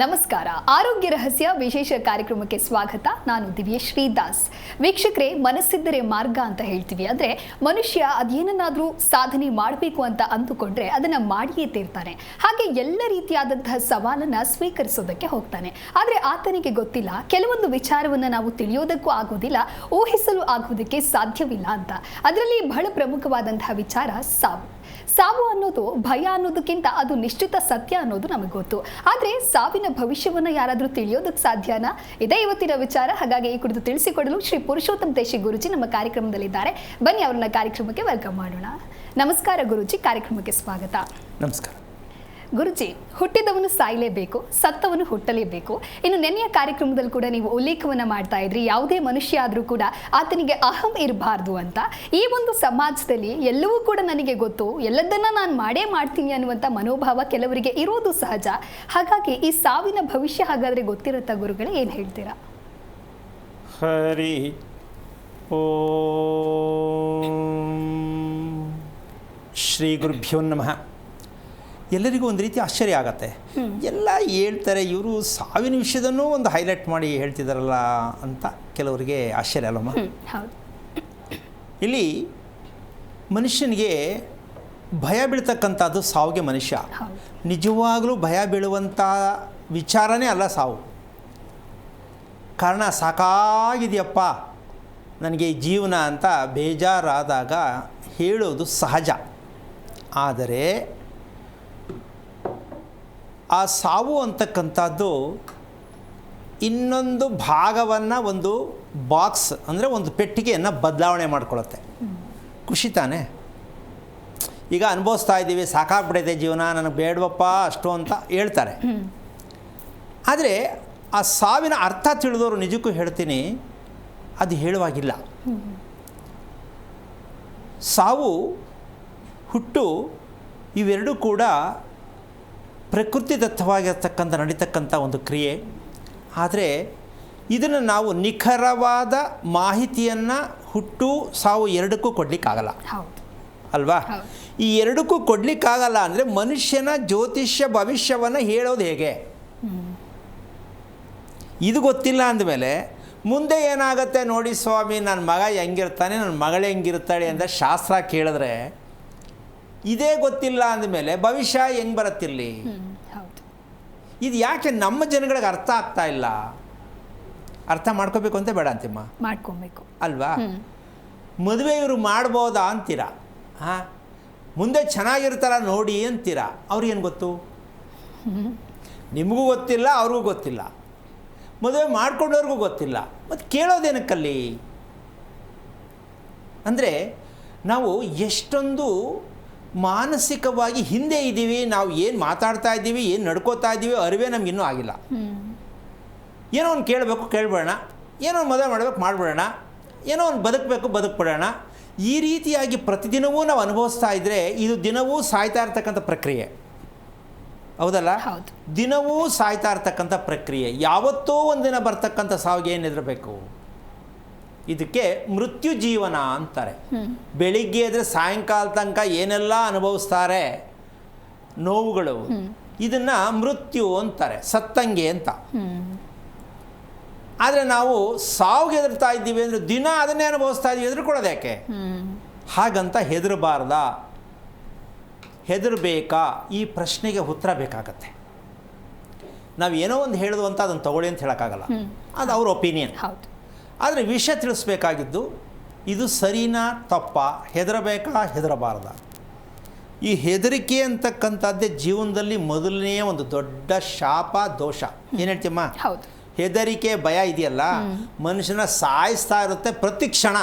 ನಮಸ್ಕಾರ. ಆರೋಗ್ಯ ರಹಸ್ಯ ವಿಶೇಷ ಕಾರ್ಯಕ್ರಮಕ್ಕೆ ಸ್ವಾಗತ. ನಾನು ದಿವ್ಯಶ್ರೀ ದಾಸ್. ವೀಕ್ಷಕರೇ, ಮನಸ್ಸಿದ್ದರೆ ಮಾರ್ಗ ಅಂತ ಹೇಳ್ತೀವಿ. ಅಂದರೆ ಮನುಷ್ಯ ಅದೇನನ್ನಾದರೂ ಸಾಧನೆ ಮಾಡಬೇಕು ಅಂತ ಅಂದುಕೊಂಡ್ರೆ ಅದನ್ನು ಮಾಡಿಯೇ ತೀರ್ತಾನೆ. ಹಾಗೆ ಎಲ್ಲ ರೀತಿಯಾದಂತಹ ಸವಾಲನ್ನು ಸ್ವೀಕರಿಸೋದಕ್ಕೆ ಹೋಗ್ತಾನೆ. ಆದರೆ ಆತನಿಗೆ ಗೊತ್ತಿಲ್ಲ, ಕೆಲವೊಂದು ವಿಚಾರವನ್ನು ನಾವು ತಿಳಿಯೋದಕ್ಕೂ ಆಗೋದಿಲ್ಲ, ಊಹಿಸಲು ಆಗೋದಕ್ಕೆ ಸಾಧ್ಯವಿಲ್ಲ ಅಂತ. ಅದರಲ್ಲಿ ಬಹಳ ಪ್ರಮುಖವಾದಂತಹ ವಿಚಾರ ಸಾವು. ಸಾವು ಅನ್ನೋದು ಭಯ ಅನ್ನೋದಕ್ಕಿಂತ ಅದು ನಿಶ್ಚಿತ ಸತ್ಯ ಅನ್ನೋದು ನಮಗೆ ಗೊತ್ತು. ಆದರೆ ಸಾವಿನ ಭವಿಷ್ಯವನ್ನು ಯಾರಾದರೂ ತಿಳಿಯೋದಕ್ಕೆ ಸಾಧ್ಯನಾ? ಇದೇ ಇವತ್ತಿನ ವಿಚಾರ. ಹಾಗಾಗಿ ಈ ಕುರಿತು ತಿಳಿಸಿಕೊಡಲು ಶ್ರೀ ಪುರುಷೋತ್ತಮ ತೇಶಿ ಗುರುಜಿ ನಮ್ಮ ಕಾರ್ಯಕ್ರಮದಲ್ಲಿದ್ದಾರೆ. ಬನ್ನಿ ಅವರನ್ನ ಕಾರ್ಯಕ್ರಮಕ್ಕೆ ವೆಲ್ಕಮ್ ಮಾಡೋಣ. ನಮಸ್ಕಾರ ಗುರುಜಿ, ಕಾರ್ಯಕ್ರಮಕ್ಕೆ ಸ್ವಾಗತ. ನಮಸ್ಕಾರ ಗುರುಜಿ. ಹುಟ್ಟಿದವನು ಸಾಯಲೇಬೇಕು, ಸತ್ತವನು ಹುಟ್ಟಲೇಬೇಕು. ಇನ್ನು ನೆನ್ನೆಯ ಕಾರ್ಯಕ್ರಮದಲ್ಲಿ ಕೂಡ ನೀವು ಉಲ್ಲೇಖವನ್ನು ಮಾಡ್ತಾ ಇದ್ರಿ, ಯಾವುದೇ ಮನುಷ್ಯ ಆದರೂ ಕೂಡ ಆತನಿಗೆ ಅಹಂ ಇರಬಾರ್ದು ಅಂತ. ಈ ಒಂದು ಸಮಾಜದಲ್ಲಿ ಎಲ್ಲವೂ ಕೂಡ ನನಗೆ ಗೊತ್ತು, ಎಲ್ಲದನ್ನ ನಾನು ಮಾಡೇ ಮಾಡ್ತೀನಿ ಅನ್ನುವಂಥ ಮನೋಭಾವ ಕೆಲವರಿಗೆ ಇರೋದು ಸಹಜ. ಹಾಗಾಗಿ ಈ ಸಾವಿನ ಭವಿಷ್ಯ ಹಾಗಾದರೆ ಗೊತ್ತಿರುತ್ತಾ ಗುರುಗಳೇ? ಏನು ಹೇಳ್ತೀರಾ? ಹರಿ ಓಂ ಶ್ರೀ ಗುರುಭ್ಯೋ ನಮಃ. ಎಲ್ಲರಿಗೂ ಒಂದು ರೀತಿ ಆಶ್ಚರ್ಯ ಆಗತ್ತೆ. ಎಲ್ಲ ಹೇಳ್ತಾರೆ, ಇವರು ಸಾವಿನ ವಿಷಯದನ್ನೂ ಒಂದು ಹೈಲೈಟ್ ಮಾಡಿ ಹೇಳ್ತಿದ್ದಾರಲ್ಲ ಅಂತ ಕೆಲವರಿಗೆ ಆಶ್ಚರ್ಯ ಅಲ್ಲಮ್ಮ. ಇಲ್ಲಿ ಮನುಷ್ಯನಿಗೆ ಭಯ ಬೀಳ್ತಕ್ಕಂಥದ್ದು ಸಾವಿಗೆ. ಮನುಷ್ಯ ನಿಜವಾಗಲೂ ಭಯ ಬೀಳುವಂಥ ವಿಚಾರನೇ ಅಲ್ಲ ಸಾವು. ಕಾರಣ ಸಾಕಾಗಿದೆಯಪ್ಪ ನನಗೆ ಈ ಜೀವನ ಅಂತ ಬೇಜಾರಾದಾಗ ಹೇಳೋದು ಸಹಜ. ಆದರೆ ಆ ಸಾವು ಅಂತಕ್ಕಂಥದ್ದು ಇನ್ನೊಂದು ಭಾಗವನ್ನು, ಒಂದು ಬಾಕ್ಸ್ ಅಂದರೆ ಒಂದು ಪೆಟ್ಟಿಗೆಯನ್ನು ಬದಲಾವಣೆ ಮಾಡ್ಕೊಳ್ಳುತ್ತೆ. ಖುಷಿ ತಾನೇ? ಈಗ ಅನುಭವಿಸ್ತಾ ಇದ್ದೀವಿ, ಸಾಕಾಗ್ಬಿಡೈತೆ ಜೀವನ, ನನಗೆ ಬೇಡವಪ್ಪ ಅಷ್ಟು ಅಂತ ಹೇಳ್ತಾರೆ. ಆದರೆ ಆ ಸಾವಿನ ಅರ್ಥ ತಿಳಿದವರು ನಿಜಕ್ಕೂ ಹೇಳ್ತೀನಿ, ಅದು ಹೇಳುವಾಗಿಲ್ಲ. ಸಾವು, ಹುಟ್ಟು ಇವೆರಡೂ ಕೂಡ ಪ್ರಕೃತಿದತ್ತವಾಗಿರ್ತಕ್ಕಂಥ ನಡೀತಕ್ಕಂಥ ಒಂದು ಕ್ರಿಯೆ. ಆದರೆ ಇದನ್ನು ನಾವು ನಿಖರವಾದ ಮಾಹಿತಿಯನ್ನು ಹುಟ್ಟು ಸಾವು ಎರಡಕ್ಕೂ ಕೊಡಲಿಕ್ಕಾಗಲ್ಲ ಅಲ್ವಾ? ಈ ಎರಡಕ್ಕೂ ಕೊಡಲಿಕ್ಕಾಗಲ್ಲ ಅಂದರೆ ಮನುಷ್ಯನ ಜ್ಯೋತಿಷ್ಯ ಭವಿಷ್ಯವನ್ನು ಹೇಳೋದು ಹೇಗೆ? ಇದು ಗೊತ್ತಿಲ್ಲ ಅಂದಮೇಲೆ ಮುಂದೆ ಏನಾಗುತ್ತೆ ನೋಡಿ ಸ್ವಾಮಿ, ನನ್ನ ಮಗ ಹೆಂಗಿರ್ತಾನೆ, ನನ್ನ ಮಗಳು ಹೆಂಗಿರ್ತಾಳೆ ಅಂತ ಶಾಸ್ತ್ರ ಕೇಳಿದ್ರೆ, ಇದೇ ಗೊತ್ತಿಲ್ಲ ಅಂದಮೇಲೆ ಭವಿಷ್ಯ ಹೆಂಗೆ ಬರುತ್ತಿರಲಿ? ಇದು ಯಾಕೆ ನಮ್ಮ ಜನಗಳಿಗೆ ಅರ್ಥ ಆಗ್ತಾ ಇಲ್ಲ? ಅರ್ಥ ಮಾಡ್ಕೋಬೇಕು ಅಂತ ಬೇಡ ಅಂತಿಮ್ಮ, ಮಾಡ್ಕೊಬೇಕು ಅಲ್ವಾ? ಮದುವೆ ಇವರು ಮಾಡ್ಬೋದಾ ಅಂತೀರಾ? ಹಾಂ, ಮುಂದೆ ಚೆನ್ನಾಗಿರ್ತಾರ ನೋಡಿ ಅಂತೀರಾ. ಅವ್ರಿಗೇನು ಗೊತ್ತು? ನಿಮಗೂ ಗೊತ್ತಿಲ್ಲ, ಅವ್ರಿಗೂ ಗೊತ್ತಿಲ್ಲ, ಮದುವೆ ಮಾಡ್ಕೊಂಡವ್ರಿಗೂ ಗೊತ್ತಿಲ್ಲ. ಮತ್ತು ಕೇಳೋದೇನಕ್ಕಲ್ಲಿ? ಅಂದರೆ ನಾವು ಎಷ್ಟೊಂದು ಮಾನಸಿಕವಾಗಿ ಹಿಂದೆ ಇದ್ದೀವಿ. ನಾವು ಏನು ಮಾತಾಡ್ತಾ ಇದ್ದೀವಿ, ಏನು ನಡ್ಕೋತಾ ಇದ್ದೀವಿ ಅರಿವೇ ನಮಗಿನ್ನೂ ಆಗಿಲ್ಲ. ಏನೋ ಒಂದು ಕೇಳಬೇಕು, ಕೇಳ್ಬಿಡೋಣ, ಏನೋ ಒಂದು ಮದುವೆ ಮಾಡಬೇಕು, ಮಾಡಿಬಿಡೋಣ, ಏನೋ ಒಂದು ಬದುಕಬೇಕು, ಬದುಕ್ಬಿಡೋಣ. ಈ ರೀತಿಯಾಗಿ ಪ್ರತಿದಿನವೂ ನಾವು ಅನುಭವಿಸ್ತಾ ಇದ್ದರೆ ಇದು ದಿನವೂ ಸಾಯ್ತಾ ಇರ್ತಕ್ಕಂಥ ಪ್ರಕ್ರಿಯೆ, ಹೌದಲ್ಲ? ದಿನವೂ ಸಾಯ್ತಾ ಇರ್ತಕ್ಕಂಥ ಪ್ರಕ್ರಿಯೆ. ಯಾವತ್ತೋ ಒಂದಿನ ಬರ್ತಕ್ಕಂಥ ಸಾವಿಗೆ ಏನು ಹೆದರಬೇಕು? ಇದಕ್ಕೆ ಮೃತ್ಯು ಜೀವನ ಅಂತಾರೆ. ಬೆಳಿಗ್ಗೆ ಎದ್ರೆ ಸಾಯಂಕಾಲ ತನಕ ಏನೆಲ್ಲ ಅನುಭವಿಸ್ತಾರೆ ನೋವುಗಳು, ಇದನ್ನು ಮೃತ್ಯು ಅಂತಾರೆ, ಸತ್ತಂಗೆ ಅಂತ. ಆದರೆ ನಾವು ಸಾವಿಗೆ ಹೆದರ್ತಾ ಇದ್ದೀವಿ ಅಂದರೆ ದಿನ ಅದನ್ನೇ ಅನುಭವಿಸ್ತಾ ಇದ್ದೀವಿ, ಹೆದರ್ಕೊಳ್ಳೋದು ಯಾಕೆ? ಹಾಗಂತ ಹೆದರಬಾರ್ದ, ಹೆದರಬೇಕಾ? ಈ ಪ್ರಶ್ನೆಗೆ ಉತ್ತರ ಬೇಕಾಗತ್ತೆ. ನಾವು ಏನೋ ಒಂದು ಹೇಳೋದು ಅಂತ ಅದನ್ನು ತಗೊಳ್ಳಿ ಅಂತ ಹೇಳೋಕ್ಕಾಗಲ್ಲ, ಅದು ಅವ್ರ ಒಪಿನಿಯನ್. ಆದರೆ ವಿಷಯ ತಿಳಿಸ್ಬೇಕಾಗಿದ್ದು ಇದು ಸರಿನಾ ತಪ್ಪಾ, ಹೆದರಬೇಕಾ ಹೆದರಬಾರ್ದ? ಈ ಹೆದರಿಕೆ ಅಂತಕ್ಕಂಥದ್ದೇ ಜೀವನದಲ್ಲಿ ಮೊದಲನೆಯ ಒಂದು ದೊಡ್ಡ ಶಾಪ, ದೋಷ. ಏನು ಹೇಳ್ತೀಮ್ಮ? ಹೆದರಿಕೆ, ಭಯ ಇದೆಯಲ್ಲ, ಮನುಷ್ಯನ ಸಾಯಿಸ್ತಾ ಇರುತ್ತೆ ಪ್ರತಿ ಕ್ಷಣ.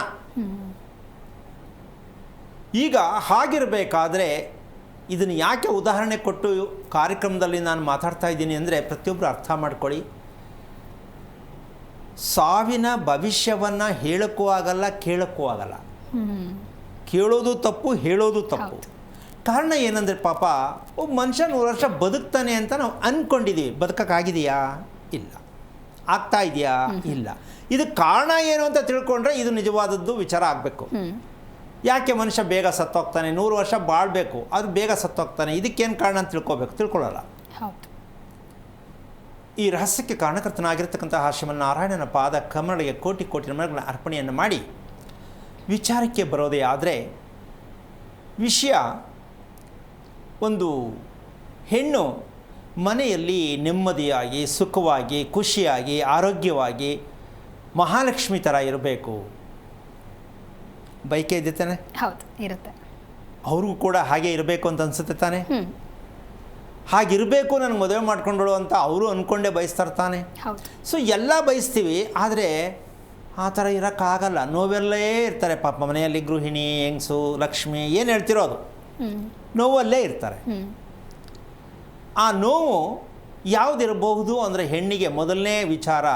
ಈಗ ಹಾಗಿರಬೇಕಾದ್ರೆ ಇದನ್ನು ಯಾಕೆ ಉದಾಹರಣೆ ಕೊಟ್ಟು ಕಾರ್ಯಕ್ರಮದಲ್ಲಿ ನಾನು ಮಾತಾಡ್ತಾ ಇದ್ದೀನಿ ಅಂದರೆ, ಪ್ರತಿಯೊಬ್ಬರು ಅರ್ಥ ಮಾಡ್ಕೊಳ್ಳಿ. ಸಾವಿನ ಭವಿಷ್ಯವನ್ನು ಹೇಳೋಕ್ಕೂ ಆಗಲ್ಲ, ಕೇಳೋಕ್ಕೂ ಆಗಲ್ಲ. ಕೇಳೋದು ತಪ್ಪು, ಹೇಳೋದು ತಪ್ಪು. ಕಾರಣ ಏನಂದರೆ, ಪಾಪ ಒಬ್ಬ ಮನುಷ್ಯ 100 ವರ್ಷ ಬದುಕ್ತಾನೆ ಅಂತ ನಾವು ಅಂದ್ಕೊಂಡಿದ್ದೀವಿ. ಬದುಕೋಕ್ಕಾಗಿದೆಯಾ? ಇಲ್ಲ. ಆಗ್ತಾ ಇದೆಯಾ? ಇಲ್ಲ. ಇದಕ್ಕೆ ಕಾರಣ ಏನು ಅಂತ ತಿಳ್ಕೊಂಡ್ರೆ ಇದು ನಿಜವಾದದ್ದು ವಿಚಾರ ಆಗಬೇಕು. ಯಾಕೆ ಮನುಷ್ಯ ಬೇಗ ಸತ್ತೋಗ್ತಾನೆ? 100 ವರ್ಷ ಬಾಳಬೇಕು, ಅದು ಬೇಗ ಸತ್ತೋಗ್ತಾನೆ. ಇದಕ್ಕೇನು ಕಾರಣ ಅಂತ ತಿಳ್ಕೊಬೇಕು? ತಿಳ್ಕೊಳ್ಳಲ್ಲ. ಈ ರಹಸ್ಯಕ್ಕೆ ಕಾರಣಕರ್ತನಾಗಿರ್ತಕ್ಕಂತಹ ಶ್ರೀಮನ್ನಾರಾಯಣನ ಪಾದ ಕಮಲಗಳಿಗೆ ಕೋಟಿ ಕೋಟಿ ನಮನಗಳ ಅರ್ಪಣೆಯನ್ನು ಮಾಡಿ ವಿಚಾರಕ್ಕೆ ಬರೋದೇ ಆದರೆ ವಿಷಯ ಒಂದು ಹೆಣ್ಣು ಮನೆಯಲ್ಲಿ ನೆಮ್ಮದಿಯಾಗಿ ಸುಖವಾಗಿ ಖುಷಿಯಾಗಿ ಆರೋಗ್ಯವಾಗಿ ಮಹಾಲಕ್ಷ್ಮಿ ಥರ ಇರಬೇಕು ಬೈಕೆ ಇದೆ ತಾನೆ. ಹೌದು, ಇರುತ್ತೆ. ಅವ್ರಿಗೂ ಕೂಡ ಹಾಗೆ ಇರಬೇಕು ಅಂತ ಅನ್ಸುತ್ತೆ ತಾನೆ. ಹ್ಮ್. ಹಾಗಿರಬೇಕು ನನಗೆ ಮದುವೆ ಮಾಡ್ಕೊಂಡಳು ಅಂತ ಅವರು ಅಂದ್ಕೊಂಡೇ ಬಯಸ್ತಾರೆ ತಾನೆ. ಹೌದು. ಸೊ ಎಲ್ಲ ಬಯಸ್ತೀವಿ, ಆದರೆ ಆ ಥರ ಇರೋಕ್ಕಾಗಲ್ಲ. ನೋವೆಲ್ಲೇ ಇರ್ತಾರೆ ಪಾಪ ಮನೆಯಲ್ಲಿ ಗೃಹಿಣಿ ಹೆಂಗಸು ಲಕ್ಷ್ಮಿ ಏನು ಹೇಳ್ತಿರೋ ಅದು ನೋವಲ್ಲೇ ಇರ್ತಾರೆ. ಆ ನೋವು ಯಾವುದಿರಬಹುದು ಅಂದರೆ ಹೆಣ್ಣಿಗೆ ಮೊದಲನೇ ವಿಚಾರ,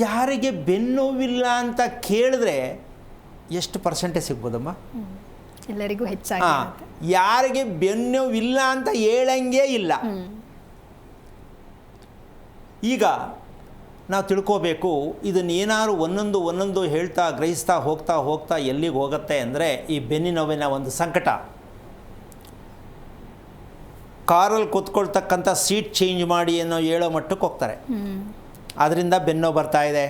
ಯಾರಿಗೆ ಬೆನ್ನೋವಿಲ್ಲ ಅಂತ ಕೇಳಿದ್ರೆ ಎಷ್ಟು ಪರ್ಸೆಂಟೇಜ್ ಸಿಗ್ಬೋದಮ್ಮ? ಎಲ್ಲರಿಗೂ ಹೆಚ್ಚಾಗಿ ಯಾರಿಗೆ ಬೆನ್ನೋವಿಲ್ಲ ಅಂತ ಹೇಳಂಗೇ ಇಲ್ಲ. ಈಗ ನಾವು ತಿಳ್ಕೋಬೇಕು, ಇದನ್ನೇನಾದ್ರು ಒಂದೊಂದು ಹೇಳ್ತಾ ಗ್ರಹಿಸ್ತಾ ಹೋಗ್ತಾ ಎಲ್ಲಿಗೆ ಹೋಗುತ್ತೆ ಅಂದರೆ ಈ ಬೆನ್ನಿನೋವಿನ ಒಂದು ಸಂಕಟ. ಕಾರಲ್ಲಿ ಕೂತ್ಕೊಳ್ತಕ್ಕಂಥ ಸೀಟ್ ಚೇಂಜ್ ಮಾಡಿ ಅನ್ನೋ ಹೇಳೋ ಮಟ್ಟಕ್ಕೆ ಹೋಗ್ತಾರೆ. ಅದರಿಂದ ಬೆನ್ನೋ ಬರ್ತಾ ಇದೆ,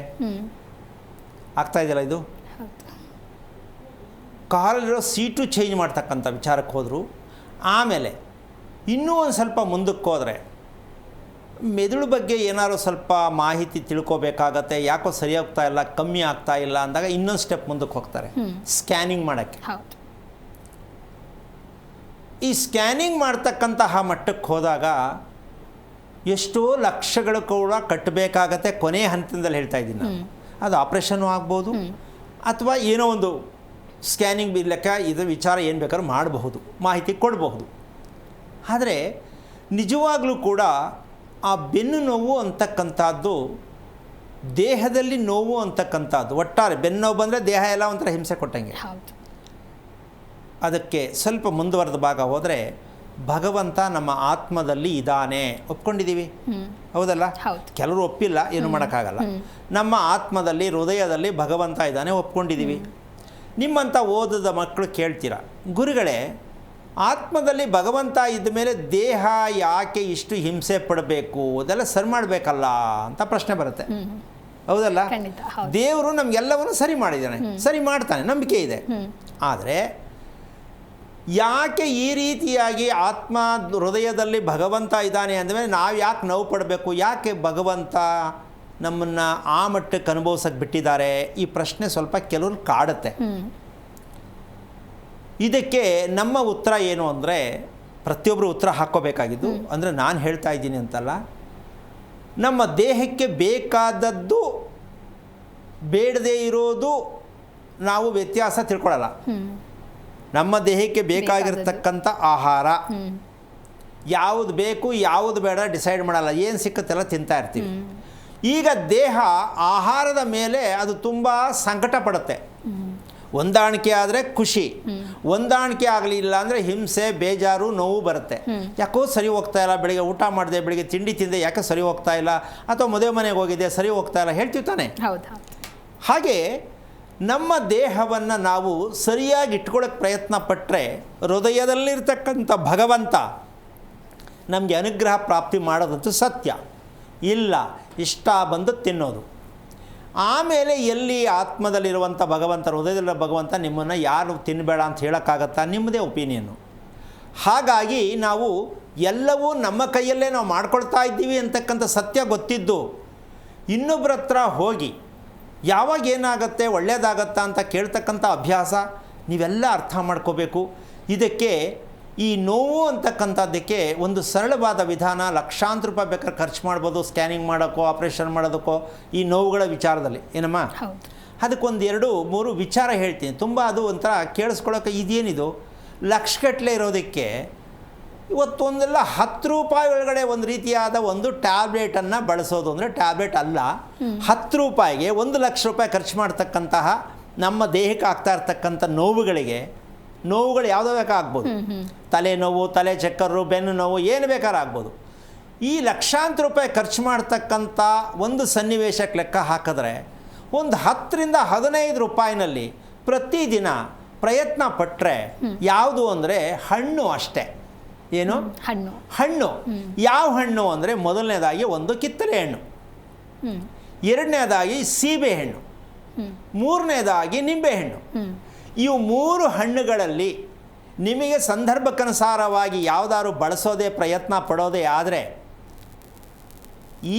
ಆಗ್ತಾ ಇದೆಯಲ್ಲ ಇದು. ಕಾರಲ್ಲಿರೋ ಸೀಟು ಚೇಂಜ್ ಮಾಡ್ತಕ್ಕಂಥ ವಿಚಾರಕ್ಕೆ ಹೋದರು. ಆಮೇಲೆ ಇನ್ನೂ ಒಂದು ಸ್ವಲ್ಪ ಮುಂದಕ್ಕೆ ಹೋದರೆ ಮೆದುಳು ಬಗ್ಗೆ ಏನಾದ್ರು ಸ್ವಲ್ಪ ಮಾಹಿತಿ ತಿಳ್ಕೊಬೇಕಾಗತ್ತೆ, ಯಾಕೋ ಸರಿ ಹೋಗ್ತಾ ಇಲ್ಲ, ಕಮ್ಮಿ ಆಗ್ತಾ ಇಲ್ಲ ಅಂದಾಗ ಇನ್ನೊಂದು ಸ್ಟೆಪ್ ಮುಂದಕ್ಕೆ ಹೋಗ್ತಾರೆ ಸ್ಕ್ಯಾನಿಂಗ್ ಮಾಡೋಕ್ಕೆ. ಈ ಸ್ಕ್ಯಾನಿಂಗ್ ಮಾಡ್ತಕ್ಕಂತಹ ಮಟ್ಟಕ್ಕೆ ಹೋದಾಗ ಎಷ್ಟೋ ಲಕ್ಷಗಳು ಕೂಡ ಕಟ್ಟಬೇಕಾಗತ್ತೆ. ಕೊನೆಯ ಹಂತದಲ್ಲಿ ಹೇಳ್ತಾ ಇದ್ದೀನಿ ನಾನು. ಅದು ಆಪ್ರೇಷನ್ನು ಆಗ್ಬೋದು ಅಥವಾ ಏನೋ ಒಂದು ಸ್ಕ್ಯಾನಿಂಗ್ ಲೆಕ್ಕ ಇದು ವಿಚಾರ ಏನು ಬೇಕಾದ್ರೂ ಮಾಡಬಹುದು, ಮಾಹಿತಿ ಕೊಡಬಹುದು. ಆದರೆ ನಿಜವಾಗಲೂ ಕೂಡ ಆ ಬೆನ್ನು ನೋವು ಅಂತಕ್ಕಂಥದ್ದು ದೇಹದಲ್ಲಿ ನೋವು ಅಂತಕ್ಕಂಥದ್ದು. ಒಟ್ಟಾರೆ ಬೆನ್ನು ನೋವು ಬಂದರೆ ದೇಹ ಎಲ್ಲ ಒಂಥರ ಹಿಂಸೆ ಕೊಟ್ಟಂಗೆ. ಅದಕ್ಕೆ ಸ್ವಲ್ಪ ಮುಂದುವರೆದ ಭಾಗ ಹೋದರೆ ಭಗವಂತ ನಮ್ಮ ಆತ್ಮದಲ್ಲಿ ಇದ್ದಾನೆ, ಒಪ್ಕೊಂಡಿದ್ದೀವಿ, ಹೌದಲ್ಲ? ಕೆಲವರು ಒಪ್ಪಿಲ್ಲ, ಏನು ಮಾಡೋಕ್ಕಾಗಲ್ಲ. ನಮ್ಮ ಆತ್ಮದಲ್ಲಿ ಹೃದಯದಲ್ಲಿ ಭಗವಂತ ಇದ್ದಾನೆ, ಒಪ್ಕೊಂಡಿದ್ದೀವಿ. ನಿಮ್ಮಂಥ ಓದದ ಮಕ್ಕಳು ಕೇಳ್ತೀರ, ಗುರುಗಳೇ ಆತ್ಮದಲ್ಲಿ ಭಗವಂತ ಇದ್ದ ಮೇಲೆ ದೇಹ ಯಾಕೆ ಇಷ್ಟು ಹಿಂಸೆ ಪಡಬೇಕು, ಅದೆಲ್ಲ ಸರಿ ಮಾಡಬೇಕಲ್ಲ ಅಂತ ಪ್ರಶ್ನೆ ಬರುತ್ತೆ, ಹೌದಲ್ಲ? ದೇವರು ನಮಗೆಲ್ಲವನ್ನು ಸರಿ ಮಾಡಿದ್ದಾನೆ, ಸರಿ ಮಾಡ್ತಾನೆ, ನಂಬಿಕೆ ಇದೆ. ಆದರೆ ಯಾಕೆ ಈ ರೀತಿಯಾಗಿ ಆತ್ಮ ಹೃದಯದಲ್ಲಿ ಭಗವಂತ ಇದ್ದಾನೆ ಅಂದಮೇಲೆ ನಾವು ಯಾಕೆ ನೋವು ಪಡಬೇಕು, ಯಾಕೆ ಭಗವಂತ ನಮ್ಮನ್ನು ಆ ಮಟ್ಟಕ್ಕೆ ಅನುಭವಿಸಕ್ಕೆ ಬಿಟ್ಟಿದ್ದಾರೆ? ಈ ಪ್ರಶ್ನೆ ಸ್ವಲ್ಪ ಕೆಲವ್ರು ಕಾಡುತ್ತೆ. ಇದಕ್ಕೆ ನಮ್ಮ ಉತ್ತರ ಏನು ಅಂದರೆ, ಪ್ರತಿಯೊಬ್ಬರು ಉತ್ತರ ಹಾಕ್ಕೋಬೇಕಾಗಿದ್ದು, ಅಂದರೆ ನಾನು ಹೇಳ್ತಾ ಇದ್ದೀನಿ ಅಂತಲ್ಲ, ನಮ್ಮ ದೇಹಕ್ಕೆ ಬೇಕಾದದ್ದು ಬೇಡದೇ ಇರೋದು ನಾವು ವ್ಯತ್ಯಾಸ ತಿಳ್ಕೊಳ್ಳಲ್ಲ. ನಮ್ಮ ದೇಹಕ್ಕೆ ಬೇಕಾಗಿರ್ತಕ್ಕಂಥ ಆಹಾರ ಯಾವುದು ಬೇಕು ಯಾವುದು ಬೇಡ ಡಿಸೈಡ್ ಮಾಡಲ್ಲ, ಏನು ಸಿಕ್ಕತ್ತೆಲ್ಲ ತಿಂತಾ ಇರ್ತೀವಿ. ಈಗ ದೇಹ ಆಹಾರದ ಮೇಲೆ ಅದು ತುಂಬ ಸಂಕಟ ಪಡುತ್ತೆ. ಹೊಂದಾಣಿಕೆ ಆದರೆ ಖುಷಿ, ಹೊಂದಾಣಿಕೆ ಆಗಲಿಲ್ಲ ಅಂದರೆ ಹಿಂಸೆ, ಬೇಜಾರು, ನೋವು ಬರುತ್ತೆ. ಯಾಕೋ ಸರಿ ಹೋಗ್ತಾ ಇಲ್ಲ, ಬೆಳಿಗ್ಗೆ ಊಟ ಮಾಡಿದೆ, ಬೆಳಿಗ್ಗೆ ತಿಂಡಿ ತಿಂದೆ, ಯಾಕೆ ಸರಿ ಹೋಗ್ತಾ ಇಲ್ಲ, ಅಥವಾ ಮದುವೆ ಮನೆಗೆ ಹೋಗಿದೆ ಸರಿ ಹೋಗ್ತಾ ಇಲ್ಲ ಹೇಳ್ತೀವಿ ತಾನೆ. ಹಾಗೆ ನಮ್ಮ ದೇಹವನ್ನು ನಾವು ಸರಿಯಾಗಿ ಇಟ್ಕೊಳ್ಳೋಕ್ಕೆ ಪ್ರಯತ್ನ ಪಟ್ಟರೆ ಹೃದಯದಲ್ಲಿರ್ತಕ್ಕಂಥ ಭಗವಂತ ನಮಗೆ ಅನುಗ್ರಹ ಪ್ರಾಪ್ತಿ ಮಾಡೋದಂತೂ ಸತ್ಯ. ಇಲ್ಲ, ಇಷ್ಟ ಬಂದು ತಿನ್ನೋದು. ಆಮೇಲೆ ಎಲ್ಲಿ ಆತ್ಮದಲ್ಲಿರುವಂಥ ಭಗವಂತ, ಹೃದಯದಲ್ಲಿರೋ ಭಗವಂತ ನಿಮ್ಮನ್ನು ಯಾರು ತಿನ್ನಬೇಡ ಅಂತ ಹೇಳೋಕ್ಕಾಗತ್ತಾ? ನಿಮ್ಮದೇ ಒಪಿನಿಯನ್ನು. ಹಾಗಾಗಿ ನಾವು ಎಲ್ಲವೂ ನಮ್ಮ ಕೈಯಲ್ಲೇ ನಾವು ಮಾಡ್ಕೊಳ್ತಾ ಇದ್ದೀವಿ ಅಂತಕ್ಕಂಥ ಸತ್ಯ ಗೊತ್ತಿದ್ದು ಇನ್ನೊಬ್ಬರ ಹತ್ರ ಹೋಗಿ ಯಾವಾಗ ಏನಾಗುತ್ತೆ ಒಳ್ಳೆಯದಾಗತ್ತಾ ಅಂತ ಕೇಳ್ತಕ್ಕಂಥ ಅಭ್ಯಾಸ ನೀವೆಲ್ಲ ಅರ್ಥ ಮಾಡ್ಕೋಬೇಕು. ಇದಕ್ಕೆ ಈ ನೋವು ಅಂತಕ್ಕಂಥದ್ದಕ್ಕೆ ಒಂದು ಸರಳವಾದ ವಿಧಾನ, ಲಕ್ಷಾಂತರ ರೂಪಾಯಿ ಬೇಕಾದ್ರೆ ಖರ್ಚು ಮಾಡ್ಬೋದು ಸ್ಕ್ಯಾನಿಂಗ್ ಮಾಡೋಕ್ಕೋ ಆಪ್ರೇಷನ್ ಮಾಡೋದಕ್ಕೋ ಈ ನೋವುಗಳ ವಿಚಾರದಲ್ಲಿ, ಏನಮ್ಮ? ಅದಕ್ಕೊಂದು 2-3 ವಿಚಾರ ಹೇಳ್ತೀನಿ. ತುಂಬ ಅದು ಒಂಥರ ಕೇಳಿಸ್ಕೊಳ್ಳೋಕೆ ಇದೇನಿದು ಲಕ್ಷಗಟ್ಟಲೆ ಇರೋದಕ್ಕೆ ಇವತ್ತೊಂದೆಲ್ಲ 10 ರೂಪಾಯಿ ಒಳಗಡೆ ಒಂದು ರೀತಿಯಾದ ಒಂದು ಟ್ಯಾಬ್ಲೆಟನ್ನು ಬಳಸೋದು ಅಂದರೆ ಟ್ಯಾಬ್ಲೆಟ್ ಅಲ್ಲ, 10 ರೂಪಾಯಿಗೆ 1 ಲಕ್ಷ ರೂಪಾಯಿ ಖರ್ಚು ಮಾಡ್ತಕ್ಕಂತಹ ನಮ್ಮ ದೇಹಕ್ಕೆ ಆಗ್ತಾ ಇರ್ತಕ್ಕಂಥ ನೋವುಗಳು ಯಾವುದೋ ಬೇಕಾಗ್ಬೋದು. ತಲೆನೋವು, ತಲೆ ಚಕ್ಕರು, ಬೆನ್ನು ನೋವು, ಏನು ಬೇಕಾದ್ರೂ ಆಗ್ಬೋದು. ಈ ಲಕ್ಷಾಂತರ ರೂಪಾಯಿ ಖರ್ಚು ಮಾಡ್ತಕ್ಕಂಥ ಒಂದು ಸನ್ನಿವೇಶಕ್ಕೆ ಲೆಕ್ಕ ಹಾಕಿದ್ರೆ ಒಂದು 10 ರಿಂದ 15 ರೂಪಾಯಿನಲ್ಲಿ ಪ್ರತಿದಿನ ಪ್ರಯತ್ನ ಪಟ್ಟರೆ ಯಾವುದು ಅಂದರೆ ಹಣ್ಣು ಅಷ್ಟೇ. ಏನು? ಹಣ್ಣು. ಹಣ್ಣು. ಯಾವ ಹಣ್ಣು ಅಂದರೆ ಮೊದಲನೇದಾಗಿ ಒಂದು ಕಿತ್ತಳೆ ಹಣ್ಣು, ಎರಡನೇದಾಗಿ ಸೀಬೆ ಹಣ್ಣು, ಮೂರನೇದಾಗಿ ನಿಂಬೆಹಣ್ಣು. ಇವು 3 ಹಣ್ಣುಗಳಲ್ಲಿ ನಿಮಗೆ ಸಂದರ್ಭಕ್ಕನುಸಾರವಾಗಿ ಯಾವುದಾದ್ರು ಬಳಸೋದೇ ಪ್ರಯತ್ನ ಪಡೋದೇ ಆದರೆ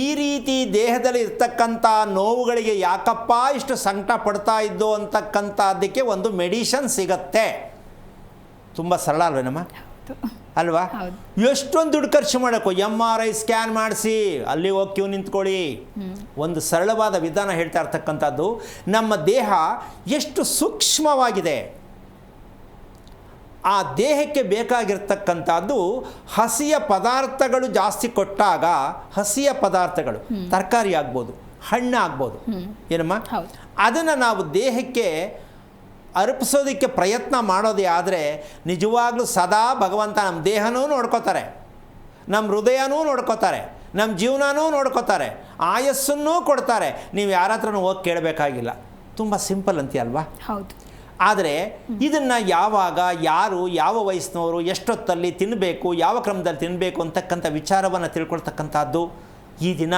ಈ ರೀತಿ ದೇಹದಲ್ಲಿ ಇರ್ತಕ್ಕಂಥ ನೋವುಗಳಿಗೆ ಯಾಕಪ್ಪ ಇಷ್ಟು ಸಂಕಟ ಪಡ್ತಾ ಇದ್ದೋ ಅಂತಕ್ಕಂಥದ್ದಕ್ಕೆ ಒಂದು ಮೆಡಿಷನ್ ಸಿಗತ್ತೆ. ತುಂಬ ಸರಳ ಅಲ್ವೇನಮ್ಮ? ಅಲ್ವಾ? ಎಷ್ಟೊಂದು ದುಡ್ಡು ಖರ್ಚು ಮಾಡೋಕ್ಕೋ, MRI ಸ್ಕ್ಯಾನ್ ಮಾಡಿಸಿ ಅಲ್ಲಿ ಹೋಗಿ ಕ್ಯೂ ನಿಂತ್ಕೊಳ್ಳಿ. ಒಂದು ಸರಳವಾದ ವಿಧಾನ ಹೇಳ್ತಾ ಇರ್ತಕ್ಕಂಥದ್ದು, ನಮ್ಮ ದೇಹ ಎಷ್ಟು ಸೂಕ್ಷ್ಮವಾಗಿದೆ, ಆ ದೇಹಕ್ಕೆ ಬೇಕಾಗಿರ್ತಕ್ಕಂಥದ್ದು ಹಸಿಯ ಪದಾರ್ಥಗಳು ಜಾಸ್ತಿ ಕೊಟ್ಟಾಗ, ಹಸಿಯ ಪದಾರ್ಥಗಳು ತರಕಾರಿ ಆಗ್ಬೋದು, ಹಣ್ಣು ಆಗ್ಬೋದು, ಏನಮ್ಮ, ಅದನ್ನು ನಾವು ದೇಹಕ್ಕೆ ಅರ್ಪಿಸೋದಕ್ಕೆ ಪ್ರಯತ್ನ ಮಾಡೋದೇ ಆದರೆ ನಿಜವಾಗ್ಲೂ ಸದಾ ಭಗವಂತ ನಮ್ಮ ದೇಹನೂ ನೋಡ್ಕೋತಾರೆ, ನಮ್ಮ ಹೃದಯನೂ ನೋಡ್ಕೋತಾರೆ, ನಮ್ಮ ಜೀವನನೂ ನೋಡ್ಕೋತಾರೆ, ಆಯಸ್ಸನ್ನೂ ಕೊಡ್ತಾರೆ. ನೀವು ಯಾರ ಹತ್ರನೂ ಹೋಗಿ ಕೇಳಬೇಕಾಗಿಲ್ಲ. ತುಂಬ ಸಿಂಪಲ್ ಅಂತೀಯಲ್ವಾ? ಹೌದು. ಆದರೆ ಇದನ್ನು ಯಾವಾಗ, ಯಾರು, ಯಾವ ವಯಸ್ಸಿನವರು, ಎಷ್ಟೊತ್ತಲ್ಲಿ ತಿನ್ನಬೇಕು, ಯಾವ ಕ್ರಮದಲ್ಲಿ ತಿನ್ನಬೇಕು ಅಂತಕ್ಕಂಥ ವಿಚಾರವನ್ನು ತಿಳ್ಕೊಳ್ತಕ್ಕಂಥದ್ದು ಈ ದಿನ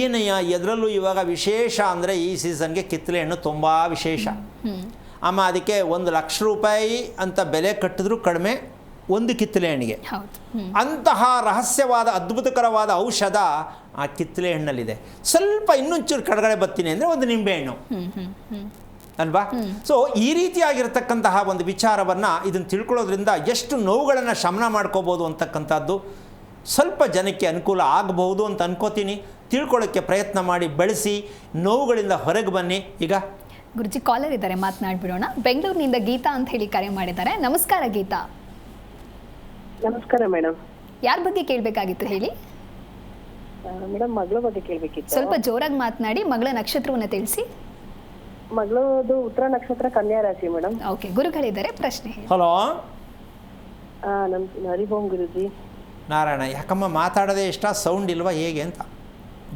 ಏನಯ್ಯ. ಎದರಲ್ಲೂ ಇವಾಗ ವಿಶೇಷ ಅಂದರೆ ಈ ಸೀಸನ್ಗೆ ಕಿತ್ತಳೆ ಹಣ್ಣು ತುಂಬ ವಿಶೇಷ. ಅಮ್ಮ ಅದಕ್ಕೆ 1,00,000 ರೂಪಾಯಿ ಅಂತ ಬೆಲೆ ಕಟ್ಟಿದ್ರೂ ಕಡಿಮೆ ಒಂದು ಕಿತ್ತಳೆ ಹಣ್ಣಿಗೆ. ಅಂತಹ ರಹಸ್ಯವಾದ ಅದ್ಭುತಕರವಾದ ಔಷಧ ಆ ಕಿತ್ತಳೆ ಹಣ್ಣಲ್ಲಿದೆ. ಸ್ವಲ್ಪ ಇನ್ನೊಂಚೂರು ಕಡೆಗಡೆ ಬರ್ತೀನಿ ಅಂದರೆ ಒಂದು ನಿಂಬೆಹಣ್ಣು ಅಲ್ವಾ? ಸೊ ಈ ರೀತಿಯಾಗಿರ್ತಕ್ಕಂತಹ ಒಂದು ವಿಚಾರವನ್ನು ಇದನ್ನು ತಿಳ್ಕೊಳ್ಳೋದ್ರಿಂದ ಎಷ್ಟು ನೋವುಗಳನ್ನು ಶಮನ ಮಾಡ್ಕೋಬೋದು ಅಂತಕ್ಕಂಥದ್ದು ಸ್ವಲ್ಪ ಜನಕ್ಕೆ ಅನುಕೂಲ ಆಗಬಹುದು ಅಂತ ಅನ್ಕೋತೀನಿ. ತಿಳ್ಕೊಳ್ಳೋಕ್ಕೆ ಪ್ರಯತ್ನ ಮಾಡಿ, ಬೆಳೆಸಿ, ನೋವುಗಳಿಂದ ಹೊರಗೆ ಬನ್ನಿ. ಈಗ ಗುರುಜಿ ಕಾಲರ್ ಇದ್ದಾರೆ, ಮಾತನಾಡ್ಬಿಡೋಣ. ಬೆಂಗಳೂರಿನಿಂದ ಗೀತಾ ಅಂತ ಹೇಳಿ ಕರೆ ಮಾಡಿದ್ದಾರೆ. ನಮಸ್ಕಾರ ಗೀತಾ. ನಮಸ್ಕಾರ ಮೇಡಮ್. ಯಾರ ಬಗ್ಗೆ ಕೇಳಬೇಕಾಗಿತ್ತು ಹೇಳಿ? ಮೇಡಮ್ ಮಗಳ ಬಗ್ಗೆ ಕೇಳಬೇಕಿತ್ತು. ಸ್ವಲ್ಪ ಜೋರಾಗಿ ಮಾತನಾಡಿ, ಮಗಳ ನಕ್ಷತ್ರವನ್ನು ತಿಳಿಸಿ. ಮಗಳದು ಉತ್ತರ ನಕ್ಷತ್ರ ಕನ್ಯಾ ರಾಶಿ ಮೇಡಮ್. ಓಕೆ, ಗುರುಗಳಿದ್ದಾರೆ, ಪ್ರಶ್ನೆ ಹೇಳಿ. ಹಲೋ. ನಮ್ ಹರಿಭೋಮ್ ಗುರುಜಿ. ನಾರಾಯಣ, ಯಾಕಮ್ಮ ಮಾತಾಡೋದೇ ಇಷ್ಟ, ಸೌಂಡ್ ಇಲ್ವಾ ಹೇಗೆ ಅಂತ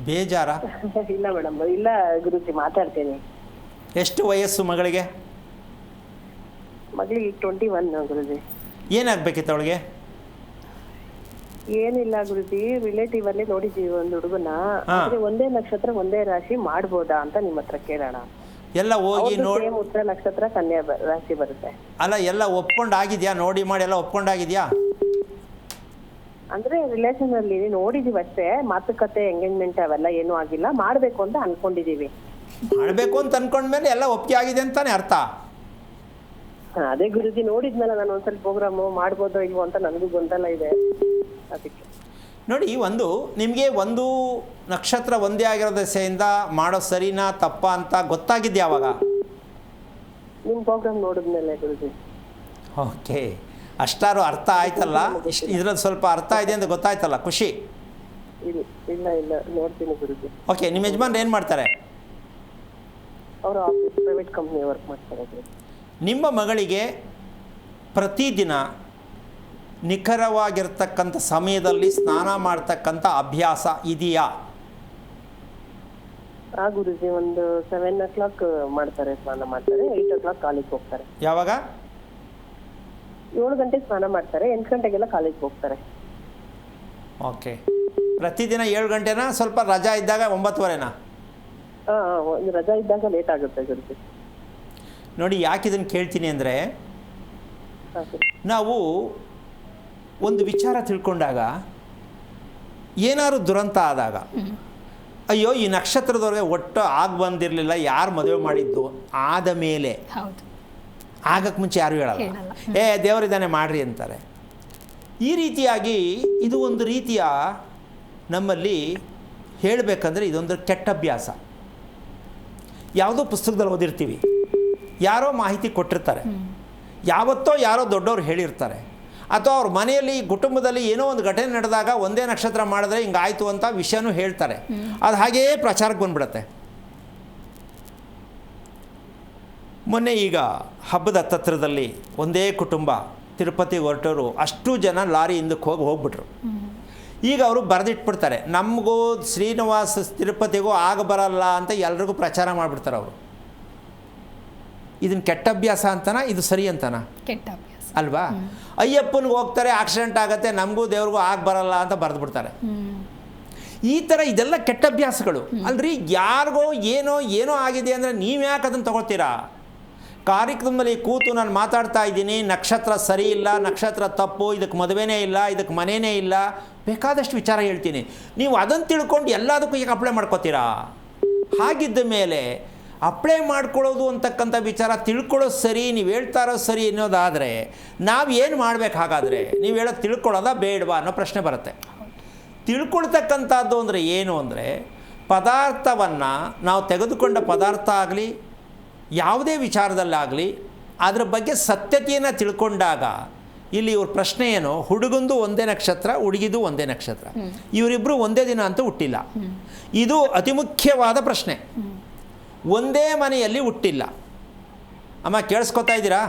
ಬೇಜಾರ? ಇಲ್ಲ ಮೇಡಮ್, ಇಲ್ಲ ಗುರುಜಿ ಮಾತಾಡ್ತೇನೆ. ಎಷ್ಟು ವಯಸ್ಸು ಮಗಳಿಗೆ? ಮಗಳಿಗೆ 21 ಗುರುಜಿ. ಏನಾಗಬೇಕಿತ್ತು ಅವಳಿಗೆ? ಏನಿಲ್ಲ ಗುರುಜಿ, ರಿಲೇಟಿವ್ ಅಲ್ಲಿ ನೋಡಿದ್ದೀವಿ ಒಂದು ಹುಡುಗನ. ಒಂದೇ ನಕ್ಷತ್ರ ಒಂದೇ ರಾಶಿ ಮಾಡ್ಬೋದಾ ಅಂತ ನಿಮ್ಮ ಹತ್ರ ಕೇಳೋಣ. ಎಲ್ಲ ಹೋಗಿ ನೋಡಿ. ಉತ್ತರ ನಕ್ಷತ್ರ ಕನ್ಯಾ ರಾಶಿ ಬರುತ್ತೆ. ಅಲ್ಲ, ಎಲ್ಲ ಒಪ್ಕೊಂಡಾಗಿದ್ಯಾ? ನೋಡಿ ಮಾಡಿ ಎಲ್ಲ ಒಪ್ಕೊಂಡಾಗಿದ್ಯಾ? ಅಂದ್ರೆ ರಿಲೇಷನ್ ಅಲ್ಲಿ ನೋಡಿದೀವಿ ಅಷ್ಟೇ, ಮಾತುಕತೆ ಎಂಗೇಜ್ಮೆಂಟ್ ಅವೆಲ್ಲ ಏನೂ ಆಗಿಲ್ಲ. ಮಾಡ್ಬೇಕು ಅಂತ ಅನ್ಕೊಂಡಿದೀವಿ. ಮಾಡಬೇಕು ಅಂತ ಅನ್ಕೊಂಡ್ಮೇಲೆ ಎಲ್ಲ ಒಪ್ಪಿಗೆ ಆಗಿದೆ ಅಂತಾನೆ ಅರ್ಥ. ಅದೇ ಗುರುಜಿ, ನೋಡಿದ್ಮೇಲೆ ನಾನು ಒಂದ್ಸಲ ಪ್ರೋಗ್ರಾಮು ಮಾಡ್ಬೋದೋ ಇಲ್ವೋ ಅಂತ ನನಗೂ ಗೊಂದಲ ಇದೆ. ಅದಕ್ಕೆ ನೋಡಿ, ನಿಮಗೆ ಒಂದು ನಕ್ಷತ್ರ ಒಂದೇ ಆಗಿರೋ ದಶೆಯಿಂದ ಮಾಡೋ ಸರಿನಾ ತಪ್ಪ ಅಂತ ಗೊತ್ತಾಗಿದ್ದೆ ಯಾವಾಗ? ನಿಮ್ಮ ಪ್ರೋಗ್ರಾಮ್ ನೋಡಿದ್ಮೇಲೆ ಗುರುಜಿ. ಓಕೆ, ಅಷ್ಟಾರು ಅರ್ಥ ಆಯ್ತಲ್ಲ? ಇದ್ರಲ್ಲಿ ಸ್ವಲ್ಪ ಅರ್ಥ ಇದೆ ಅಂತ ಗೊತ್ತಾಯ್ತಲ್ಲ, ಖುಷಿ. ಇಲ್ಲ ನೋಡ್ತೀನಿ ಗುರುಜಿ. ಓಕೆ, ನಿಮ್ಮ ಯಜಮಾನ್ರು ಏನು ಮಾಡ್ತಾರೆ? ಅವರು ಆಫೀಸ್ ಪ್ರೈವೇಟ್ ಕಂಪ್ನಿ ವರ್ಕ್ ಮಾಡ್ತಾರೆ. ನಿಮ್ಮ ಮಗಳಿಗೆ ಪ್ರತಿದಿನ ನಿಖರವಾಗಿರ್ತಕ್ಕಂಥ ಸಮಯದಲ್ಲಿ ಸ್ನಾನ ಮಾಡ್ತಕ್ಕಂಥ ಅಭ್ಯಾಸ ಇದೆಯಾ? ಗುರುಜಿ, ಒಂದು 7 o'clock ಮಾಡ್ತಾರೆ, ಸ್ನಾನ ಮಾಡ್ತಾರೆ. 8 o'clock ಕಾಲೇಜ್ ಹೋಗ್ತಾರೆ. ಯಾವಾಗ? 7 ಗಂಟೆಗೆ ಸ್ನಾನ ಮಾಡ್ತಾರೆ, 8 ಗಂಟೆಗೆಲ್ಲ ಕಾಲೇಜ್ ಹೋಗ್ತಾರೆ. ಓಕೆ, ಪ್ರತಿದಿನ 7 ಗಂಟೆನಾ? ಸ್ವಲ್ಪ ರಜಾ ಇದ್ದಾಗ 9:15ನಾ? ಒಂದು ರಜಾ ಇದ್ದಾಗ ಲೇಟ್ ಆಗುತ್ತೆ ಗುರುಜಿ. ನೋಡಿ, ಯಾಕೆ ಇದನ್ನು ಕೇಳ್ತೀನಿ ಅಂದರೆ, ನಾವು ಒಂದು ವಿಚಾರ ತಿಳ್ಕೊಂಡಾಗ, ಏನಾದ್ರು ದುರಂತ ಆದಾಗ, ಅಯ್ಯೋ ಈ ನಕ್ಷತ್ರದವ್ರಿಗೆ ಒಟ್ಟು ಬಂದಿರಲಿಲ್ಲ, ಯಾರು ಮದುವೆ ಮಾಡಿದ್ದು ಆದ ಮೇಲೆ, ಆಗಕ್ಕೆ ಮುಂಚೆ ಯಾರು ಹೇಳಲ್ಲ, ದೇವರಿದ್ದಾನೆ ಮಾಡ್ರಿ ಅಂತಾರೆ. ಈ ರೀತಿಯಾಗಿ ಇದು ಒಂದು ರೀತಿಯ ನಮ್ಮಲ್ಲಿ ಹೇಳಬೇಕಂದ್ರೆ ಇದೊಂದು ಕೆಟ್ಟ ಅಭ್ಯಾಸ. ಯಾವುದೋ ಪುಸ್ತಕದಲ್ಲಿ ಓದಿರ್ತೀವಿ, ಯಾರೋ ಮಾಹಿತಿ ಕೊಟ್ಟಿರ್ತಾರೆ, ಯಾವತ್ತೋ ಯಾರೋ ದೊಡ್ಡವ್ರು ಹೇಳಿರ್ತಾರೆ, ಅಥವಾ ಅವ್ರ ಮನೆಯಲ್ಲಿ ಕುಟುಂಬದಲ್ಲಿ ಏನೋ ಒಂದು ಘಟನೆ ನಡೆದಾಗ ಒಂದೇ ನಕ್ಷತ್ರ ಮಾಡಿದ್ರೆ ಹಿಂಗಾಯ್ತು ಅಂತ ವಿಷಯನೂ ಹೇಳ್ತಾರೆ. ಅದು ಹಾಗೆಯೇ ಪ್ರಚಾರಕ್ಕೆ ಬಂದ್ಬಿಡುತ್ತೆ. ಮೊನ್ನೆ ಈಗ ಹಬ್ಬದ ಹತ್ತತ್ರದಲ್ಲಿ ಒಂದೇ ಕುಟುಂಬ ತಿರುಪತಿಗೆ ಹೊರಟವರು, ಅಷ್ಟು ಜನ ಲಾರಿ ಹಿಂದಕ್ಕೆ ಹೋಗ್ಬಿಟ್ರು. ಈಗ ಅವರು ಬರೆದಿಟ್ಬಿಡ್ತಾರೆ, ನಮಗೂ ಶ್ರೀನಿವಾಸ ತಿರುಪತಿಗೂ ಆಗ ಬರಲ್ಲ ಅಂತ ಎಲ್ರಿಗೂ ಪ್ರಚಾರ ಮಾಡಿಬಿಡ್ತಾರೆ ಅವರು. ಇದನ್ನು ಕೆಟ್ಟ ಅಭ್ಯಾಸ ಅಂತನಾ, ಇದು ಸರಿ ಅಂತನಾ? ಕೆಟ್ಟ ಅಭ್ಯಾಸ. ಅಲ್ವಾ? ಅಯ್ಯಪ್ಪನಿಗೆ ಹೋಗ್ತಾರೆ, ಆಕ್ಸಿಡೆಂಟ್ ಆಗುತ್ತೆ, ನಮಗೂ ದೇವ್ರಿಗೂ ಆಗಿ ಬರಲ್ಲ ಅಂತ ಬರೆದ್ಬಿಡ್ತಾರೆ. ಈ ಥರ ಇದೆಲ್ಲ ಕೆಟ್ಟ ಅಭ್ಯಾಸಗಳು ಅಲ್ರಿ. ಯಾರಿಗೋ ಏನೋ ಆಗಿದೆ ಅಂದರೆ ನೀವು ಯಾಕೆ ಅದನ್ನು ತಗೊಳ್ತೀರಾ? ಕಾರ್ಯಕ್ರಮದಲ್ಲಿ ಕೂತು ನಾನು ಮಾತಾಡ್ತಾ ಇದ್ದೀನಿ, ನಕ್ಷತ್ರ ಸರಿ ಇಲ್ಲ, ನಕ್ಷತ್ರ ತಪ್ಪು, ಇದಕ್ಕೆ ಮದುವೆನೇ ಇಲ್ಲ, ಇದಕ್ಕೆ ಮನೆಯೇ ಇಲ್ಲ, ಬೇಕಾದಷ್ಟು ವಿಚಾರ ಹೇಳ್ತೀನಿ. ನೀವು ಅದನ್ನು ತಿಳ್ಕೊಂಡು ಎಲ್ಲದಕ್ಕೂ ಈಗ ಅಪ್ಲೈ ಮಾಡ್ಕೋತೀರಾ? ಹಾಗಿದ್ದ ಮೇಲೆ ಅಪ್ಲೈ ಮಾಡ್ಕೊಳ್ಳೋದು ಅಂತಕ್ಕಂಥ ವಿಚಾರ ತಿಳ್ಕೊಳ್ಳೋದು ಸರಿ, ನೀವು ಹೇಳ್ತಾ ಇರೋದು ಸರಿ ಅನ್ನೋದಾದರೆ ನಾವು ಏನು ಮಾಡಬೇಕು? ಹಾಗಾದರೆ ನೀವು ಹೇಳೋದು ತಿಳ್ಕೊಳ್ಳೋದಾ ಬೇಡವಾ ಅನ್ನೋ ಪ್ರಶ್ನೆ ಬರುತ್ತೆ. ತಿಳ್ಕೊಳ್ತಕ್ಕಂಥದ್ದು ಅಂದರೆ ಏನು ಅಂದರೆ, ಪದಾರ್ಥವನ್ನು ನಾವು ತೆಗೆದುಕೊಂಡ ಪದಾರ್ಥ ಆಗಲಿ ಯಾವುದೇ ವಿಚಾರದಲ್ಲಾಗಲಿ ಅದರ ಬಗ್ಗೆ ಸತ್ಯತೆಯನ್ನು ತಿಳ್ಕೊಂಡಾಗ, ಇಲ್ಲಿ ಇವ್ರ ಪ್ರಶ್ನೆ ಏನು, ಹುಡುಗಂದು ಒಂದೇ ನಕ್ಷತ್ರ, ಹುಡುಗಿದು ಒಂದೇ ನಕ್ಷತ್ರ, ಇವರಿಬ್ಬರು ಒಂದೇ ದಿನ ಅಂತೂ ಹುಟ್ಟಿಲ್ಲ. ಇದು ಅತಿ ಮುಖ್ಯವಾದ ಪ್ರಶ್ನೆ. ಒಂದೇ ಮನೆಯಲ್ಲಿ ಹುಟ್ಟಿಲ್ಲ. ಅಮ್ಮ ಕೇಳಿಸ್ಕೊತಾ ಇದ್ದೀರಾ?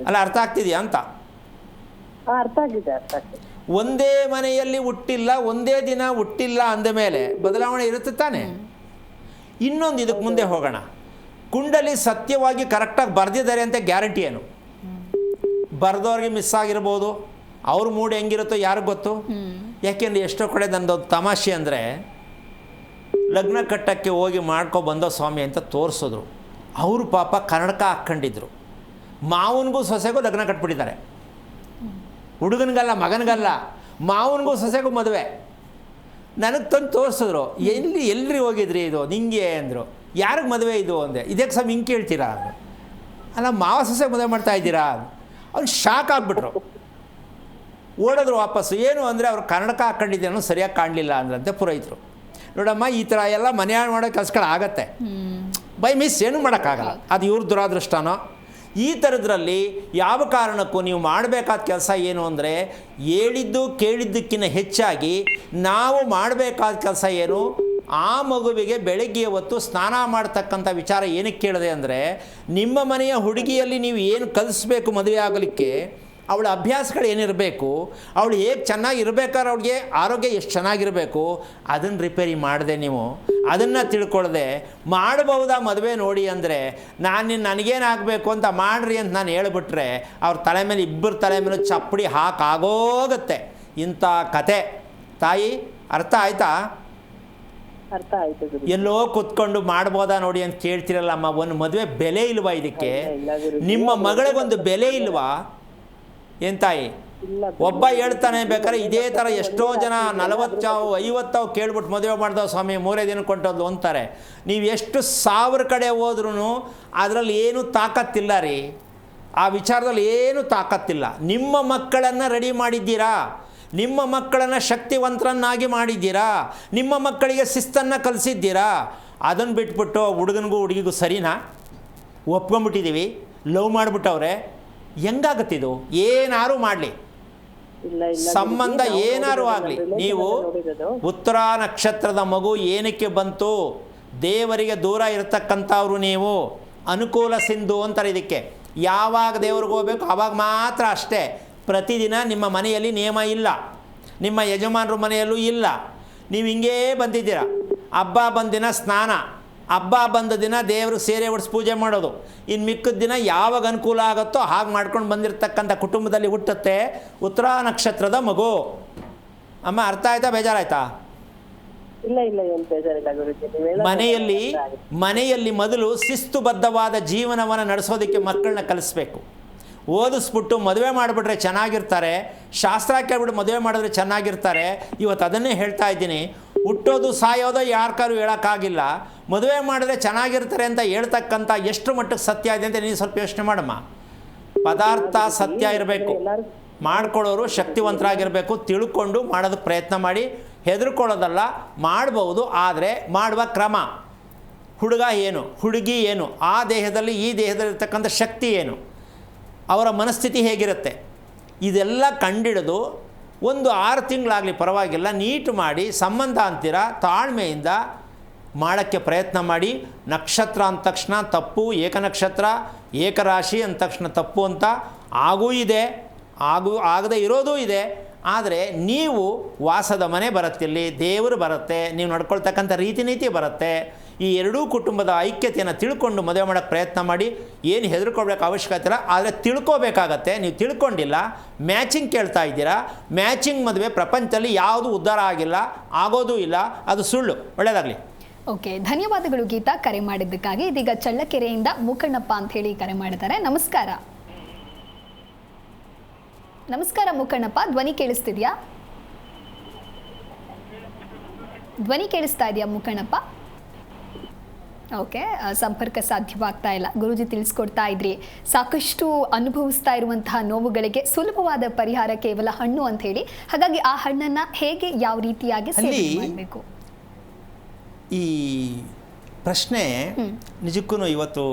ಅಲ್ಲ, ಅರ್ಥ ಆಗ್ತಿದೆಯಾ ಅಂತ? ಅರ್ಥ ಆಗಿದೆ. ಒಂದೇ ಮನೆಯಲ್ಲಿ ಹುಟ್ಟಿಲ್ಲ, ಒಂದೇ ದಿನ ಹುಟ್ಟಿಲ್ಲ ಅಂದ ಮೇಲೆ ಬದಲಾವಣೆ ಇರುತ್ತೆ ತಾನೆ. ಇನ್ನೊಂದು ಇದಕ್ಕೆ ಮುಂದೆ ಹೋಗೋಣ. ಕುಂಡಲಿ ಸತ್ಯವಾಗಿ ಕರೆಕ್ಟಾಗಿ ಬರೆದಿದ್ದಾರೆ ಅಂತ ಗ್ಯಾರಂಟಿ ಏನು? ಬರೆದವ್ರಿಗೆ ಮಿಸ್ ಆಗಿರ್ಬೋದು, ಅವ್ರ ಮೂಡ್ ಹೆಂಗಿರುತ್ತೋ ಯಾರಿಗೆ ಗೊತ್ತು. ಯಾಕೆಂದರೆ ಎಷ್ಟೋ ಕಡೆ ನನ್ನದೊಂದು ತಮಾಷೆ ಅಂದರೆ, ಲಗ್ನ ಕಟ್ಟಕ್ಕೆ ಹೋಗಿ ಬಂದೋ ಸ್ವಾಮಿ ಅಂತ ತೋರಿಸಿದ್ರು. ಅವರು ಪಾಪ ಕನ್ನಡಕ ಹಾಕ್ಕೊಂಡಿದ್ರು. ಮಾವನಿಗೂ ಸೊಸೆಗೂ ಲಗ್ನ ಕಟ್ಬಿಟ್ಟಿದ್ದಾರೆ. ಹುಡುಗನಿಗಲ್ಲ, ಮಗನಿಗಲ್ಲ, ಮಾವನಿಗೂ ಸೊಸೆಗೂ ಮದುವೆ. ನನಗೆ ತಂದು ತೋರಿಸಿದ್ರು. ಎಲ್ರಿ ಹೋಗಿದ್ರಿ ಇದು ನಿಂಗೆ ಅಂದರು. ಯಾರಿಗೆ ಮದುವೆ ಇದು ಅಂದೆ. ಇದಕ್ಕೆ ಸಹ ಹಿಂಗೆ ಕೇಳ್ತೀರಾ? ಅಲ್ಲ, ಮಾವ ಸೊಸೆ ಮದುವೆ ಮಾಡ್ತಾ ಇದ್ದೀರಾ? ಅವ್ರು ಶಾಕ್ ಆಗಿಬಿಟ್ರು, ಓಡೋದ್ರು ವಾಪಸ್ಸು. ಏನು ಅಂದರೆ ಅವ್ರು ಕನ್ನಡಕ ಹಾಕ್ಕೊಂಡಿದ್ದೇನೋ ಸರಿಯಾಗಿ ಕಾಣಲಿಲ್ಲ ಅಂದ್ರಂತೆ ಪುರೋಹಿತರು. ನೋಡಮ್ಮ, ಈ ಥರ ಎಲ್ಲ ಮನೆ ಮಾಡೋ ಕೆಲಸಗಳು ಆಗತ್ತೆ, ಬೈ ಮಿಸ್, ಏನೂ ಮಾಡೋಕ್ಕಾಗಲ್ಲ. ಅದು ಇವ್ರ ದುರಾದೃಷ್ಟನೋ. ಈ ಥರದ್ರಲ್ಲಿ ಯಾವ ಕಾರಣಕ್ಕೂ ನೀವು ಮಾಡಬೇಕಾದ ಕೆಲಸ ಏನು ಅಂದರೆ, ಹೇಳಿದ್ದು ಕೇಳಿದ್ದಕ್ಕಿಂತ ಹೆಚ್ಚಾಗಿ ನಾವು ಮಾಡಬೇಕಾದ ಕೆಲಸ ಏನು, ಆ ಮಗುವಿಗೆ ಬೆಳಗ್ಗೆ ಹೊತ್ತು ಸ್ನಾನ ಮಾಡ್ತಕ್ಕಂಥ ವಿಚಾರ ಏನಕ್ಕೆ ಕೇಳಿದೆ ಅಂದರೆ, ನಿಮ್ಮ ಮನೆಯ ಹುಡುಗಿಯಲ್ಲಿ ನೀವು ಏನು ಕಲಿಸ್ಬೇಕು ಮದುವೆ ಆಗಲಿಕ್ಕೆ, ಅವಳ ಅಭ್ಯಾಸಗಳು ಏನಿರಬೇಕು, ಅವಳು ಹೇಗೆ ಚೆನ್ನಾಗಿರ್ಬೇಕಾದ್ರೆ ಅವಳಿಗೆ ಆರೋಗ್ಯ ಎಷ್ಟು ಚೆನ್ನಾಗಿರಬೇಕು, ಅದನ್ನು ರಿಪೇರಿ ಮಾಡಿದೆ. ನೀವು ಅದನ್ನು ತಿಳ್ಕೊಳ್ಳದೆ ಮಾಡಬಹುದಾ ಮದುವೆ ನೋಡಿ ಅಂದರೆ, ನನಗೇನಾಗಬೇಕು ಅಂತ ಮಾಡ್ರಿ ಅಂತ ನಾನು ಹೇಳ್ಬಿಟ್ರೆ ಅವ್ರ ತಲೆ ಮೇಲೆ, ಇಬ್ಬರು ತಲೆ ಮೇಲೆ ಚಪ್ಪಡಿ ಹಾಕಾಗೋಗುತ್ತೆ. ಇಂಥ ಕತೆ ತಾಯಿ, ಅರ್ಥ ಆಯ್ತಾ? ಅರ್ಥ ಆಯ್ತು. ಎಲ್ಲೋ ಕುತ್ಕೊಂಡು ಮಾಡ್ಬೋದಾ ನೋಡಿ ಅಂತ ಕೇಳ್ತಿರಲ್ಲಮ್ಮ. ಒಂದು ಮದುವೆ ಬೆಲೆ ಇಲ್ವಾ ಇದಕ್ಕೆ? ನಿಮ್ಮ ಮಗಳಿಗೊಂದು ಬೆಲೆ ಇಲ್ವಾ ಏನು ತಾಯಿ? ಒಬ್ಬ ಹೇಳ್ತಾನೆ, ಬೇಕಾದ್ರೆ ಇದೇ ಥರ ಎಷ್ಟೋ ಜನ 40-50 ಕೇಳ್ಬಿಟ್ಟು ಮದುವೆ ಮಾಡ್ದವ ಸ್ವಾಮಿ, 3 ದಿನ ಕೊಂಟೋದ್ಲು ಅಂತಾರೆ. ನೀವು ಎಷ್ಟು 1000 ಕಡೆ ಹೋದ್ರೂ ಅದರಲ್ಲಿ ಏನೂ ತಾಕತ್ತಿಲ್ಲ ರೀ. ಆ ವಿಚಾರದಲ್ಲಿ ಏನೂ ತಾಕತ್ತಿಲ್ಲ. ನಿಮ್ಮ ಮಕ್ಕಳನ್ನು ರೆಡಿ ಮಾಡಿದ್ದೀರಾ, ನಿಮ್ಮ ಮಕ್ಕಳನ್ನು ಶಕ್ತಿವಂತರನ್ನಾಗಿ ಮಾಡಿದ್ದೀರಾ, ನಿಮ್ಮ ಮಕ್ಕಳಿಗೆ ಶಿಸ್ತನ್ನು ಕಲಿಸಿದ್ದೀರಾ. ಅದನ್ನು ಬಿಟ್ಬಿಟ್ಟು ಹುಡುಗನಿಗೂ ಹುಡುಗಿಗೂ ಸರಿನಾ? ಒಪ್ಕೊಂಬಿಟ್ಟಿದ್ದೀವಿ, ಲವ್ ಮಾಡಿಬಿಟ್ಟವ್ರೆ, ಹೆಂಗಾಗತ್ತಿದು? ಏನಾರು ಮಾಡಲಿ, ಸಂಬಂಧ ಏನಾರು ಆಗಲಿ, ನೀವು ಉತ್ತರ ನಕ್ಷತ್ರದ ಮಗು ಏನಕ್ಕೆ ಬಂತು? ದೇವರಿಗೆ ದೂರ ಇರತಕ್ಕಂಥವ್ರು ನೀವು. ಅನುಕೂಲ ಸಿಂಧು ಅಂತಾರೆ ಇದಕ್ಕೆ. ಯಾವಾಗ ದೇವ್ರಿಗೆ ಹೋಗ್ಬೇಕು ಆವಾಗ ಮಾತ್ರ ಅಷ್ಟೇ. ಪ್ರತಿದಿನ ನಿಮ್ಮ ಮನೆಯಲ್ಲಿ ನಿಯಮ ಇಲ್ಲ, ನಿಮ್ಮ ಯಜಮಾನರ ಮನೆಯಲ್ಲೂ ಇಲ್ಲ. ನೀವು ಹಿಂಗೇ ಬಂದಿದ್ದೀರ. ಹಬ್ಬ ಬಂದ ದಿನ ಸ್ನಾನ, ಹಬ್ಬ ಬಂದ ದಿನ ದೇವರು ಸೇರೆ ಹೊಡ್ಸಿ ಪೂಜೆ ಮಾಡೋದು. ಇನ್ನು ಮಿಕ್ಕಿದ ದಿನ ಯಾವಾಗ ಅನುಕೂಲ ಆಗುತ್ತೋ ಹಾಗೆ ಮಾಡ್ಕೊಂಡು ಬಂದಿರತಕ್ಕಂಥ ಕುಟುಂಬದಲ್ಲಿ ಹುಟ್ಟುತ್ತೆ ಉತ್ತರ ನಕ್ಷತ್ರದ ಮಗು. ಅಮ್ಮ, ಅರ್ಥ ಆಯ್ತಾ? ಬೇಜಾರಾಯ್ತಾ? ಇಲ್ಲ, ಏನು ಬೇಜಾರಿಲ್ಲ ಗುರುಜಿ. ಮನೆಯಲ್ಲಿ ಮೊದಲು ಶಿಸ್ತುಬದ್ಧವಾದ ಜೀವನವನ್ನು ನಡೆಸೋದಕ್ಕೆ ಮಕ್ಕಳನ್ನ ಕಲಿಸ್ಬೇಕು. ಓದಿಸ್ಬಿಟ್ಟು ಮದುವೆ ಮಾಡಿಬಿಟ್ರೆ ಚೆನ್ನಾಗಿರ್ತಾರೆ, ಶಾಸ್ತ್ರ ಕೇಳ್ಬಿಟ್ಟು ಮದುವೆ ಮಾಡಿದ್ರೆ ಚೆನ್ನಾಗಿರ್ತಾರೆ. ಇವತ್ತು ಅದನ್ನೇ ಹೇಳ್ತಾ ಇದ್ದೀನಿ. ಹುಟ್ಟೋದು ಸಾಯೋದೋ ಯಾರ್ಕಾರು ಹೇಳೋಕ್ಕಾಗಿಲ್ಲ. ಮದುವೆ ಮಾಡಿದ್ರೆ ಚೆನ್ನಾಗಿರ್ತಾರೆ ಅಂತ ಹೇಳ್ತಕ್ಕಂಥ ಎಷ್ಟು ಮಟ್ಟಕ್ಕೆ ಸತ್ಯ ಇದೆ ಅಂತ ನೀನು ಸ್ವಲ್ಪ ಯೋಚನೆ ಮಾಡಮ್ಮ. ಪದಾರ್ಥ ಸತ್ಯ ಇರಬೇಕು, ಮಾಡ್ಕೊಳ್ಳೋರು ಶಕ್ತಿವಂತರಾಗಿರಬೇಕು. ತಿಳ್ಕೊಂಡು ಮಾಡೋದಕ್ಕೆ ಪ್ರಯತ್ನ ಮಾಡಿ, ಹೆದರ್ಕೊಳ್ಳೋದಲ್ಲ. ಮಾಡ್ಬೋದು, ಆದರೆ ಮಾಡುವ ಕ್ರಮ, ಹುಡುಗ ಏನು, ಹುಡುಗಿ ಏನು, ಆ ದೇಹದಲ್ಲಿ ಈ ದೇಹದಲ್ಲಿರ್ತಕ್ಕಂಥ ಶಕ್ತಿ ಏನು, ಅವರ ಮನಸ್ಥಿತಿ ಹೇಗಿರುತ್ತೆ, ಇದೆಲ್ಲ ಕಂಡಿಡಿದು ಒಂದು 6 ತಿಂಗಳಾಗಲಿ ಪರವಾಗಿಲ್ಲ, ನೀಟ್ ಮಾಡಿ ಸಂಬಂಧ ಅಂತೀರ ತಾಳ್ಮೆಯಿಂದ ಮಾಡೋಕ್ಕೆ ಪ್ರಯತ್ನ ಮಾಡಿ. ನಕ್ಷತ್ರ ಅಂದ ತಕ್ಷಣ ತಪ್ಪು, ಏಕನಕ್ಷತ್ರ ಏಕರಾಶಿ ಅಂದ ತಕ್ಷಣ ತಪ್ಪು ಅಂತ ಆಗೂ ಇದೆ, ಆಗದೇ ಇರೋದೂ ಇದೆ. ಆದರೆ ನೀವು ವಾಸದ ಮನೆ ಬರುತ್ತಿಲ್ಲಿ, ದೇವರು ಬರುತ್ತೆ, ನೀವು ನಡ್ಕೊಳ್ತಕ್ಕಂಥ ರೀತಿ ನೀತಿ ಬರುತ್ತೆ. ಈ ಎರಡೂ ಕುಟುಂಬದ ಐಕ್ಯತೆಯನ್ನು ತಿಳ್ಕೊಂಡು ಮದುವೆ ಮಾಡೋಕ್ಕೆ ಪ್ರಯತ್ನ ಮಾಡಿ. ಏನು ಹೆದರ್ಕೊಳ್ಬೇಕು ಅವಶ್ಯಕತೆ ಇಲ್ಲ, ಆದರೆ ತಿಳ್ಕೊಬೇಕಾಗತ್ತೆ. ನೀವು ತಿಳ್ಕೊಂಡಿಲ್ಲ, ಮ್ಯಾಚಿಂಗ್ ಕೇಳ್ತಾ ಇದ್ದೀರಾ. ಮ್ಯಾಚಿಂಗ್ ಮದುವೆ ಪ್ರಪಂಚದಲ್ಲಿ ಯಾವುದು ಉದ್ಧಾರ ಆಗಿಲ್ಲ, ಆಗೋದೂ ಇಲ್ಲ, ಅದು ಸುಳ್ಳು. ಒಳ್ಳೆಯದಾಗಲಿ. ಓಕೆ, ಧನ್ಯವಾದಗಳು ಗೀತಾ ಕರೆ ಮಾಡಿದ್ದಕ್ಕಾಗಿ. ಇದೀಗ ಚಳ್ಳಕೆರೆಯಿಂದ ಮುಖಣ್ಣಪ್ಪ ಅಂತ ಹೇಳಿ ಕರೆ ಮಾಡಿದ್ದಾರೆ. ನಮಸ್ಕಾರ. ನಮಸ್ಕಾರ ಮುಖಣ್ಣಪ್ಪ, ಧ್ವನಿ ಕೇಳಿಸ್ತಿದ್ಯಾ? ಧ್ವನಿ ಕೇಳಿಸ್ತಾ ಇದೆಯಾ ಮುಖಣ್ಣಪ್ಪ? ಓಕೆ, ಸಂಪರ್ಕ ಸಾಧ್ಯವಾಗ್ತಾ ಇಲ್ಲ. ಗುರೂಜಿ ತಿಳಿಸ್ಕೊಡ್ತಾ ಇದ್ರಿ, ಸಾಕಷ್ಟು ಅನುಭವಿಸ್ತಾ ಇರುವಂತಹ ನೋವುಗಳಿಗೆ ಸುಲಭವಾದ ಪರಿಹಾರ ಕೇವಲ ಹಣ್ಣು ಅಂತ ಹೇಳಿ. ಹಾಗಾಗಿ ಆ ಹಣ್ಣನ್ನು ಹೇಗೆ ಯಾವ ರೀತಿಯಾಗಿ ಸೇವನೆ ಮಾಡಬೇಕು? ಈ ಪ್ರಶ್ನೆ ನಿಜಕ್ಕೂ ಇವತ್ತು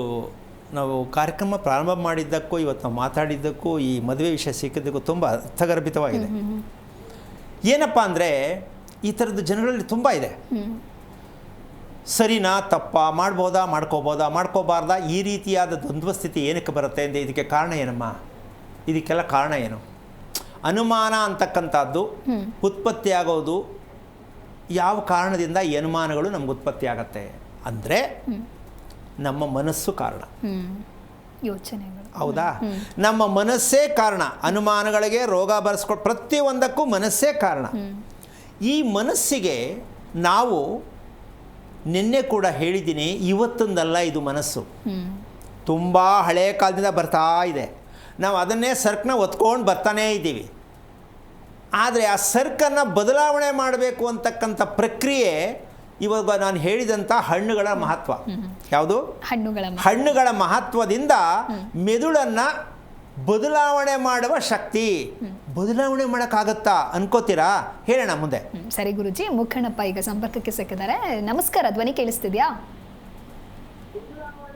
ನಾವು ಕಾರ್ಯಕ್ರಮ ಪ್ರಾರಂಭ ಮಾಡಿದ್ದಕ್ಕೂ ಇವತ್ತು ನಾವು ಮಾತಾಡಿದ್ದಕ್ಕೂ ಈ ಮದುವೆ ವಿಷಯ ಸಿಕ್ಕಿದ್ದಕ್ಕೂ ತುಂಬ ಅರ್ಥಗರ್ಭಿತವಾಗಿದೆ. ಏನಪ್ಪ ಅಂದರೆ ಈ ಥರದ್ದು ಜನಗಳಲ್ಲಿ ತುಂಬ ಇದೆ. ಸರಿನಾ ತಪ್ಪಾ, ಮಾಡ್ಬೋದಾ ಮಾಡ್ಕೋಬೋದಾ ಮಾಡ್ಕೋಬಾರ್ದಾ, ಈ ರೀತಿಯಾದ ದ್ವಂದ್ವ ಸ್ಥಿತಿ ಏನಕ್ಕೆ ಬರುತ್ತೆ ಅಂದರೆ ಇದಕ್ಕೆ ಕಾರಣ ಏನಮ್ಮ? ಇದಕ್ಕೆಲ್ಲ ಕಾರಣ ಏನು? ಅನುಮಾನ ಅಂತಕ್ಕಂಥದ್ದು ಉತ್ಪತ್ತಿ ಆಗೋದು ಯಾವ ಕಾರಣದಿಂದ ಈ ಅನುಮಾನಗಳು ನಮ್ಗೆ ಉತ್ಪತ್ತಿ ಆಗತ್ತೆ ಅಂದರೆ ನಮ್ಮ ಮನಸ್ಸು ಕಾರಣ. ಯೋಚನೆಗಳು. ಹೌದಾ? ನಮ್ಮ ಮನಸ್ಸೇ ಕಾರಣ. ಅನುಮಾನಗಳಿಗೆ, ರೋಗ ಬರೆಸ್ಕೊಟ್ಟು ಪ್ರತಿಯೊಂದಕ್ಕೂ ಮನಸ್ಸೇ ಕಾರಣ. ಈ ಮನಸ್ಸಿಗೆ ನಾವು ನಿನ್ನೆ ಕೂಡ ಹೇಳಿದ್ದೀನಿ, ಇವತ್ತೊಂದಲ್ಲ ಇದು ಮನಸ್ಸು. ತುಂಬ ಹಳೆಯ ಕಾಲದಿಂದ ಬರ್ತಾ ಇದೆ. ನಾವು ಅದನ್ನೇ ಸರ್ಕನ್ನ ಒತ್ಕೊಂಡು ಬರ್ತಾನೇ ಇದ್ದೀವಿ. ಆದರೆ ಆ ಸರ್ಕನ್ನು ಬದಲಾವಣೆ ಮಾಡಬೇಕು ಅಂತಕ್ಕಂಥ ಪ್ರಕ್ರಿಯೆ ಇವಾಗ ನಾನು ಹೇಳಿದಂಥ ಹಣ್ಣುಗಳ ಮಹತ್ವ. ಯಾವುದು? ಹಣ್ಣುಗಳ ಮಹತ್ವದಿಂದ ಮೆದುಳನ್ನು ಬದಲಾವಣೆ ಮಾಡುವ ಶಕ್ತಿ. ಬದಲಾವಣೆ ಮಾಡೋಕ್ಕಾಗತ್ತಾ ಅನ್ಕೋತೀರಾ? ಹೇಳೋಣ ಮುಂದೆ. ಸರಿ ಗುರುಜಿ, ಮುಖಣ್ಣಪ್ಪ ಈಗ ಸಂಪರ್ಕಕ್ಕೆ ಸಿಕ್ಕಿದ್ದಾರೆ. ನಮಸ್ಕಾರ, ಧ್ವನಿ ಕೇಳಿಸ್ತಿದ್ಯಾ?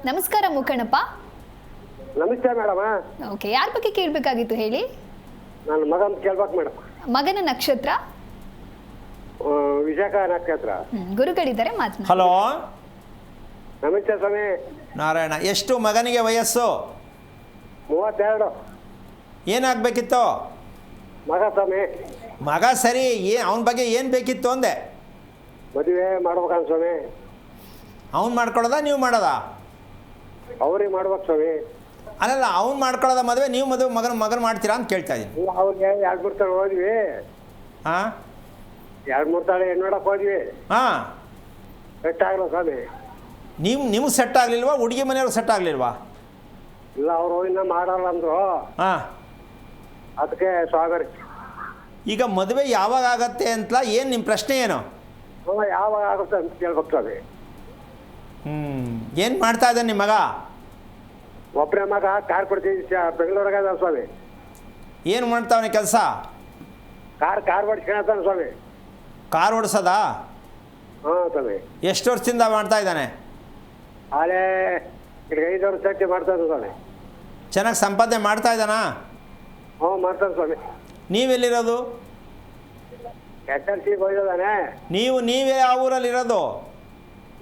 ನಮಸ್ಕಾರ ಮುಖಣ್ಣಪ್ಪ. ನಮಸ್ತೆ ಮೇಡಮ್. ಓಕೆ, ಯಾರ ಬಗ್ಗೆ ಕೇಳಬೇಕಾಗಿತ್ತು ಹೇಳಿ? ನನ್ನ ಮಗ ಅಂತ ಕೇಳ್ಬೇಕು ಮೇಡಮ್. ಮಗನ ನಕ್ಷತ್ರ? ವಿಶಾಖ ನಕ್ಷತ್ರ. ಗುರುಗಳಿದ್ದಾರೆ, ಮಾತನಾಡಿ. ಹಲೋ, ನಮಸ್ತೆ ಸ್ವಾಮಿ. ನಾರಾಯಣ. ಎಷ್ಟು ಮಗನಿಗೆ ವಯಸ್ಸು? 32. ಏನಾಗಬೇಕಿತ್ತು? ಮಗ ಸ್ವಾಮಿ. ಮಗ ಸರಿ, ಅವನ ಬಗ್ಗೆ ಏನು ಬೇಕಿತ್ತು ಅಂದೆ? ಮದುವೆ ಮಾಡ್ಬೇಕಂತ ಸ್ವಾಮಿ. ಅವ್ನು ಮಾಡ್ಕೊಳ್ಳೋದ ನೀವು ಮಾಡೋದಾ? ಅವ್ರಿಗೆ ಮಾಡ್ಬೇಕು ಸ್ವಾಮಿ. ಅಲ್ಲಲ್ಲ, ಅವ್ನು ಮಾಡ್ಕೊಳ್ಳೋದ ಮದುವೆ, ನೀವು ಮಗನ ಮಾಡ್ತೀರಾ ಅಂತ ಕೇಳ್ತಾ ಇದ್ದೀನಿ. ಅವ್ರಿಗೆ 2-3 ತಾಳು ಹೋದ್ವಿ. ಹಾಂ, 2-3 ತಾಳು ಹೆಣ್ಣು ನೋಡಕ್ಕೆ ಹೋದ್ವಿ. ಹಾಂ, ಸೆಟ್ ಆಗಲ್ಲ ಸ್ವಾಮಿ. ನಿಮ್ಗೆ ಸೆಟ್ ಆಗಲಿಲ್ವಾ? ಹುಡುಗಿ ಮನೆಯವ್ರಿಗೆ ಸೆಟ್ ಆಗಲಿಲ್ವಾ? ಇಲ್ಲ, ಅವರು ಇನ್ನೂ ಮಾಡಲ್ಲ ಅಂದರು. ಹಾಂ, ಅದಕ್ಕೆ ಸ್ವಾಗತ. ಈಗ ಮದುವೆ ಯಾವಾಗ ಆಗತ್ತೆ ಅಂತ ಏನು ನಿಮ್ಮ ಪ್ರಶ್ನೆ ಏನು? ಯಾವಾಗ ಆಗುತ್ತೆ ಅಂತ ಕೇಳ್ಬೇಕು ಸ್ವಾಮಿ. ಏನು ಮಾಡ್ತಾ ಇದ್ದಾನೆ ನಿಮ್ಮ ಮಗ? ಒಬ್ಬರೇ ಮಗ ಕಾರ್ ಕೊಡ್ತೀವಿ, ಬೆಂಗಳೂರಾಗ ಅದ ಸ್ವಾಮಿ. ಏನು ಮಾಡ್ತಾವನೆ ಕೆಲಸ? ಕಾರ್ ಓಡಿಸ್ಕೊಳತಾನೆ ಸ್ವಾಮಿ. ಕಾರ್ ಓಡಿಸೋದಾ? ಹಾಂ ಸ್ವಾಮಿ. ಎಷ್ಟು ವರ್ಷದಿಂದ ಮಾಡ್ತಾ ಇದ್ದಾನೆ? ಆಲೇ 5 ವರ್ಷಕ್ಕೆ ಮಾಡ್ತಾನೆ ಸ್ವಾಮಿ. ಚೆನ್ನಾಗಿ ಸಂಪಾದನೆ ಮಾಡ್ತಾ ಇದ್ದಾನಾ? ಹ್ಞೂ ಮಾಡ್ತಾನೆ ಸ್ವಾಮಿ. ನೀವೆಲ್ಲಿರೋದು? SLC ಹೋಗಿದ್ದಾನೆ. ನೀವೇ ಯಾವ ಊರಲ್ಲಿರೋದು?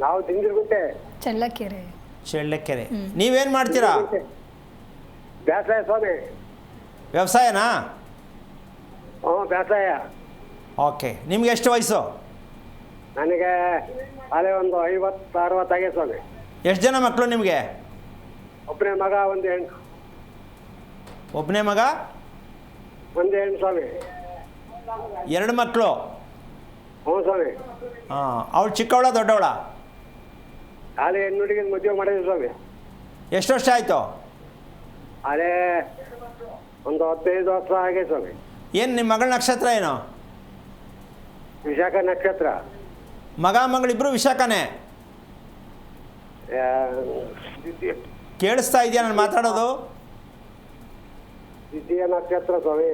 ನಾವು ತಿಂದಿರ್ಗುಂಟೆ. ಚಳ್ಳಕೆರೆ. ನೀವೇನು ಮಾಡ್ತೀರಾ? ಬೇಸಾಯ ಸ್ವಾಮಿ. ವ್ಯವಸಾಯನಾ? ಹ್ಞೂ ಬೇಸಾಯ. ಓಕೆ, ನಿಮ್ಗೆ ಎಷ್ಟು ವಯಸ್ಸು? ನನಗೆ ಅಲ್ಲೇ ಒಂದು 50-60 ಆಗಿದೆ ಸ್ವಾಮಿ. ಎಷ್ಟು ಜನ ಮಕ್ಕಳು ನಿಮಗೆ? ಒಬ್ಬನೇ ಮಗ, ಒಂದು ಹೆಣ್ಣು. ಒಬ್ಬನೇ ಮಗ, ಒಂದು ಹೆಣ್ಣು ಸ್ವಾಮಿ. 2 ಮಕ್ಕಳು? ಹ್ಞೂ ಸ್ವಾಮಿ. ಹಾಂ, ಅವಳು ಚಿಕ್ಕವಳ ದೊಡ್ಡವಳ? ಅಲ್ಲೇ ಹೆಣ್ಣು ಹುಡುಗಿನ ಮದುವೆ ಮಾಡಿದ್ವಿ ಸ್ವಾಮಿ. ಎಷ್ಟು ವರ್ಷ ಆಯಿತು? ಅಲ್ಲೇ ಒಂದು 15 ವರ್ಷ ಆಗಿದೆ ಸ್ವಾಮಿ. ಏನು ನಿಮ್ಮ ಮಗಳ ನಕ್ಷತ್ರ ಏನು? ವಿಶಾಖ ನಕ್ಷತ್ರ. ಮಗಳಿಬ್ರು ವಿಶಾಖನೇ? ಕೇಳಿಸ್ತಾ ಇದೆಯಾ ನಾನು ಮಾತಾಡೋದು? ದ್ವಿತೀಯ ನಕ್ಷತ್ರ ಸ್ವಾಮಿ.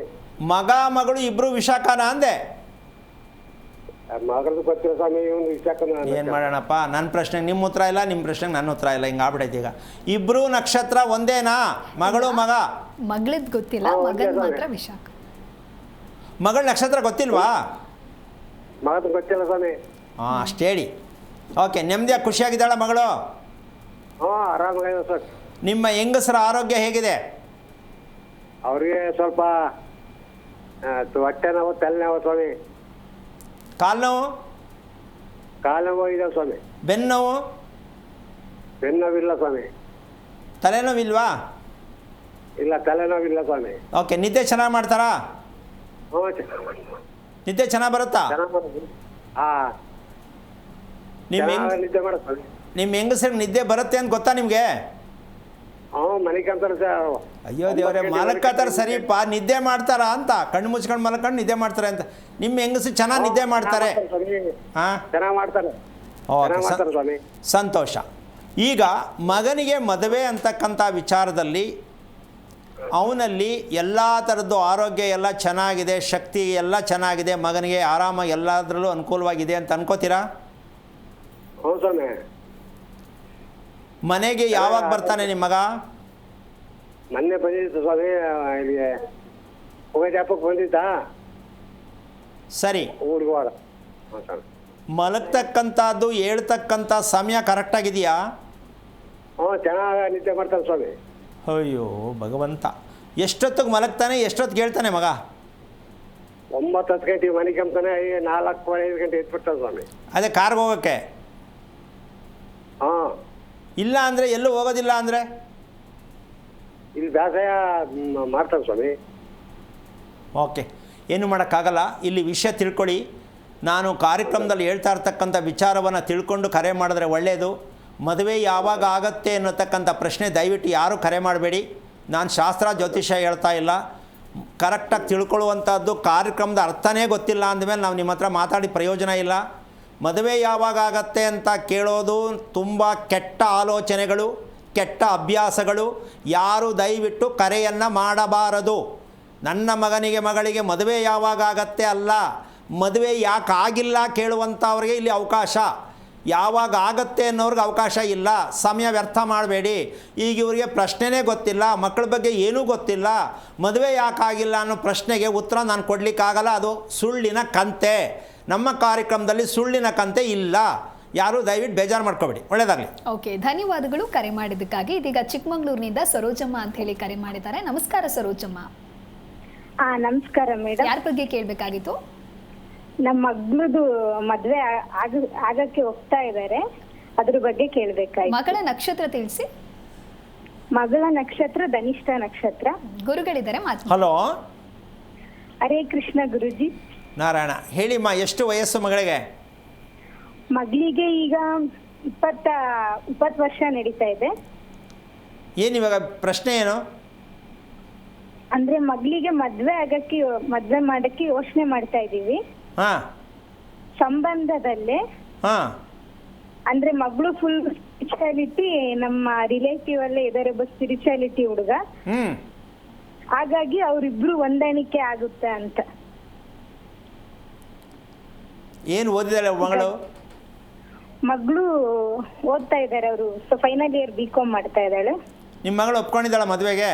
ಮಗಳು ಇಬ್ರು ವಿಶಾಖನ ಅಂದೆ? ಮಗಳದ್ದು ಗೊತ್ತಿಲ್ಲ ಸ್ವಾಮಿ. ಇವನು ವಿಶಾಖ. ಏನು ಮಾಡೋಣಪ್ಪ, ನನ್ನ ಪ್ರಶ್ನೆಗೆ ನಿಮ್ಮ ಉತ್ತರ ಇಲ್ಲ, ನಿಮ್ಮ ಪ್ರಶ್ನೆಗೆ ನನ್ನ ಉತ್ತರ ಇಲ್ಲ, ಹಿಂಗೆ ಆಗ್ಬಿಡೈತೆ. ಈಗ ಇಬ್ರು ನಕ್ಷತ್ರ ಒಂದೇನಾ? ಮಗಳು ಮಗ? ಮಗಳದ್ದು ಗೊತ್ತಿಲ್ಲ, ಮಗನ ಮಾತ್ರ ವಿಶಾಖ. ಮಗಳ ನಕ್ಷತ್ರ ಗೊತ್ತಿಲ್ವಾ? ಮಗದ್ದು ಗೊತ್ತಿಲ್ಲ ಸ್ವಾಮಿ. ಹಾಂ, ಅಷ್ಟು ಹೇಳಿ. ಓಕೆ, ನೆಮ್ಮದಿಯಾಗಿ ಖುಷಿಯಾಗಿದ್ದಾಳ ಮಗಳು? ಹ್ಞೂ ಆರಾಮಾಗಿದೆ ಸರ್. ನಿಮ್ಮ ಹೆಂಗಸರ ಆರೋಗ್ಯ ಹೇಗಿದೆ? ಅವ್ರಿಗೆ ಸ್ವಲ್ಪ ಹೊಟ್ಟೆ ನೋವು, ತಲೆನೋವು ಸ್ವಾಮಿ. ಕಾಲು ನೋವು? ಕಾಲು ನೋವು ಇದೆ ಸ್ವಾಮಿ. ಬೆನ್ನು ನೋವು? ಬೆನ್ನೋವಿಲ್ಲ ಸ್ವಾಮಿ. ತಲೆನೋವಿಲ್ವಾ? ಇಲ್ಲ, ತಲೆನೋವಿಲ್ಲ ಸ್ವಾಮಿ. ಓಕೆ. ನಿದ್ದೆ ಚೆನ್ನಾಗಿ ಮಾಡ್ತಾರಾ? ಹ್ಞೂ, ಚೆನ್ನಾಗಿ ನಿದ್ದೆ ಚೆನ್ನಾಗಿ ಬರುತ್ತಾ? ಹಾಂ, ನಿಮ್ಮ ನಿದ್ದೆ ಮಾಡ ಸ್ವಾಮಿ. ನಿಮ್ಮ ಹೆಂಗಸ್ರಿಗೆ ನಿದ್ದೆ ಬರುತ್ತೆ ಅಂತ ಗೊತ್ತಾ ನಿಮಗೆ? ಹ್ಞೂ, ಮನಿಕಂತಾರೆ ಸರ್. ಅಯ್ಯೋ ದೇವರೇ, ಮಲಕ್ಕಾತಾರೆ ಸರಿಪ್ಪ, ನಿದ್ದೆ ಮಾಡ್ತಾರ ಅಂತ, ಕಣ್ಣು ಮುಚ್ಕೊಂಡು ಮಲ್ಕೊಂಡು ನಿದ್ದೆ ಮಾಡ್ತಾರೆ ಅಂತ. ನಿಮ್ಮ ಹೆಂಗಸು ಚೆನ್ನಾಗಿ ನಿದ್ದೆ ಮಾಡ್ತಾರೆ? ಹಾಂ, ಚೆನ್ನಾಗಿ ಮಾಡ್ತಾರೆ. ಓಕೆ, ಮಾಡ್ತಾರೆ ಸ್ವಾಮಿ. ಸಂತೋಷ. ಈಗ ಮಗನಿಗೆ ಮದುವೆ ಅಂತಕ್ಕಂಥ ವಿಚಾರದಲ್ಲಿ ಅವನಲ್ಲಿ ಎಲ್ಲ ಥರದ್ದು ಆರೋಗ್ಯ ಎಲ್ಲ ಚೆನ್ನಾಗಿದೆ, ಶಕ್ತಿ ಎಲ್ಲ ಚೆನ್ನಾಗಿದೆ, ಮಗನಿಗೆ ಆರಾಮ ಎಲ್ಲದರಲ್ಲೂ ಅನುಕೂಲವಾಗಿದೆ ಅಂತ ಅನ್ಕೋತೀರಾ? ಹ್ಞೂ ಸ್ವಾಮಿ. ಮನೆಗೆ ಯಾವಾಗ ಬರ್ತಾನೆ ನಿಮ್ಮ ಮಗ? ಮೊನ್ನೆ ಬಂದಿತ್ತು ಸ್ವಾಮಿ, ಇಲ್ಲಿಗೆ ಉಗಾದಿ ಹಬ್ಬಕ್ಕೆ ಬಂದಿದ್ದ. ಸರಿ. ಊರಿಗೆ ಹೋದ. ಹ್ಞೂ ಸ್ವಾಮಿ. ಮಲಗ್ತಕ್ಕಂಥದ್ದು ಹೇಳ್ತಕ್ಕಂಥ ಸಮಯ ಕರೆಕ್ಟಾಗಿದೆಯಾ? ಹ್ಞೂ, ಚೆನ್ನಾಗಿ ನಿದ್ದೆ ಮಾಡ್ತಾನೆ ಸ್ವಾಮಿ. ಅಯ್ಯೋ ಭಗವಂತ, ಎಷ್ಟೊತ್ತಿಗೆ ಮಲಗ್ತಾನೆ, ಎಷ್ಟೊತ್ತಿಗೆ ಹೇಳ್ತಾನೆ ಮಗ? 9-10 ಗಂಟೆಗೆ ಮನೆ ಕೆಮ್ತಾನೆ, 4-5 ಗಂಟೆ ಎತ್ಬಿಡ್ತಾನೆ ಸ್ವಾಮಿ. ಅದೇ ಕಾರ್ಗೆ ಹೋಗೋಕ್ಕೆ? ಹಾಂ. ಇಲ್ಲ ಅಂದರೆ ಎಲ್ಲೂ ಹೋಗೋದಿಲ್ಲ ಅಂದರೆ? ಇಲ್ಲಿ ಬೇಸಾಯ ಮಾಡ್ತಾನೆ ಸ್ವಾಮಿ. ಓಕೆ, ಏನು ಮಾಡೋಕ್ಕಾಗಲ್ಲ. ಇಲ್ಲಿ ವಿಷಯ ತಿಳ್ಕೊಳ್ಳಿ. ನಾನು ಕಾರ್ಯಕ್ರಮದಲ್ಲಿ ಹೇಳ್ತಾ ಇರ್ತಕ್ಕಂಥ ವಿಚಾರವನ್ನು ತಿಳ್ಕೊಂಡು ಕರೆ ಮಾಡಿದ್ರೆ ಒಳ್ಳೆಯದು. ಮದುವೆ ಯಾವಾಗ ಆಗತ್ತೆ ಅನ್ನತಕ್ಕಂಥ ಪ್ರಶ್ನೆ ದಯವಿಟ್ಟು ಯಾರೂ ಕರೆ ಮಾಡಬೇಡಿ. ನಾನು ಶಾಸ್ತ್ರ ಜ್ಯೋತಿಷ್ಯ ಹೇಳ್ತಾ ಇಲ್ಲ. ಕರೆಕ್ಟಾಗಿ ತಿಳ್ಕೊಳ್ಳುವಂಥದ್ದು ಕಾರ್ಯಕ್ರಮದ ಅರ್ಥನೇ ಗೊತ್ತಿಲ್ಲ ಅಂದಮೇಲೆ ನಾವು ನಿಮ್ಮ ಹತ್ರ ಮಾತಾಡಿ ಪ್ರಯೋಜನ ಇಲ್ಲ. ಮದುವೆ ಯಾವಾಗ ಆಗತ್ತೆ ಅಂತ ಕೇಳೋದು ತುಂಬ ಕೆಟ್ಟ ಆಲೋಚನೆಗಳು, ಕೆಟ್ಟ ಅಭ್ಯಾಸಗಳು. ಯಾರು ದಯವಿಟ್ಟು ಕರೆಯನ್ನು ಮಾಡಬಾರದು. ನನ್ನ ಮಗನಿಗೆ ಮಗಳಿಗೆ ಮದುವೆ ಯಾವಾಗ ಆಗತ್ತೆ ಅಲ್ಲ, ಮದುವೆ ಯಾಕೆ ಆಗಿಲ್ಲ ಕೇಳುವಂಥವ್ರಿಗೆ ಇಲ್ಲಿ ಅವಕಾಶ. ಯಾವಾಗ ಆಗತ್ತೆ ಅನ್ನೋರ್ಗೆ ಅವಕಾಶ ಇಲ್ಲ. ಸಮಯ ವ್ಯರ್ಥ ಮಾಡಬೇಡಿ. ಈಗ ಇವರಿಗೆ ಪ್ರಶ್ನೆನೇ ಗೊತ್ತಿಲ್ಲ, ಮಕ್ಕಳ ಬಗ್ಗೆ ಏನೂ ಗೊತ್ತಿಲ್ಲ, ಮದುವೆ ಯಾಕಾಗಿಲ್ಲ ಅನ್ನೋ ಪ್ರಶ್ನೆಗೆ ಉತ್ತರ ನಾನು ಕೊಡಲಿಕ್ಕಾಗಲ್ಲ. ಅದು ಸುಳ್ಳಿನ ಕಂತೆ. ನಮ್ಮ ಕಾರ್ಯಕ್ರಮದಲ್ಲಿ ಸುಳ್ಳಿನ ಕಂತೆ ಇಲ್ಲ. ಯಾರು ದಯವಿಟ್ಟು ಬೇಜಾರು ಮಾಡ್ಕೋಬೇಡಿ. ಒಳ್ಳೆಯದಾಗಲಿ. ಓಕೆ, ಧನ್ಯವಾದಗಳು ಕರೆ ಮಾಡಿದ್ದಕ್ಕಾಗಿ. ಇದೀಗ ಚಿಕ್ಕಮಗಳೂರಿನಿಂದ ಸರೋಜಮ್ಮ ಅಂತ ಹೇಳಿ ಕರೆ ಮಾಡಿದ್ದಾರೆ. ನಮಸ್ಕಾರ ಸರೋಜಮ್ಮ. ನಮಸ್ಕಾರ ಮೇಡಮ್. ಯಾರ ಬಗ್ಗೆ ಕೇಳಬೇಕಾಗಿತ್ತು? ನಮ್ಮ ಮಗಳದು ಮದ್ವೆ ಆಗಕ್ಕೆ ಹೋಗ್ತಾ ಇದ್ದಾರೆ, ಅದ್ರ ಬಗ್ಗೆ ಕೇಳ್ಬೇಕಾಯ್ತು. ಮಗಳ ನಕ್ಷತ್ರ ತಿಳಿಸಿ. ಮಗಳ ನಕ್ಷತ್ರ ಧನಿಷ್ಠ ನಕ್ಷತ್ರ. ಗುರುಗಳಿದ್ದಾರೆ, ಮಾತು. ಹಲೋ, ಹರೇ ಕೃಷ್ಣ ಗುರುಜಿ. ನಾರಾಯಣ. ಹೇಳಿಮ್ಮ, ಎಷ್ಟು ವಯಸ್ಸು ಮಗಳಿಗೆ? ಮಗಳಿಗೆ ಈಗ 20 ವರ್ಷ ನಡೀತಾ ಇದೆ. ಏನು ಇವಾಗ ಪ್ರಶ್ನೆ ಏನು? ಅಂದ್ರೆ ಮಗಳಿಗೆ ಮದ್ವೆ ಮಾಡಕ್ಕೆ ಯೋಚನೆ ಮಾಡ್ತಾ ಇದೀವಿ. ಹಾಂ. ಸಂಬಂಧದಲ್ಲೇ ಅಂದ್ರೆ ಮಗಳು ಫುಲ್ ಸ್ಪಿರಿಚುಯಾಲಿಟಿ, ನಮ್ಮ ರಿಲೇಟಿವ್ ಅಲ್ಲೇ ಇದಾರೆ ಒಬ್ಬ ಸ್ಪಿರಿಚುಯಾಲಿಟಿ ಹುಡುಗ. ಹಾಗಾಗಿ ಅವರಿಬ್ರು ಹೊಂದಾಣಿಕೆ ಆಗುತ್ತೆ ಅಂತ. ಏನು ಓದಿದಾಳೆ ಮಗಳು? ಮಗಳು ಓದ್ತಾ ಇದ್ದಾರೆ, ಅವರು ಫೈನಲ್ ಇಯರ್ B.Com ಮಾಡ್ತಾ ಇದ್ದಾಳೆ. ನಿಮ್ಮ ಮಗಳು ಒಪ್ಕೊಂಡಿದ್ದಾಳ ಮದುವೆಗೆ?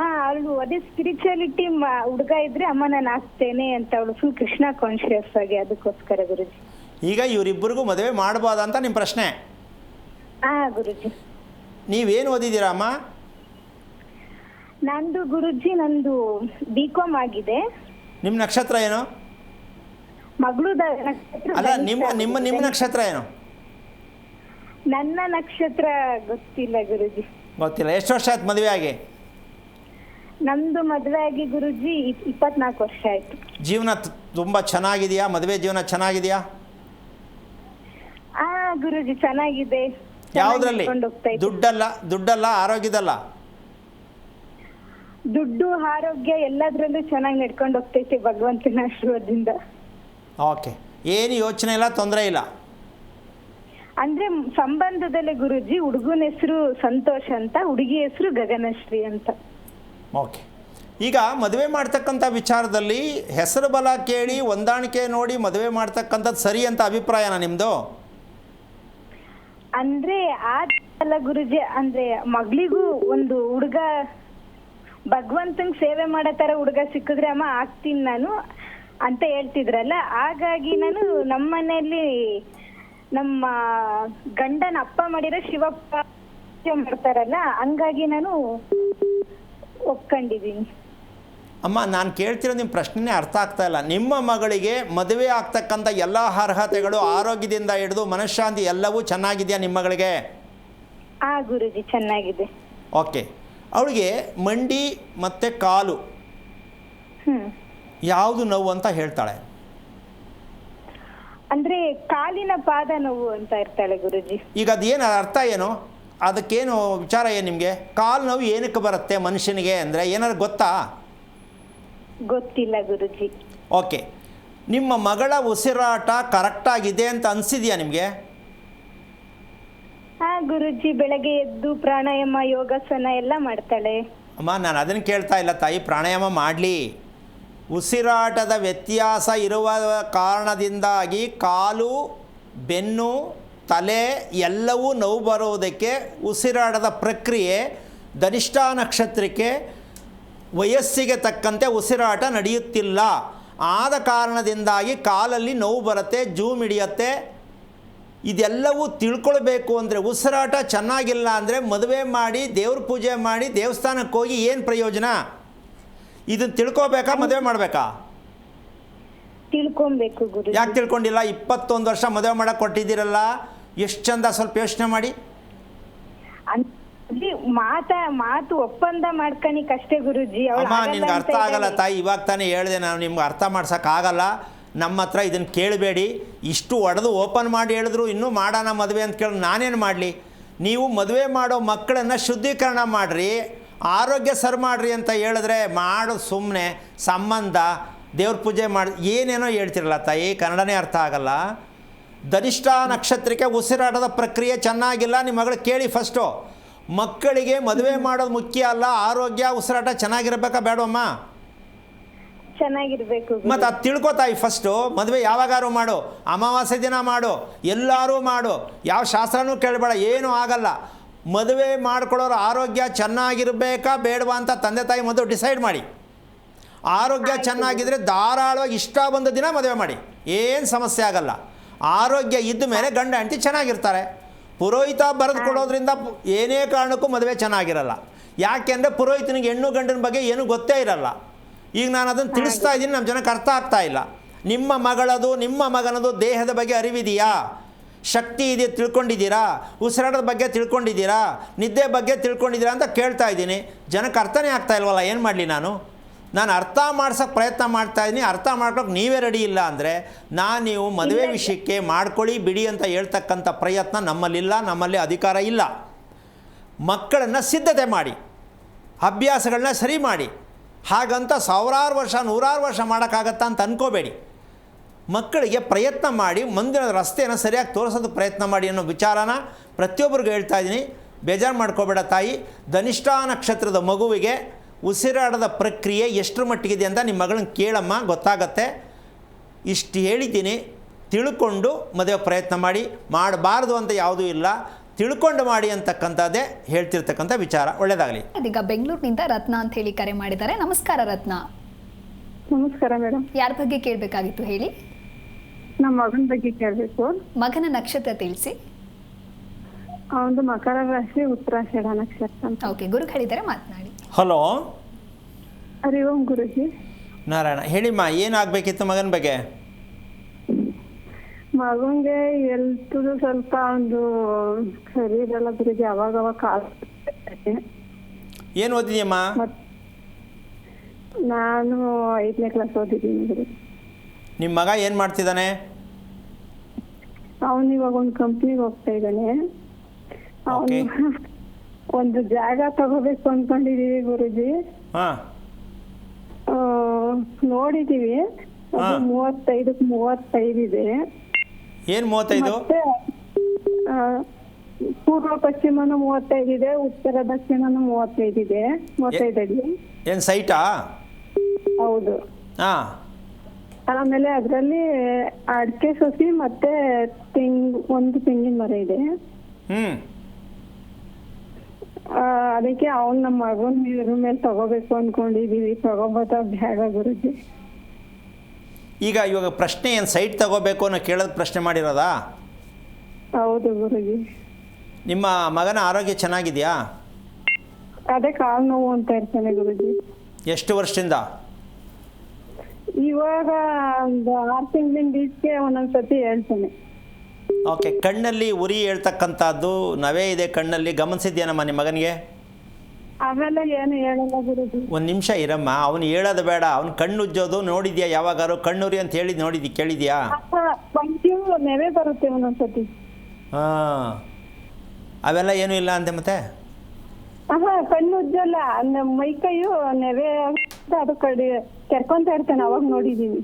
ಅವಳು ಅದೇ ಸ್ಪಿರಿಚುಯಾಲಿಟಿ ಹುಡುಗ ಇದ್ರೆ ಅಮ್ಮ ನಾನು ಆಗ್ತೇನೆ ಅಂತ ಅವಳು ಫುಲ್ ಕೃಷ್ಣ ಕಾನ್ಶಿಯಸ್ ಆಗಿ, ಅದಕ್ಕೋಸ್ಕರ ಗುರುಜಿ. ಈಗ ಇವರಿಬ್ಬರಿಗೂ ಮದುವೆ ಮಾಡ್ಬೋದಾ ಅಂತ ನಿಮ್ಮ ಪ್ರಶ್ನೆ? ಗುರುಜಿ. ನೀವೇನು ಓದಿದ್ದೀರಾ ಅಮ್ಮ? ನಂದು ಗುರುಜಿ B.Com ಆಗಿದೆ. ನಿಮ್ಮ ನಕ್ಷತ್ರ ಏನು? ಮಗಳು ಅಲ್ಲ, ನಿಮ್ಮ ನಕ್ಷತ್ರ ಏನು? ನನ್ನ ನಕ್ಷತ್ರ ಗೊತ್ತಿಲ್ಲ ಗುರುಜಿ. ಗೊತ್ತಿಲ್ಲ. ಎಷ್ಟು ವರ್ಷ ಆಯ್ತು ಮದುವೆ ಆಗಿ? ನಮ್ದು ಮದುವೆ ಆಗಿ ಗುರುಜಿ 24 ವರ್ಷ ಆಯ್ತು. ಜೀವನ ತುಂಬ ಚೆನ್ನಾಗಿದೆಯಾ? ಮದುವೆ ಜೀವನ ಚೆನ್ನಾಗಿದೆಯಾ? ಗುರುಜಿ ಚೆನ್ನಾಗಿದೆ. ಯಾವುದ್ರಲ್ಲಿ? ದುಡ್ಡಲ್ಲ ಆರೋಗ್ಯದಲ್ಲ? ದುಡ್ಡು ಆರೋಗ್ಯ ಎಲ್ಲದ್ರಲ್ಲೂ ಚೆನ್ನಾಗಿ ನಡ್ಕೊಂಡು ಹೋಗ್ತೈತೆ ಭಗವಂತನ ಆಶೀರ್ವಾದದಿಂದ. ಓಕೆ, ಏನು ಯೋಚನೆ ಇಲ್ಲ, ತೊಂದರೆ ಇಲ್ಲ. ಅಂದ್ರೆ ಸಂಬಂಧದಲ್ಲೇ ಗುರುಜಿ ಹುಡುಗನ ಹೆಸರು ಸಂತೋಷ್ ಅಂತ, ಹುಡುಗಿ ಹೆಸರು ಗಗನಶ್ರೀ ಅಂತ. ಓಕೆ. ಈಗ ಮದುವೆ ಮಾಡ್ತಕ್ಕಂಥ ವಿಚಾರದಲ್ಲಿ ಹೆಸರು ಬಲ ಕೇಳಿ ಹೊಂದಾಣಿಕೆ ನೋಡಿ ಮದುವೆ ಮಾಡ್ತಕ್ಕಂಥದ್ದು ಸರಿ ಅಂತ ಅಭಿಪ್ರಾಯನ ನಿಮ್ಮದು? ಅಂದ್ರೆ ಅಲ್ಲ ಗುರುಜಿ, ಅಂದ್ರೆ ಮಗಳಿಗೂ ಒಂದು ಹುಡುಗ ಭಗವಂತಂಗ್ ಸೇವೆ ಮಾಡೋ ತರ ಹುಡುಗ ಸಿಕ್ಕಿದ್ರೆ ಅಮ್ಮ ಆಗ್ತೀನಿ ನಾನು ಅಂತ ಹೇಳ್ತಿದ್ರಲ್ಲ. ಹಾಗಾಗಿ ನಾನು ನಮ್ಮ ಮನೆಯಲ್ಲಿ ನಮ್ಮ ಗಂಡನ ಅಪ್ಪ ಮಾಡಿರೋ ಶಿವಪ್ಪ ಮಾಡ್ತಾರಲ್ಲ, ಹಂಗಾಗಿ ನಾನು ಒಪ್ಕೊಂಡಿದ್ದೀನಿ. ಅಮ್ಮ, ನಾನು ಕೇಳ್ತಿರೋ ನಿಮ್ಮ ಪ್ರಶ್ನೆನೇ ಅರ್ಥ ಆಗ್ತಾ ಇಲ್ಲ. ನಿಮ್ಮ ಮಗಳಿಗೆ ಮದುವೆ ಆಗ್ತಕ್ಕಂಥ ಎಲ್ಲ ಅರ್ಹತೆಗಳು ಆರೋಗ್ಯದಿಂದ ಹಿಡಿದು ಮನಃಶಾಂತಿ ಎಲ್ಲವೂ ಚೆನ್ನಾಗಿದೆಯಾ ನಿಮ್ಮ ಮಗಳಿಗೆ? ಗುರುಜಿ ಚೆನ್ನಾಗಿದೆ. ಓಕೆ. ಅವಳಿಗೆ ಮಂಡಿ ಮತ್ತು ಕಾಲು ಯಾವುದು ನೋವು ಅಂತ ಹೇಳ್ತಾಳೆ? ಅಂದ್ರೆ ಕಾಲಿನ ಪಾದ ನೋವು ಅಂತ ಇರ್ತಾಳೆ ಗುರುಜಿ. ಈಗ ಅದೇನು ಅರ್ಥ ಏನು, ಅದಕ್ಕೇನು ವಿಚಾರ ಏನು ನಿಮಗೆ? ಕಾಲು ನೋವು ಏನಕ್ಕೆ ಬರುತ್ತೆ ಮನುಷ್ಯನಿಗೆ ಅಂದರೆ ಏನಾದ್ರು ಗೊತ್ತಾ? ಗೊತ್ತಿಲ್ಲ ಗುರುಜಿ. ಓಕೆ. ನಿಮ್ಮ ಮಗಳ ಉಸಿರಾಟ ಕರೆಕ್ಟಾಗಿದೆ ಅಂತ ಅನಿಸಿದೆಯಾ ನಿಮಗೆ? ಗುರುಜಿ ಬೆಳಗ್ಗೆ ಎದ್ದು ಪ್ರಾಣಾಯಾಮ ಯೋಗಾಸನ ಎಲ್ಲ ಮಾಡ್ತಾಳೆ. ಅಮ್ಮ, ನಾನು ಅದನ್ನು ಕೇಳ್ತಾ ಇಲ್ಲ ತಾಯಿ. ಪ್ರಾಣಾಯಾಮ ಮಾಡಲಿ. ಉಸಿರಾಟದ ವ್ಯತ್ಯಾಸ ಇರುವ ಕಾರಣದಿಂದಾಗಿ ಕಾಲು, ಬೆನ್ನು, ತಲೆ ಎಲ್ಲವೂ ನೋವು ಬರುವುದಕ್ಕೆ ಉಸಿರಾಟದ ಪ್ರಕ್ರಿಯೆ ಧನಿಷ್ಠಾ ನಕ್ಷತ್ರಕ್ಕೆ ವಯಸ್ಸಿಗೆ ತಕ್ಕಂತೆ ಉಸಿರಾಟ ನಡೆಯುತ್ತಿಲ್ಲ. ಆದ ಕಾರಣದಿಂದಾಗಿ ಕಾಲಲ್ಲಿ ನೋವು ಬರುತ್ತೆ, ಜೂಮ್ ಹಿಡಿಯುತ್ತೆ. ಇದೆಲ್ಲವೂ ತಿಳ್ಕೊಳ್ಬೇಕು ಅಂದರೆ ಉಸಿರಾಟ ಚೆನ್ನಾಗಿಲ್ಲ ಅಂದರೆ ಮದುವೆ ಮಾಡಿ ದೇವ್ರ ಪೂಜೆ ಮಾಡಿ ದೇವಸ್ಥಾನಕ್ಕೆ ಹೋಗಿ ಏನು ಪ್ರಯೋಜನ? ಇದನ್ನು ತಿಳ್ಕೊಬೇಕಾ ಮದುವೆ ಮಾಡಬೇಕಾ? ತಿಳ್ಕೊಬೇಕು ಗುರುಜಿ. ಯಾಕೆ ತಿಳ್ಕೊಂಡಿಲ್ಲ? 21 ವರ್ಷ ಮದುವೆ ಮಾಡಕ್ಕೆ ಕೊಟ್ಟಿದ್ದೀರಲ್ಲ, ಎಷ್ಟು ಚಂದ. ಸ್ವಲ್ಪ ಯೋಚನೆ ಮಾಡಿ. ಮಾತು ಒಪ್ಪಂದ ಮಾಡ್ಕಣಿಕ್ ಅಷ್ಟೇ ಗುರುಜಿ. ಅಮ್ಮ, ನಿನ್ಗೆ ಅರ್ಥ ಆಗಲ್ಲ ತಾಯಿ. ಇವಾಗ ತಾನೇ ಹೇಳಿದೆ ನಾನು, ನಿಮ್ಗೆ ಅರ್ಥ ಮಾಡ್ಸೋಕ್ಕಾಗಲ್ಲ. ನಮ್ಮ ಹತ್ರ ಇದನ್ನು ಕೇಳಬೇಡಿ. ಇಷ್ಟು ಒಡೆದು ಓಪನ್ ಮಾಡಿ ಹೇಳಿದ್ರು ಇನ್ನೂ ಮಾಡೋಣ ಮದುವೆ ಅಂತ ಕೇಳಿ ನಾನೇನು ಮಾಡಲಿ? ನೀವು ಮದುವೆ ಮಾಡೋ ಮಕ್ಕಳನ್ನು ಶುದ್ಧೀಕರಣ ಮಾಡಿರಿ, ಆರೋಗ್ಯ ಸರಿ ಮಾಡಿರಿ ಅಂತ ಹೇಳಿದ್ರೆ ಮಾಡೋದು ಸುಮ್ಮನೆ. ಸಂಬಂಧ, ದೇವ್ರ ಪೂಜೆ ಮಾಡಿ ಏನೇನೋ ಹೇಳ್ತಿರಲ್ಲ ತಾಯಿ, ಕನ್ನಡನೇ ಅರ್ಥ ಆಗಲ್ಲ. ಧನಿಷ್ಠಾ ನಕ್ಷತ್ರಕ್ಕೆ ಉಸಿರಾಟದ ಪ್ರಕ್ರಿಯೆ ಚೆನ್ನಾಗಿಲ್ಲ. ನಿಮ್ಮ ಮಗಳು ಕೇಳಿ ಫಸ್ಟು. ಮಕ್ಕಳಿಗೆ ಮದುವೆ ಮಾಡೋದು ಮುಖ್ಯ ಅಲ್ಲ, ಆರೋಗ್ಯ ಉಸಿರಾಟ ಚೆನ್ನಾಗಿರ್ಬೇಕಾ ಬೇಡವಮ್ಮ? ಚೆನ್ನಾಗಿರ್ಬೇಕು. ಮತ್ತು ಅದು ತಿಳ್ಕೊತಾಯಿ ಫಸ್ಟು. ಮದುವೆ ಯಾವಾಗಾರು ಮಾಡು, ಅಮಾವಾಸ್ಯೆ ದಿನ ಮಾಡು, ಎಲ್ಲರೂ ಮಾಡು, ಯಾವ ಶಾಸ್ತ್ರನೂ ಕೇಳಬೇಡ, ಏನೂ ಆಗಲ್ಲ. ಮದುವೆ ಮಾಡ್ಕೊಳ್ಳೋರು ಆರೋಗ್ಯ ಚೆನ್ನಾಗಿರಬೇಕಾ ಬೇಡವಾ ಅಂತ ತಂದೆ ತಾಯಿ ಮೊದಲು ಡಿಸೈಡ್ ಮಾಡಿ. ಆರೋಗ್ಯ ಚೆನ್ನಾಗಿದ್ದರೆ ಧಾರಾಳವಾಗಿ ಇಷ್ಟ ಬಂದ ದಿನ ಮದುವೆ ಮಾಡಿ, ಏನು ಸಮಸ್ಯೆ ಆಗಲ್ಲ. ಆರೋಗ್ಯ ಇದ್ದ ಮೇಲೆ ಗಂಡ ಹೆಂಡತಿ ಚೆನ್ನಾಗಿರ್ತಾರೆ. ಪುರೋಹಿತ ಬರೆದು ಕೊಡೋದ್ರಿಂದ ಏನೇ ಕಾರಣಕ್ಕೂ ಮದುವೆ ಚೆನ್ನಾಗಿರಲ್ಲ. ಯಾಕೆಂದರೆ ಪುರೋಹಿತನಿಗೆ ಹೆಣ್ಣು ಗಂಡನ ಬಗ್ಗೆ ಏನೂ ಗೊತ್ತೇ ಇರಲ್ಲ. ಈಗ ನಾನು ಅದನ್ನು ತಿಳಿಸ್ತಾ ಇದ್ದೀನಿ, ನಮ್ಮ ಜನಕ್ಕೆ ಅರ್ಥ ಆಗ್ತಾ ಇಲ್ಲ. ನಿಮ್ಮ ಮಗಳದು ನಿಮ್ಮ ಮಗನದು ದೇಹದ ಬಗ್ಗೆ ಅರಿವಿದೆಯಾ? ಶಕ್ತಿ ಇದೆ ತಿಳ್ಕೊಂಡಿದ್ದೀರಾ? ಉಸಿರಾಟದ ಬಗ್ಗೆ ತಿಳ್ಕೊಂಡಿದ್ದೀರಾ? ನಿದ್ದೆ ಬಗ್ಗೆ ತಿಳ್ಕೊಂಡಿದ್ದೀರಾ ಅಂತ ಕೇಳ್ತಾ ಇದ್ದೀನಿ. ಜನಕ್ಕೆ ಅರ್ಥನೇ ಆಗ್ತಾ ಇಲ್ವಲ್ಲ, ಏನು ಮಾಡಲಿ ನಾನು ಅರ್ಥ ಮಾಡ್ಸೋಕ್ಕೆ ಪ್ರಯತ್ನ ಮಾಡ್ತಾಯಿದ್ದೀನಿ. ಅರ್ಥ ಮಾಡ್ಕೊಳಕ್ಕೆ ನೀವೇ ರೆಡಿ ಇಲ್ಲ ಅಂದರೆ ನೀವು ಮದುವೆ ವಿಷಯಕ್ಕೆ ಮಾಡ್ಕೊಳ್ಳಿ ಬಿಡಿ ಅಂತ ಹೇಳ್ತಕ್ಕಂಥ ಪ್ರಯತ್ನ ನಮ್ಮಲ್ಲಿಲ್ಲ, ನಮ್ಮಲ್ಲಿ ಅಧಿಕಾರ ಇಲ್ಲ. ಮಕ್ಕಳನ್ನು ಸಿದ್ಧತೆ ಮಾಡಿ, ಅಭ್ಯಾಸಗಳನ್ನ ಸರಿ ಮಾಡಿ. ಹಾಗಂತ ಸಾವಿರಾರು ವರ್ಷ ನೂರಾರು ವರ್ಷ ಮಾಡೋಕ್ಕಾಗತ್ತಾ ಅಂತ ಅಂದ್ಕೋಬೇಡಿ. ಮಕ್ಕಳಿಗೆ ಪ್ರಯತ್ನ ಮಾಡಿ ಮುಂದಿನ ರಸ್ತೆಯನ್ನು ಸರಿಯಾಗಿ ತೋರಿಸೋದಕ್ಕೆ ಪ್ರಯತ್ನ ಮಾಡಿ ಅನ್ನೋ ವಿಚಾರನ ಪ್ರತಿಯೊಬ್ಬರಿಗೂ ಹೇಳ್ತಾ ಇದ್ದೀನಿ. ಬೇಜಾರು ಮಾಡ್ಕೋಬೇಡ ತಾಯಿ. ಧನಿಷ್ಠಾ ನಕ್ಷತ್ರದ ಮಗುವಿಗೆ ಉಸಿರಾಟದ ಪ್ರಕ್ರಿಯೆ ಎಷ್ಟರ ಮಟ್ಟಿಗಿದೆ ಅಂತ ನಿಮ್ಮ ಮಗಳನ್ನ ಕೇಳಮ್ಮ, ಗೊತ್ತಾಗತ್ತೆ. ಇಷ್ಟು ಹೇಳಿದ್ದೀನಿ. ತಿಳ್ಕೊಂಡು ಮದುವೆ ಪ್ರಯತ್ನ ಮಾಡಿ. ಮಾಡಬಾರ್ದು ಅಂತ ಯಾವುದೂ ಇಲ್ಲ, ತಿಳ್ಕೊಂಡು ಮಾಡಿ ಅಂತಕ್ಕಂಥದ್ದೇ ಹೇಳ್ತಿರ್ತಕ್ಕಂಥ ವಿಚಾರ. ಒಳ್ಳೆಯದಾಗಲಿ. ಇದೀಗ ಬೆಂಗಳೂರಿನಿಂದ ರತ್ನ ಅಂತ ಹೇಳಿ ಕರೆ ಮಾಡಿದ್ದಾರೆ. ನಮಸ್ಕಾರ ರತ್ನ. ನಮಸ್ಕಾರ ಮೇಡಮ್. ಯಾರ ಬಗ್ಗೆ ಕೇಳಬೇಕಾಗಿತ್ತು ಹೇಳಿ? ನಮ್ಮ ಮಗನ ಬಗ್ಗೆ ಕೇಳಬೇಕು. ಮಗನ ನಕ್ಷತ್ರ ತಿಳಿಸಿ. ಅವನು ಮಕರ ರಾಶಿ, ಉತ್ತರಾಷಾಢ ನಕ್ಷತ್ರ ಅಂತ. ಓಕೆ, ಗುರುಗಳಿದ್ದಾರೆ, ಮಾತನಾಡಿ. ಹಲೋ, ಹರಿ ಓಂ ಗುರುಜಿ. ನಾರಾಯಣ. ಹೇಳಿಮ್ಮ, ಏನಾಗಬೇಕಿತ್ತು ಮಗನ ಬಗ್ಗೆ? ಮಗಂಗೆ ಎಲ್ತದು ಸ್ವಲ್ಪ ಒಂದು ಸರಿ ಇರಲ್ಲ ಗುರುಜಿ. ಅವಾಗ ಕಾಲು. ಏನು ಓದಿದೆಯಮ್ಮ? ನಾನು 5ನೇ ಕ್ಲಾಸ್ ಓದಿದ್ದೀನಿ ಗುರುಜಿ. ನಿಮ್ಮ ಮಗ ಏನು ಮಾಡ್ತಿದ್ದಾನೆ? ಅವನು ಇವಾಗ ಒಂದು ಕಂಪ್ನಿಗೆ ಹೋಗ್ತಾ ಇದ್ದಾನೆ. ಅವನು ಒಂದು ಜಾಗ ತಗೋಬೇಕು ಅನ್ಕೊಂಡಿದೀವಿ ಗುರುಜಿ. ಹಾಂ, ನೋಡಿದೀವಿ. 35 ಇದೆ. ಏನು 35? ಮತ್ತೆ ಪೂರ್ವ ಪಶ್ಚಿಮನು 35 ಇದೆ, ಉತ್ತರ ದಕ್ಷಿಣನು 35 ಇದೆ. 35 ಅಡಿ. ಏನು ಸೈಟಾ? ಹೌದು. ಹಾಂ. ಆಮೇಲೆ ಅದರಲ್ಲಿ ಅಡಿಕೆ ಸಸಿ ಮತ್ತೆ ಒಂದು ತೆಂಗಿನ ಮರ ಇದೆ. ಅದಕ್ಕೆ ಅವ್ನು ನಮ್ಮ ಮಗನ ಇದ್ರ ಮೇಲೆ ತಗೋಬೇಕು ಅನ್ಕೊಂಡಿದೀವಿ. ತಗೋಬೋದ ಬೇಡ ಗುರುಜಿ? ಇವಾಗ ಪ್ರಶ್ನೆ ಏನು ಸೈಟ್ ತಗೋಬೇಕು ಅನ್ನೋ ಕೇಳೋದು ಪ್ರಶ್ನೆ ಮಾಡಿರೋದಾ? ಹೌದು ಗುರುಜಿ. ನಿಮ್ಮ ಮಗನ ಆರೋಗ್ಯ ಚೆನ್ನಾಗಿದೆಯಾ? ಅದೇ ಕಾಲು ನೋವು ಅಂತ ಇರ್ತಾನೆ ಗುರುಜಿ. ಎಷ್ಟು ವರ್ಷದಿಂದ? ಇವಾಗ ಒಂದು 6 ತಿಂಗಳಿಂದ ಈಚೆಗೆ ಒಂದೊಂದ್ಸತಿ ಹೇಳ್ತೇನೆ. ಓಕೆ, ಕಣ್ಣಲ್ಲಿ ಉರಿ ಹೇಳ್ತಕ್ಕಂಥದ್ದು ನವೆ ಇದೆ ಕಣ್ಣಲ್ಲಿ, ಗಮನಿಸಿದ್ಯಾನಮ್ಮ ನಿಮ್ಮ ಮಗನಿಗೆ? ಅವೆಲ್ಲ ಏನು ಹೇಳಲ್ಲ ಗುರುಜಿ. ಒಂದು ನಿಮಿಷ ಇರಮ್ಮ, ಅವನು ಹೇಳೋದು ಬೇಡ, ಅವ್ನು ಕಣ್ಣು ಉಜ್ಜೋದು ನೋಡಿದ್ಯಾ ಯಾವಾಗಾರು? ಕಣ್ಣುರಿ ಅಂತ ಹೇಳಿದ್ದು ಕೇಳಿದ್ಯಾ? ಒಂಚೂರು ನೆವೆ ಬರುತ್ತೆ ಒಂದೊಂದ್ಸತಿ. ಹಾಂ, ಅವೆಲ್ಲ ಏನೂ ಇಲ್ಲ ಅಂತೆ ಮತ್ತೆ? ಕಣ್ಣು ಉಜ್ಜಲ್ಲ, ಮೈ ಕೈಯು ನೆವೆ ಅದು ಕಡೆ ಕೆರ್ಕೊಂತ ಇರ್ತಾನೆ, ಅವಾಗ ನೋಡಿದೀನಿ.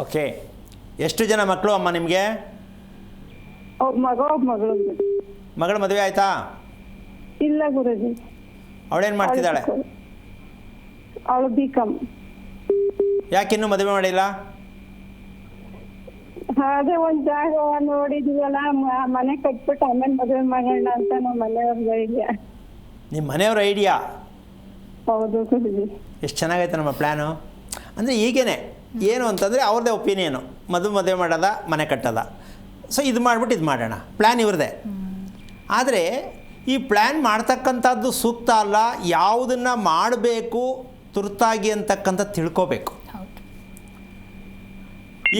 ಓಕೆ, ಎಷ್ಟು ಜನ ಮಕ್ಕಳು ಅಮ್ಮ ನಿಮಗೆ? ಅವ್ರ ಮಗಳು. ಮಗಳ ಮದುವೆ ಆಯ್ತಾ? ಇಲ್ಲ ಗುರುಜಿ. ಅವಳೇನು ಮಾಡ್ತಿದ್ದಾಳೆ? ಅವಳು B.Com. ಯಾಕಿನ್ನೂ ಮದುವೆ ಮಾಡಿಲ್ಲ? ಅದೇ ಒಂದ್ ಜಾಗ ನೋಡಿದೀವಲ್ಲ, ಮನೆ ಕಟ್ಬಿಟ್ಟು ಆಮೇಲೆ ಮದುವೆ ಮಾಡೋಣ ಅಂತ ನಮ್ಮ ಮನೆಯವ್ರ ಐಡಿಯಾ. ನಿಮ್ಮ ಮನೆಯವ್ರ ಐಡಿಯಾ? ಹೌದು ಗುರುಜಿ. ಎಷ್ಟು ಚೆನ್ನಾಗೈತೆ ನಮ್ಮ ಪ್ಲ್ಯಾನು. ಅಂದರೆ ಹೀಗೇನೆ, ಏನು ಅಂತಂದರೆ ಅವ್ರದ್ದೇ ಒಪಿನಿಯನು, ಮದುವೆ ಮಾಡೋದ, ಮನೆ ಕಟ್ಟೋದ. ಸೊ ಇದು ಮಾಡಿಬಿಟ್ಟು ಇದು ಮಾಡೋಣ, ಪ್ಲ್ಯಾನ್ ಇವ್ರದ್ದೇ. ಆದರೆ ಈ ಪ್ಲ್ಯಾನ್ ಮಾಡ್ತಕ್ಕಂಥದ್ದು ಸೂಕ್ತ ಅಲ್ಲ, ಯಾವುದನ್ನು ಮಾಡಬೇಕು ತುರ್ತಾಗಿ ಅಂತಕ್ಕಂಥ ತಿಳ್ಕೋಬೇಕು.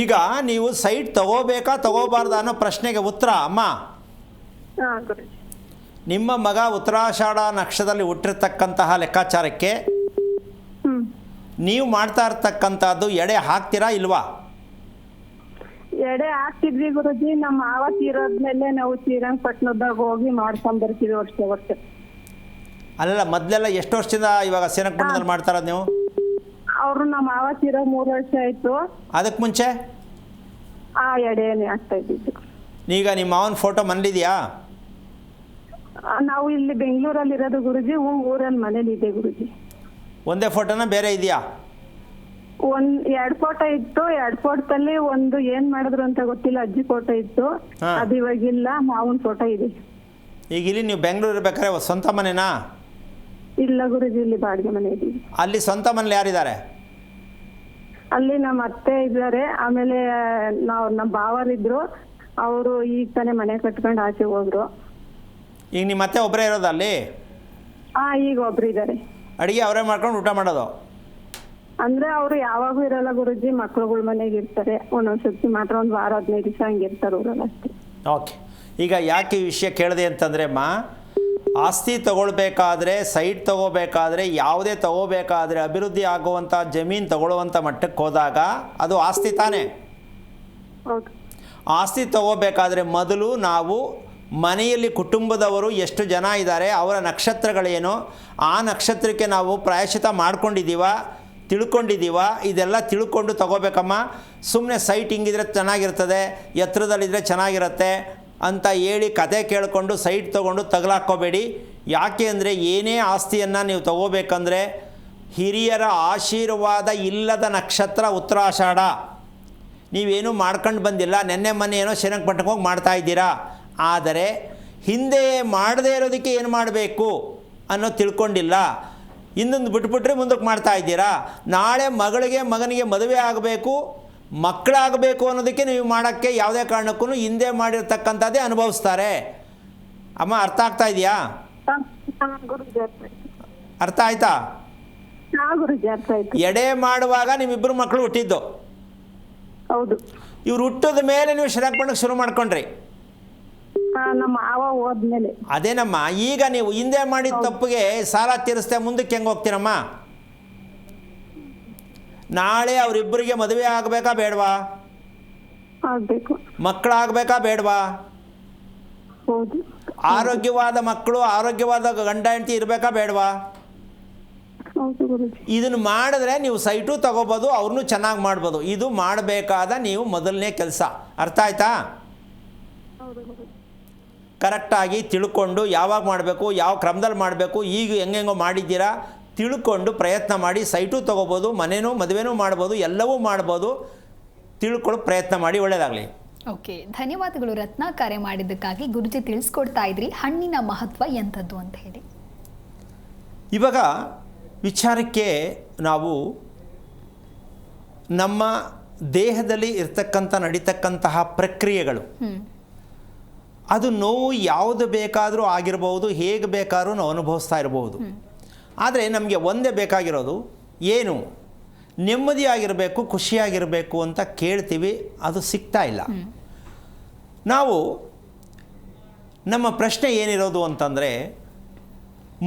ಈಗ ನೀವು ಸೈಟ್ ತಗೋಬೇಕಾ ತಗೋಬಾರ್ದ ಅನ್ನೋ ಪ್ರಶ್ನೆಗೆ ಉತ್ತರ ಅಮ್ಮ, ನಿಮ್ಮ ಮಗ ಉತ್ತರಾಷಾಢ ನಕ್ಷತ್ರದಲ್ಲಿ ಹುಟ್ಟಿರ್ತಕ್ಕಂತಹ ಲೆಕ್ಕಾಚಾರಕ್ಕೆ ನೀವು ಮಾಡ್ತಾ ಇರ್ತಕ್ಕಂಥದ್ದು ಎಡೆ ಹಾಕ್ತೀರಾ ಇಲ್ವಾ? ಎಡೆ ಹಾಕ್ತಿದ್ವಿ ಗುರುಜಿ. ನಮ್ಮ ಮಾವ ತೀರೋದ್ಮೇಲೆ ನಾವು ಶ್ರೀರಂಗಪಟ್ಟಣದಾಗ ಹೋಗಿ ಮಾಡ್ಕೊಂಡ್ ಬರ್ತೀವಿ ವರ್ಷ. ಅಲ್ಲ, ಮೊದಲೆಲ್ಲ ಎಷ್ಟು ವರ್ಷದಿಂದ ಇವಾಗ ಶ್ರೀರಂಗಪಟ್ಟಣದಲ್ಲಿ ಮಾಡ್ತಾ ಇರೋದು ನೀವು? ಅವರು ನಮ್ಮ ಮಾವ ತೀರೋ 3 ವರ್ಷ ಆಯ್ತು. ಅದಕ್ಕೆ ಮುಂಚೆ ಎಡೆನೇ ಆಗ್ತಾ ಇದ್ದಿದ್ದು. ಈಗ ನಿಮ್ಮ ಮಾವನ ಫೋಟೋ ಮನೇಲಿದೆಯಾ? ನಾವು ಇಲ್ಲಿ ಬೆಂಗಳೂರಲ್ಲಿ ಇರೋದು ಗುರುಜಿ, ಊರಲ್ಲಿ ಮನೇಲಿ ಇದೆ ಗುರುಜಿ. ಒಂದೇ ಫೋಟೋನ ಬೇರೆ ಇದೆಯಾ? 2 ಫೋಟೋ ಇತ್ತು. 2 ಫೋಟೋದಲ್ಲಿ ಒಂದು ಏನ್ ಮಾಡಿದ್ರು ಅಂತ ಗೊತ್ತಿಲ್ಲ, ಅಜ್ಜಿ ಫೋಟೋ ಇತ್ತು. ಅದು ಇವಾಗಿಲ್ಲ, ಮಾವನ್ ಫೋಟೋ ಇದೆ. ಈಗ ಇಲ್ಲಿ ನೀವು ಬೆಂಗಳೂರು ಇರ್ಬೇಕಾದ್ರೆ ಸ್ವಂತ ಮನೆನಾ? ಇಲ್ಲ ಗುರುಜಿ, ಇಲ್ಲಿ ಬಾಡಿಗೆ ಮನೆ ಇದೀವಿ. ಅಲ್ಲಿ ಸ್ವಂತ ಮನೇಲಿ ಯಾರಿದ್ದಾರೆ? ಅಲ್ಲಿ ನಮ್ಮ ಅತ್ತೆ ಇದ್ದಾರೆ, ಆಮೇಲೆ ನಮ್ಮ ಭಾವರಿದ್ರು, ಅವರು ಈಗ ತಾನೇ ಮನೆ ಕಟ್ಕೊಂಡು ಆಚೆ ಹೋದ್ರು. ಈಗ ನಿಮ್ಮ ಅತ್ತೆ ಒಬ್ಬರೇ ಇರೋದು ಅಲ್ಲಿ? ಈಗ ಒಬ್ರು ಇದ್ದಾರೆ. ಅಡುಗೆ ಅವರೇ ಮಾಡ್ಕೊಂಡು ಊಟ ಮಾಡೋದು? ಅಂದ್ರೆ ಅವರು ಯಾವಾಗೂ ಇರಲ್ಲ ಗುರುಜಿ, ಮಕ್ಳುಗಳ ಮನೆಗೆ ಇರ್ತಾರೆ. ಒಂದೊಂದ್ಸತಿ ಮಾತ್ರ ಒಂದು ವಾರ 15 ದಿವಸ ಹಂಗಿರ್ತಾರೆ ಊರಲ್ಲಿ ಅಷ್ಟೇ. ಓಕೆ, ಈಗ ಯಾಕೆ ಈ ವಿಷಯ ಕೇಳಿದೆ ಅಂತಂದರೆ ಅಮ್ಮ, ಆಸ್ತಿ ತಗೊಳ್ಬೇಕಾದ್ರೆ, ಸೈಟ್ ತಗೋಬೇಕಾದ್ರೆ, ಯಾವುದೇ ತಗೋಬೇಕಾದ್ರೆ ಅಭಿವೃದ್ಧಿ ಆಗುವಂಥ ಜಮೀನು ತಗೊಳ್ಳುವಂಥ ಮಟ್ಟಕ್ಕೆ ಹೋದಾಗ ಅದು ಆಸ್ತಿ ತಾನೇ. ಆಸ್ತಿ ತಗೋಬೇಕಾದ್ರೆ ಮೊದಲು ನಾವು ಮನೆಯಲ್ಲಿ ಕುಟುಂಬದವರು ಎಷ್ಟು ಜನ ಇದ್ದಾರೆ, ಅವರ ನಕ್ಷತ್ರಗಳೇನು, ಆ ನಕ್ಷತ್ರಕ್ಕೆ ನಾವು ಪ್ರಾಯಶ್ಚಿತ ಮಾಡ್ಕೊಂಡಿದ್ದೀವ, ತಿಳ್ಕೊಂಡಿದ್ದೀವ, ಇದೆಲ್ಲ ತಿಳ್ಕೊಂಡು ತಗೋಬೇಕಮ್ಮ. ಸುಮ್ಮನೆ ಸೈಟ್ ಹಿಂಗಿದ್ರೆ ಚೆನ್ನಾಗಿರ್ತದೆ, ಎತ್ತರದಲ್ಲಿದ್ದರೆ ಚೆನ್ನಾಗಿರುತ್ತೆ ಅಂತ ಹೇಳಿ ಕತೆ ಕೇಳಿಕೊಂಡು ಸೈಟ್ ತೊಗೊಂಡು ತಗಲಾಕ್ಕೋಬೇಡಿ. ಯಾಕೆ ಅಂದರೆ ಏನೇ ಆಸ್ತಿಯನ್ನು ನೀವು ತಗೋಬೇಕಂದ್ರೆ ಹಿರಿಯರ ಆಶೀರ್ವಾದ ಇಲ್ಲದ ನಕ್ಷತ್ರ ಉತ್ತರಾಷಾಢ. ನೀವೇನೂ ಮಾಡ್ಕೊಂಡು ಬಂದಿಲ್ಲ, ನೆನ್ನೆ ಮೊನ್ನೆ ಏನೋ ಶ್ರೀರಂಗಪಟ್ಟಣಕ್ಕೆ ಹೋಗಿ ಮಾಡ್ತಾಯಿದ್ದೀರಾ, ಆದರೆ ಹಿಂದೆ ಮಾಡದೇ ಇರೋದಕ್ಕೆ ಏನು ಮಾಡಬೇಕು ಅನ್ನೋ ತಿಳ್ಕೊಂಡಿಲ್ಲ. ಇನ್ನೊಂದು ಬಿಟ್ಬಿಟ್ರೆ ಮುಂದಕ್ಕೆ ಮಾಡ್ತಾ ಇದ್ದೀರಾ. ನಾಳೆ ಮಗನಿಗೆ ಮದುವೆ ಆಗಬೇಕು, ಮಕ್ಕಳಾಗಬೇಕು ಅನ್ನೋದಕ್ಕೆ ನೀವು ಮಾಡೋಕ್ಕೆ ಯಾವುದೇ ಕಾರಣಕ್ಕೂ ಹಿಂದೆ ಮಾಡಿರ್ತಕ್ಕಂಥದ್ದೇ ಅನುಭವಿಸ್ತಾರೆ. ಅಮ್ಮ, ಅರ್ಥ ಆಗ್ತಾ ಇದೆಯಾ? ಅರ್ಥ ಆಯ್ತಾ? ಎಡೆ ಮಾಡುವಾಗ ನಿಮ್ಮಿಬ್ಬರು ಮಕ್ಕಳು ಹುಟ್ಟಿದ್ದು. ಹೌದು. ಇವ್ರು ಹುಟ್ಟಿದ ಮೇಲೆ ನೀವು ಶ್ರೀರಂಗಪಟ್ಟಣಕ್ಕೆ ಶುರು ಮಾಡ್ಕೊಂಡ್ರಿ. ನಮ್ಮ ಮಾವ ಹೋದ್ಮೇಲೆ. ಅದೇನಮ್ಮ, ಈಗ ನೀವು ಹಿಂದೆ ಮಾಡಿದ ತಪ್ಪಿಗೆ ಸಾಲ ತೀರಿಸ್ತೆ ಮುಂದಕ್ಕೆ ಹೆಂಗೆ ಹೋಗ್ತೀರಮ್ಮ? ನಾಳೆ ಅವರಿಬ್ಬರಿಗೆ ಮದುವೆ ಆಗಬೇಕಾ ಬೇಡವಾ? ಆಗಬೇಕು. ಮಕ್ಕಳಾಗಬೇಕಾ ಬೇಡವಾ? ಹೌದು. ಆರೋಗ್ಯವಾದ ಮಕ್ಕಳು, ಆರೋಗ್ಯವಾದ ಗಂಡ ಹೆಂಡತಿ ಇರಬೇಕಾ ಬೇಡವಾ? ಹೌದು ಗುರುಜಿ. ಇದನ್ನು ಮಾಡಿದ್ರೆ ನೀವು ಸೈಟು ತಗೋಬೋದು, ಅವ್ರನ್ನೂ ಚೆನ್ನಾಗಿ ಮಾಡ್ಬೋದು. ಇದು ಮಾಡಬೇಕಾದ ನೀವು ಮೊದಲನೇ ಕೆಲಸ. ಅರ್ಥ ಆಯ್ತಾ? ಕರೆಕ್ಟಾಗಿ ತಿಳ್ಕೊಂಡು ಯಾವಾಗ ಮಾಡಬೇಕು, ಯಾವ ಕ್ರಮದಲ್ಲಿ ಮಾಡಬೇಕು, ಈಗ ಹೆಂಗೆಂಗೋ ಮಾಡಿದ್ದೀರಾ ತಿಳ್ಕೊಂಡು ಪ್ರಯತ್ನ ಮಾಡಿ. ಸೈಟು ತೊಗೋಬೋದು, ಮನೆಯೂ ಮದುವೆನೂ ಮಾಡ್ಬೋದು, ಎಲ್ಲವೂ ಮಾಡ್ಬೋದು. ತಿಳ್ಕೊಳ್ಳೋ ಪ್ರಯತ್ನ ಮಾಡಿ. ಒಳ್ಳೆಯದಾಗಲಿ. ಓಕೆ, ಧನ್ಯವಾದಗಳು ರತ್ನ. ಕರೆ ಮಾಡಿದ್ದಕ್ಕಾಗಿ ಗುರುಜಿ ತಿಳಿಸ್ಕೊಡ್ತಾ ಇದ್ರಿ ಹಣ್ಣಿನ ಮಹತ್ವ ಎಂಥದ್ದು ಅಂತ ಹೇಳಿ. ಇವಾಗ ವಿಚಾರಕ್ಕೆ ನಾವು ನಮ್ಮ ದೇಹದಲ್ಲಿ ಇರ್ತಕ್ಕಂಥ ನಡೀತಕ್ಕಂತಹ ಪ್ರಕ್ರಿಯೆಗಳು, ಅದು ನೋವು ಯಾವುದು ಬೇಕಾದರೂ ಆಗಿರ್ಬೋದು, ಹೇಗೆ ಬೇಕಾದ್ರೂ ನಾವು ಅನುಭವಿಸ್ತಾ ಇರ್ಬೋದು. ಆದರೆ ನಮಗೆ ಒಂದೇ ಬೇಕಾಗಿರೋದು ಏನು, ನೆಮ್ಮದಿಯಾಗಿರಬೇಕು, ಖುಷಿಯಾಗಿರಬೇಕು ಅಂತ ಕೇಳ್ತೀವಿ, ಅದು ಸಿಗ್ತಾ ಇಲ್ಲ. ನಾವು ನಮ್ಮ ಪ್ರಶ್ನೆ ಏನಿರೋದು ಅಂತಂದರೆ,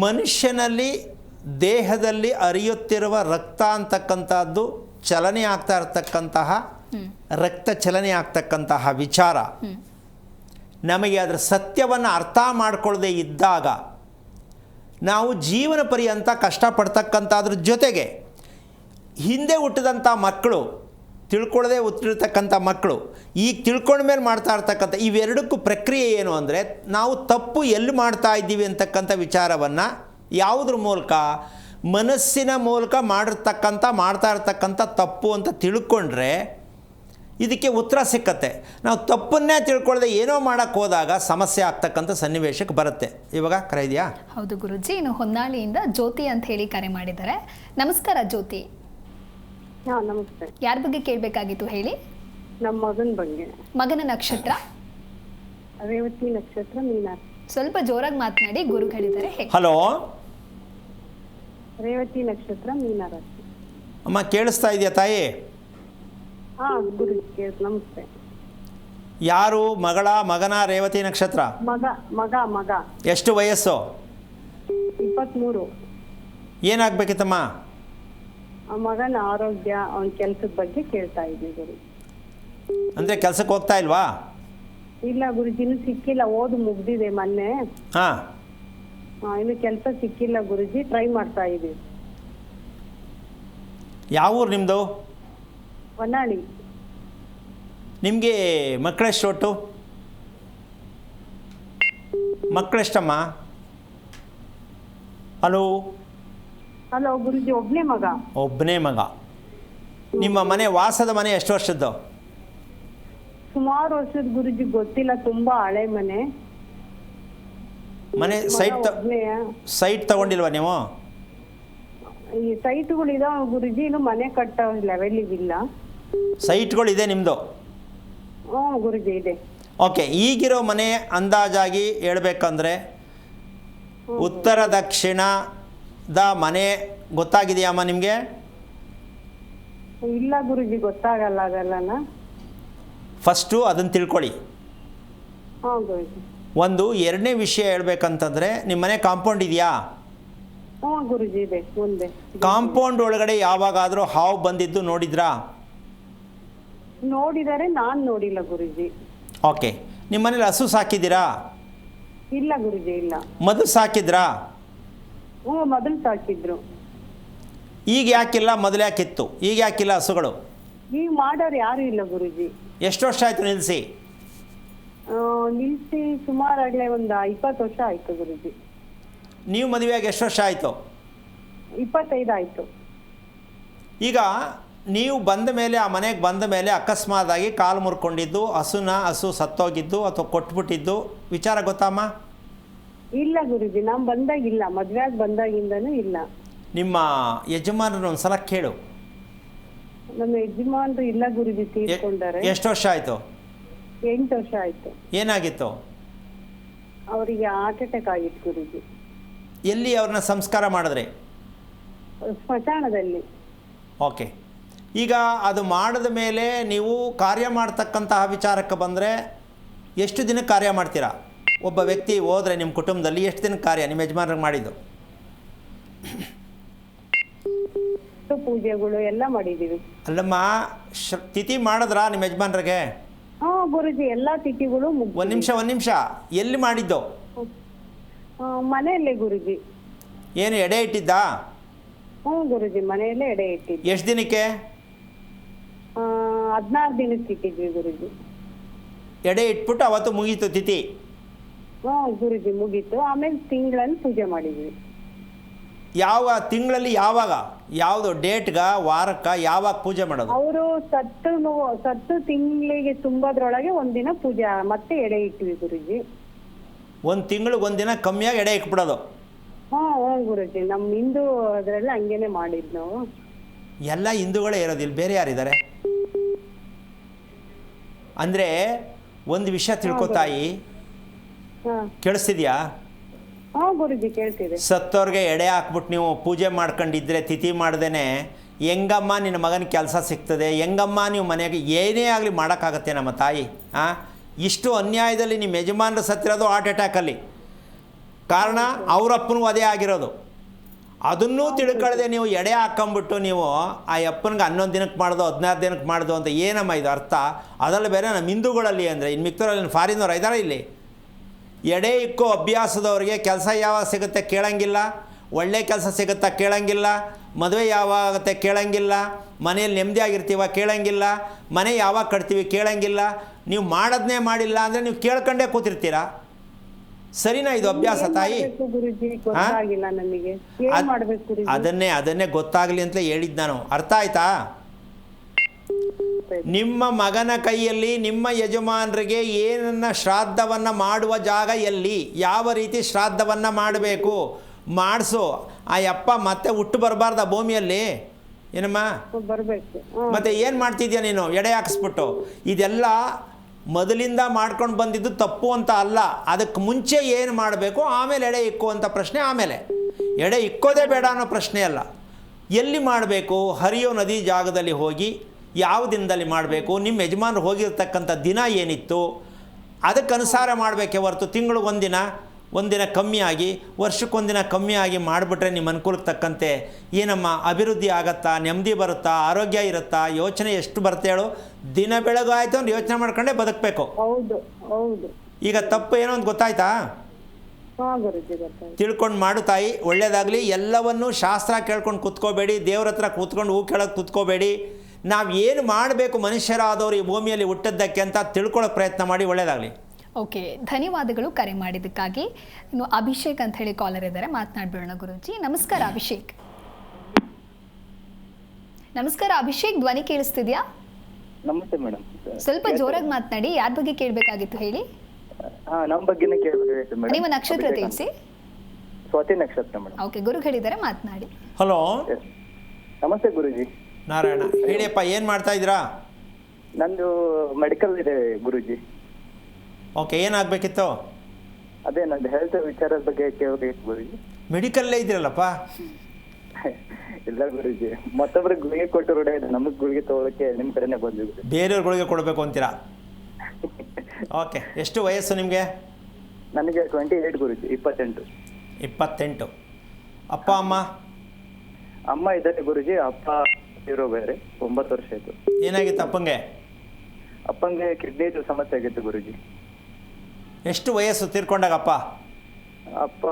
ಮನುಷ್ಯನಲ್ಲಿ ದೇಹದಲ್ಲಿ ಹರಿಯುತ್ತಿರುವ ರಕ್ತ ಅಂತಕ್ಕಂಥದ್ದು ಚಲನೆ ಆಗ್ತಾ ಇರ್ತಕ್ಕಂತಹ ರಕ್ತ ಚಲನೆ ಆಗ್ತಕ್ಕಂತಹ ವಿಚಾರ ನಮಗೆ ಅದರ ಸತ್ಯವನ್ನು ಅರ್ಥ ಮಾಡಿಕೊಳ್ಳದೆ ಇದ್ದಾಗ ನಾವು ಜೀವನ ಪರ್ಯಂತ ಕಷ್ಟಪಡ್ತಕ್ಕಂಥದ್ರ ಜೊತೆಗೆ ಹಿಂದೆ ಹುಟ್ಟಿದಂಥ ಮಕ್ಕಳು, ತಿಳ್ಕೊಳ್ಳದೆ ಹುಟ್ಟಿರ್ತಕ್ಕಂಥ ಮಕ್ಕಳು ಈಗ ತಿಳ್ಕೊಂಡ ಮೇಲೆ ಮಾಡ್ತಾ ಇರ್ತಕ್ಕಂಥ ಇವೆರಡಕ್ಕೂ ಪ್ರಕ್ರಿಯೆ ಏನು ಅಂದರೆ, ನಾವು ತಪ್ಪು ಎಲ್ಲಿ ಮಾಡ್ತಾ ಇದ್ದೀವಿ ಅಂತಕ್ಕಂಥ ವಿಚಾರವನ್ನು ಯಾವುದ್ರ ಮೂಲಕ, ಮನಸ್ಸಿನ ಮೂಲಕ ಮಾಡ್ತಾ ಇರ್ತಕ್ಕಂಥ ತಪ್ಪು ಅಂತ ತಿಳ್ಕೊಂಡ್ರೆ ಇದಕ್ಕೆ ಉತ್ತರ ಸಿಕ್ಕತ್ತೆ. ನಾವು ತಪ್ಪನ್ನೇ ತಿಳ್ಕೊಳ್ಳದೆ ಏನೋ ಮಾಡೋಕ್ಕೆ ಹೋದಾಗ ಸಮಸ್ಯೆ ಆಗ್ತಕ್ಕಂಥ ಸನ್ನಿವೇಶಕ್ಕೆ ಬರುತ್ತೆ. ಇವಾಗ ಕರೆ ಇದೆಯಾ? ಹೌದು ಗುರುಜಿ. ಇನ್ನು ಹೊನ್ನಾಳಿಯಿಂದ ಜ್ಯೋತಿ ಅಂತ ಹೇಳಿ ಕರೆ ಮಾಡಿದ್ದಾರೆ. ನಮಸ್ಕಾರ ಜ್ಯೋತಿ. ಹಾ ನಮಸ್ತೆ. ಯಾರ ಬಗ್ಗೆ ಕೇಳಬೇಕಾಗಿತ್ತು ಹೇಳಿ? ನಮ್ಮ ಮಗನ ಬಗ್ಗೆ. ಮಗನ ನಕ್ಷತ್ರ? ರೇವತಿ ನಕ್ಷತ್ರ, ಮೀನಾರ್. ಸ್ವಲ್ಪ ಜೋರಾಗಿ ಮಾತನಾಡಿ, ಗುರುಗಳಿದ್ದಾರೆ. ಹಲೋ ರೇವತಿ ನಕ್ಷತ್ರ, ಮೀನಾರ್. ಅಮ್ಮ ಕೇಳಿಸ್ತಾ ಇದೆಯಾ ತಾಯಿ? ಹಾ ಗುರುಜಿ ನಮಸ್ತೆ. ಯಾರು ಮಗನ ರೇವತಿ ನಕ್ಷತ್ರ? ಮಗ. ಎಷ್ಟು ವಯಸ್ಸು? 23. ಏನಾಗಬೇಕಿತ್ತಮ್ಮ? ಮಗನ ಆರೋಗ್ಯ, ಅವನ ಕೆಲಸದ ಬಗ್ಗೆ ಕೇಳ್ತಾ ಇದ್ದೀವಿ ಗುರು. ಅಂದರೆ ಕೆಲಸಕ್ಕೆ ಹೋಗ್ತಾ ಇಲ್ವಾ? ಇಲ್ಲ ಗುರುಜಿ, ಇನ್ನು ಸಿಕ್ಕಿಲ್ಲ. ಓದು ಮುಗ್ದಿದೆ ಮೊನ್ನೆ. ಹಾಂ. ಇನ್ನು ಕೆಲಸ ಸಿಕ್ಕಿಲ್ಲ ಗುರುಜಿ, ಟ್ರೈ ಮಾಡ್ತಾ ಇದೀವಿ. ಯಾವ ಊರು ನಿಮ್ಮದು? ಹೊನ್ನಾಳಿ. ನಿಮಗೆ ಮಕ್ಕಳೆಷ್ಟು ಒಟ್ಟು? ಮಕ್ಕಳೆಷ್ಟಮ್ಮ? ಹಲೋ ಗುರುಜಿ, ಒಬ್ಬನೇ ಮಗ. ನಿಮ್ಮ ವಾಸದ ಮನೆ ಎಷ್ಟು ವರ್ಷದ್ದು? ಸುಮಾರು ವರ್ಷದ ಗುರುಜಿ, ಗೊತ್ತಿಲ್ಲ. ತುಂಬಾ ಹಳೆ ಮನೆ. ಸೈಟ್ ತಗೊಂಡಿಲ್ವಾ ನೀವು? ಈ ಸೈಟ್ಗಳು ಇದಾವ ಗುರುಜಿ, ಇನ್ನು ಮನೆ ಕಟ್ಟೋ ಲೆವೆಲಿಗಿಲ್ಲ. ಸೈಟ್ಗಳಿದೆ ನಿಮ್ಮದು? ಗುರುಜಿ ಇದೆ. ಓಕೆ. ಈಗಿರೋ ಮನೆ ಅಂದಾಜಾಗಿ ಹೇಳ್ಬೇಕಂದ್ರೆ ಉತ್ತರ ದಕ್ಷಿಣದ ಮನೆ ಗೊತ್ತಾಗಿದೆಯಮ್ಮ ನಿಮಗೆ? ಇಲ್ಲ ಗುರುಜಿ, ಗೊತ್ತಾಗಲ್ಲ ಅದೆಲ್ಲ. ಫಸ್ಟು ಅದನ್ನು ತಿಳ್ಕೊಳ್ಳಿ. ಗುರುಜಿ. ಒಂದು. ಎರಡನೇ ವಿಷಯ ಹೇಳ್ಬೇಕಂತಂದರೆ, ನಿಮ್ಮ ಮನೆ ಕಾಂಪೌಂಡ್ ಇದೆಯಾ? ಗುರುಜಿ ಇದೆ ಮುಂದೆ. ಕಾಂಪೌಂಡ್ ಒಳಗಡೆ ಯಾವಾಗಾದರೂ ಹಾವು ಬಂದಿದ್ದು ನೋಡಿದ್ರಾ? ನೋಡಿದರೆ ನಾನು ನೋಡಿಲ್ಲ ಗುರುಜಿ. ಓಕೆ. ನಿಮ್ಮ ಮನೇಲಿ ಹಸು ಸಾಕಿದ್ದೀರಾ? ಇಲ್ಲ ಗುರುಜಿ, ಇಲ್ಲ. ಮಧು ಸಾಕಿದ್ರಾ? ಮೊದಲು ಸಾಕಿದ್ರು. ಈಗ ಯಾಕಿಲ್ಲ? ಮೊದಲು ಯಾಕಿತ್ತು? ಈಗ ಯಾಕಿಲ್ಲ ಹಸುಗಳು? ಈಗ ಮಾಡೋರು ಯಾರು ಇಲ್ಲ ಗುರುಜಿ. ಎಷ್ಟು ವರ್ಷ ಆಯಿತು ನಿಲ್ಲಿಸಿ? ನಿಲ್ಸಿ ಸುಮಾರಾಗಲೇ ಒಂದು 20 ವರ್ಷ ಆಯ್ತು ಗುರುಜಿ. ನೀವು ಮದುವೆಯಾಗಿ ಎಷ್ಟು ವರ್ಷ ಆಯಿತು? 25 ಆಯಿತು. ಈಗ ನೀವು ಬಂದ ಮೇಲೆ, ಆ ಮನೆಗೆ ಬಂದ ಮೇಲೆ ಅಕಸ್ಮಾತಾಗಿ ಕಾಲು ಮುರ್ಕೊಂಡಿದ್ದು, ಹಸು ಸತ್ತೋಗಿದ್ದು ಅಥವಾ ಕೊಟ್ಬಿಟ್ಟಿದ್ದು ವಿಚಾರ ಗೊತ್ತಮ್ಮ? ಇಲ್ಲ ಗುರುಜಿ, ನಾವು ಬಂದಾಗಿಲ್ಲ. ಮದುವೆಯಾಗಿ ಬಂದಾಗಿಂದನೂ ಇಲ್ಲ. ನಿಮ್ಮ ಯಜಮಾನರನ್ನ ಒಂದು ಸಲ ಕೇಳು. ನಮ್ಮ ಯಜಮಾನ್ರು ಇಲ್ಲ ಗುರುಜಿ, ತೀರ್ಕೊಂಡಾರೆ. ಎಷ್ಟು ವರ್ಷ ಆಯಿತು? 8 ವರ್ಷ ಆಯಿತು. ಏನಾಗಿತ್ತು ಅವರಿಗೆ? ಹಾರ್ಟ್ ಅಟ್ಯಾಕ್ ಆಗಿತ್ತು ಗುರುಜಿ. ಎಲ್ಲಿ ಅವ್ರನ್ನ ಸಂಸ್ಕಾರ ಮಾಡಿದ್ರಿ? ಸ್ಮಶಾನದಲ್ಲಿ. ಓಕೆ. ಈಗ ಅದು ಮಾಡಿದ ಮೇಲೆ ನೀವು ಕಾರ್ಯ ಮಾಡ್ತಕ್ಕಂತಹ ವಿಚಾರಕ್ಕೆ ಬಂದರೆ ಎಷ್ಟು ದಿನಕ್ಕೆ ಕಾರ್ಯ ಮಾಡ್ತೀರಾ? ಒಬ್ಬ ವ್ಯಕ್ತಿ ಹೋದರೆ ನಿಮ್ಮ ಕುಟುಂಬದಲ್ಲಿ ಎಷ್ಟು ದಿನಕ್ಕೆ ಕಾರ್ಯ ನಿಮ್ಮ ಯಜಮಾನ್ರಿಗೆ ಮಾಡಿದ್ದು? ಪೂಜೆಗಳು ಎಲ್ಲ ಮಾಡಿದ್ದೀವಿ. ಅಲ್ಲಮ್ಮ, ತಿಥಿ ಮಾಡಿದ್ರಾ ನಿಮ್ಮ ಯಜಮಾನ್ರಿಗೆ? ಗುರುಜಿ, ಎಲ್ಲ ತಿಥಿಗಳು ಒಂದು ನಿಮಿಷ. ಎಲ್ಲಿ ಮಾಡಿದ್ದು? ಮನೆಯಲ್ಲೇ ಗುರುಜಿ. ಏನು ಎಡೆ ಇಟ್ಟಿದ್ದಾ? ಗುರುಜಿ, ಮನೆಯಲ್ಲೇ ಎಡೆ ಇಟ್ಟಿದ್ವಿ. ಎಷ್ಟು ದಿನಕ್ಕೆ? 16 ದಿನಕ್ಕೆ ಇಟ್ಟಿದ್ವಿ ಗುರುಜಿ. ಎಡೆ ಇಟ್ಬಿಟ್ಟು ಅವತ್ತು ಮುಗೀತು ತಿಥಿ? ಗುರುಜಿ, ಮುಗೀತು. ಆಮೇಲೆ ತಿಂಗಳಲ್ಲಿ ಪೂಜೆ ಮಾಡಿದ್ವಿ. ಯಾವ ತಿಂಗಳಲ್ಲಿ? ಯಾವಾಗ? ಯಾವುದು ಡೇಟ್ಗ, ವಾರಕ್ಕ, ಯಾವಾಗ ಪೂಜೆ ಮಾಡೋದು? ಅವರು ಸತ್ತು ತಿಂಗಳಿಗೆ ತುಂಬೋದ್ರೊಳಗೆ ಒಂದಿನ ಪೂಜೆ, ಮತ್ತೆ ಎಡೆ ಇಟ್ವಿ ಗುರುಜಿ. ಒಂದು ತಿಂಗಳಿಗೆ ಒಂದಿನ ಕಮ್ಮಿಯಾಗಿ ಎಡೆ ಇಟ್ಬಿಡೋದು? ಗುರುಜಿ, ನಮ್ಮ ಹಿಂದೂ ಅದರಲ್ಲಿ ಹಂಗೇನೆ ಮಾಡಿದ್ ನಾವು. ಎಲ್ಲ ಹಿಂದೂಗಳೇ ಇರೋದಿಲ್ಲ, ಬೇರೆ ಯಾರಿದ್ದಾರೆ? ಅಂದರೆ ಒಂದು ವಿಷಯ ತಿಳ್ಕೊತಾಯಿ, ಕೇಳಿಸ್ತಿದ್ಯಾ? ಗುರುಜಿ, ಕೇಳ್ತಿದೆ. ಸತ್ತವ್ರಿಗೆ ಎಡೆ ಹಾಕ್ಬಿಟ್ಟು ನೀವು ಪೂಜೆ ಮಾಡ್ಕೊಂಡಿದ್ರೆ, ತಿಥಿ ಮಾಡ್ದೇನೆ ಹೆಂಗಮ್ಮ ನಿನ್ನ ಮಗನ ಕೆಲಸ ಸಿಗ್ತದೆ, ಹೆಂಗಮ್ಮ ನೀವು ಮನೆಗೆ ಏನೇ ಆಗಲಿ ಮಾಡೋಕ್ಕಾಗತ್ತೆ ನಮ್ಮ ತಾಯಿ? ಇಷ್ಟು ಅನ್ಯಾಯದಲ್ಲಿ ನಿಮ್ಮ ಯಜಮಾನರು ಸತ್ತಿರೋದು ಹಾರ್ಟ್ ಅಟ್ಯಾಕಲ್ಲಿ. ಕಾರಣ ಅವರಪ್ಪನಿಗೂ ಅದೇ ಆಗಿರೋದು. ಅದನ್ನೂ ತಿಳ್ಕೊಳ್ಳದೆ ನೀವು ಎಡೆ ಹಾಕ್ಕೊಂಬಿಟ್ಟು ನೀವು ಆ ಅಪ್ಪನಿಗೆ 11 ದಿನಕ್ಕೆ ಮಾಡ್ದು 16 ದಿನಕ್ಕೆ ಮಾಡ್ದು ಅಂತ ಏನಮ್ಮ ಇದು ಅರ್ಥ? ಅದರಲ್ಲಿ ಬೇರೆ ನಮ್ಮ ಹಿಂದೂಗಳಲ್ಲಿ ಅಂದರೆ ಇನ್ನು ಮಿಕ್ತರಲ್ಲಿ ಫಾರಿನವ್ರು ಇದ್ದಾರೆ ಇಲ್ಲಿ. ಎಡೆ ಇಕ್ಕೋ ಅಭ್ಯಾಸದವ್ರಿಗೆ ಕೆಲಸ ಯಾವಾಗ ಸಿಗುತ್ತೆ ಕೇಳಂಗಿಲ್ಲ, ಒಳ್ಳೆ ಕೆಲಸ ಸಿಗುತ್ತಾ ಕೇಳಂಗಿಲ್ಲ, ಮದುವೆ ಯಾವಾಗ ಆಗುತ್ತೆ ಕೇಳಂಗಿಲ್ಲ, ಮನೇಲಿ ನೆಮ್ಮದಿಯಾಗಿರ್ತೀವ ಕೇಳಂಗಿಲ್ಲ, ಮನೆ ಯಾವಾಗ ಕಟ್ತೀವಿ ಕೇಳಂಗಿಲ್ಲ. ನೀವು ಮಾಡೋದನ್ನೇ ಮಾಡಿಲ್ಲ ಅಂದರೆ ನೀವು ಕೇಳ್ಕೊಂಡೇ ಕೂತಿರ್ತೀರಾ. ಸರಿನಾ ಇದು ಅಭ್ಯಾಸ ತಾಯಿ? ಅದನ್ನೇ ಗೊತ್ತಾಗಲಿ ಅಂತಲೇ ಹೇಳಿದ್ದು ನಾನು. ಅರ್ಥ ಆಯ್ತಾ? ನಿಮ್ಮ ಮಗನ ಕೈಯಲ್ಲಿ ನಿಮ್ಮ ಯಜಮಾನರಿಗೆ ಏನನ್ನ ಶ್ರಾದ್ದವನ್ನು ಮಾಡುವ ಜಾಗ ಎಲ್ಲಿ, ಯಾವ ರೀತಿ ಶ್ರಾದ್ದವನ್ನು ಮಾಡಬೇಕು ಮಾಡಿಸು. ಆ ಯಪ್ಪ ಮತ್ತೆ ಹುಟ್ಟು ಬರಬಾರ್ದು ಆ ಭೂಮಿಯಲ್ಲಿ. ಏನಮ್ಮ ಬರ್ಬೇಕು. ಮತ್ತೆ ಏನು ಮಾಡ್ತಿದ್ಯಾ ನೀನು ಎಡೆ ಹಾಕಿಸ್ಬಿಟ್ಟು? ಇದೆಲ್ಲ ಮೊದಲಿಂದ ಮಾಡ್ಕೊಂಡು ಬಂದಿದ್ದು ತಪ್ಪು ಅಂತ ಅಲ್ಲ. ಅದಕ್ಕೆ ಮುಂಚೆ ಏನು ಮಾಡಬೇಕು, ಆಮೇಲೆ ಎಡೆ ಇಕ್ಕುವಂಥ ಪ್ರಶ್ನೆ. ಆಮೇಲೆ ಎಡೆ ಇಕ್ಕೋದೇ ಬೇಡ ಅನ್ನೋ ಪ್ರಶ್ನೆ ಅಲ್ಲ. ಎಲ್ಲಿ ಮಾಡಬೇಕು? ಹರಿಯೋ ನದಿ ಜಾಗದಲ್ಲಿ ಹೋಗಿ ಯಾವ ದಿನದಲ್ಲಿ ಮಾಡಬೇಕು, ನಿಮ್ಮ ಯಜಮಾನರು ಹೋಗಿರ್ತಕ್ಕಂಥ ದಿನ ಏನಿತ್ತು ಅದಕ್ಕನುಸಾರ ಮಾಡಬೇಕೇ ಹೊರತು ತಿಂಗಳಿಗೆ ಒಂದಿನ ಕಮ್ಮಿಯಾಗಿ ವರ್ಷಕ್ಕೊಂದಿನ ಕಮ್ಮಿಯಾಗಿ ಮಾಡಿಬಿಟ್ರೆ ನಿಮ್ಮ ಅನುಕೂಲಕ್ಕೆ ತಕ್ಕಂತೆ ಏನಮ್ಮ ಅಭಿವೃದ್ಧಿ ಆಗತ್ತಾ, ನೆಮ್ಮದಿ ಬರುತ್ತಾ, ಆರೋಗ್ಯ ಇರುತ್ತಾ, ಯೋಚನೆ ಎಷ್ಟು ಬರುತ್ತೆ ಹೇಳು? ದಿನ ಬೆಳಗಾಯ್ತು ಅಂದ್ರೆ ಯೋಚನೆ ಮಾಡ್ಕೊಂಡೇ ಬದುಕಬೇಕು. ಹೌದು ಹೌದು. ಈಗ ತಪ್ಪು ಏನೋ ಅಂತ ಗೊತ್ತಾಯ್ತಾ? ತಿಳ್ಕೊಂಡು ಮಾಡು ತಾಯಿ, ಒಳ್ಳೇದಾಗಲಿ. ಎಲ್ಲವನ್ನೂ ಶಾಸ್ತ್ರ ಕೇಳ್ಕೊಂಡು ಕೂತ್ಕೋಬೇಡಿ, ದೇವ್ರ ಹತ್ರ ಕೂತ್ಕೊಂಡು ಹೂ ಕೇಳೋಕ್ಕೆ ಕೂತ್ಕೋಬೇಡಿ. ನಾವು ಏನು ಮಾಡಬೇಕು ಮನುಷ್ಯರಾದವರು ಈ ಭೂಮಿಯಲ್ಲಿ ಹುಟ್ಟಿದ್ದಕ್ಕೆ ಅಂತ ತಿಳ್ಕೊಳ್ಳೋಕೆ ಪ್ರಯತ್ನ ಮಾಡಿ. ಒಳ್ಳೇದಾಗಲಿ. ಓಕೆ, ಧನ್ಯವಾದಗಳು ಕರೆ ಮಾಡಿದ್ದಕ್ಕಾಗಿ. ಇನ್ನು ಅಭಿಷೇಕ್ ಅಂತ ಹೇಳಿ ಕಾಲರ್ ಇದ್ದಾರೆ, ಮಾತನಾಡ್ಬೇಡ ಗುರೂಜಿ. ನಮಸ್ಕಾರ ಅಭಿಷೇಕ್. ನಮಸ್ಕಾರ ಅಭಿಷೇಕ್, ಧ್ವನಿ ಕೇಳಿಸ್ತಿದ್ಯಾ? ನಮಸ್ತೆ ಮೇಡಮ್. ಸ್ವಲ್ಪ ಜೋರಾಗಿ ಮಾತನಾಡಿ. ಯಾರ ಬಗ್ಗೆ ಕೇಳಬೇಕಾಗಿತ್ತು ಹೇಳಿ? ನಮ್ಮ ಬಗ್ಗೆನೇ ಕೇಳಬೇಕಾಗಿತ್ತು ಮೇಡಮ್. ನಿಮ್ಮ ನಕ್ಷತ್ರ ತಿಳಿಸಿ. ಸ್ವಾತಿ ನಕ್ಷತ್ರ ಮೇಡಮ್. ಓಕೆ, ಗುರು ಹೇಳಿದ್ದಾರೆ, ಮಾತನಾಡಿ. ಹಲೋ, ನಮಸ್ತೆ ಗುರುಜಿ. ನಾರಾಯಣ ಹೇಳಿಯಪ್ಪ, ಏನು ಮಾಡ್ತಾ ಇದ್ದೀರಾ? ನಂದು ಮೆಡಿಕಲ್ ಇದೆ ಗುರುಜಿ. ಓಕೆ, ಏನಾಗಬೇಕಿತ್ತು? ಅದೇ ನಂದು ಹೆಲ್ತ್ ವಿಚಾರದ ಬಗ್ಗೆ ಕೇಳಬೇಕಿತ್ತು ಗುರುಜಿ. ಮೆಡಿಕಲ್ಲೇ ಇದ್ದೀರಲ್ಲಪ್ಪ? ಇಲ್ಲ ಗುರುಜಿ, ಮತ್ತೊಬ್ರಿಗೆ ಗುಳಿಗೆ ಕೊಟ್ಟು ರೂಢ ಇದೆ, ನಮಗೆ ಗುಳಿಗೆ ತಗೊಳಕ್ಕೆ ನಿಮ್ಮ ಕಡೆನೇ ಬಂದಿದ್ವಿ. ಬೇರೆಯವ್ರ ಗುಳಿಗೆ ಕೊಡಬೇಕು ಅಂತೀರಾ? ಓಕೆ, ಎಷ್ಟು ವಯಸ್ಸು ನಿಮಗೆ? ನನಗೆ 28 ಗುರುಜಿ. 28. ಅಪ್ಪ ಅಮ್ಮ? ಅಮ್ಮ ಇದ್ದಾರೆ ಗುರುಜಿ, ಅಪ್ಪ ಇರೋ ಬೇರೆ. 9 ವರ್ಷ ಆಯ್ತು. ಏನಾಗಿತ್ತು ಅಪ್ಪಂಗೆ? ಅಪ್ಪಂಗೆ ಕಿಡ್ನಿದು ಸಮಸ್ಯೆ ಆಗಿತ್ತು ಗುರುಜಿ. ಎಷ್ಟು ವಯಸ್ಸು ತೀರ್ಕೊಂಡಾಗ ಅಪ್ಪ? ಅಪ್ಪ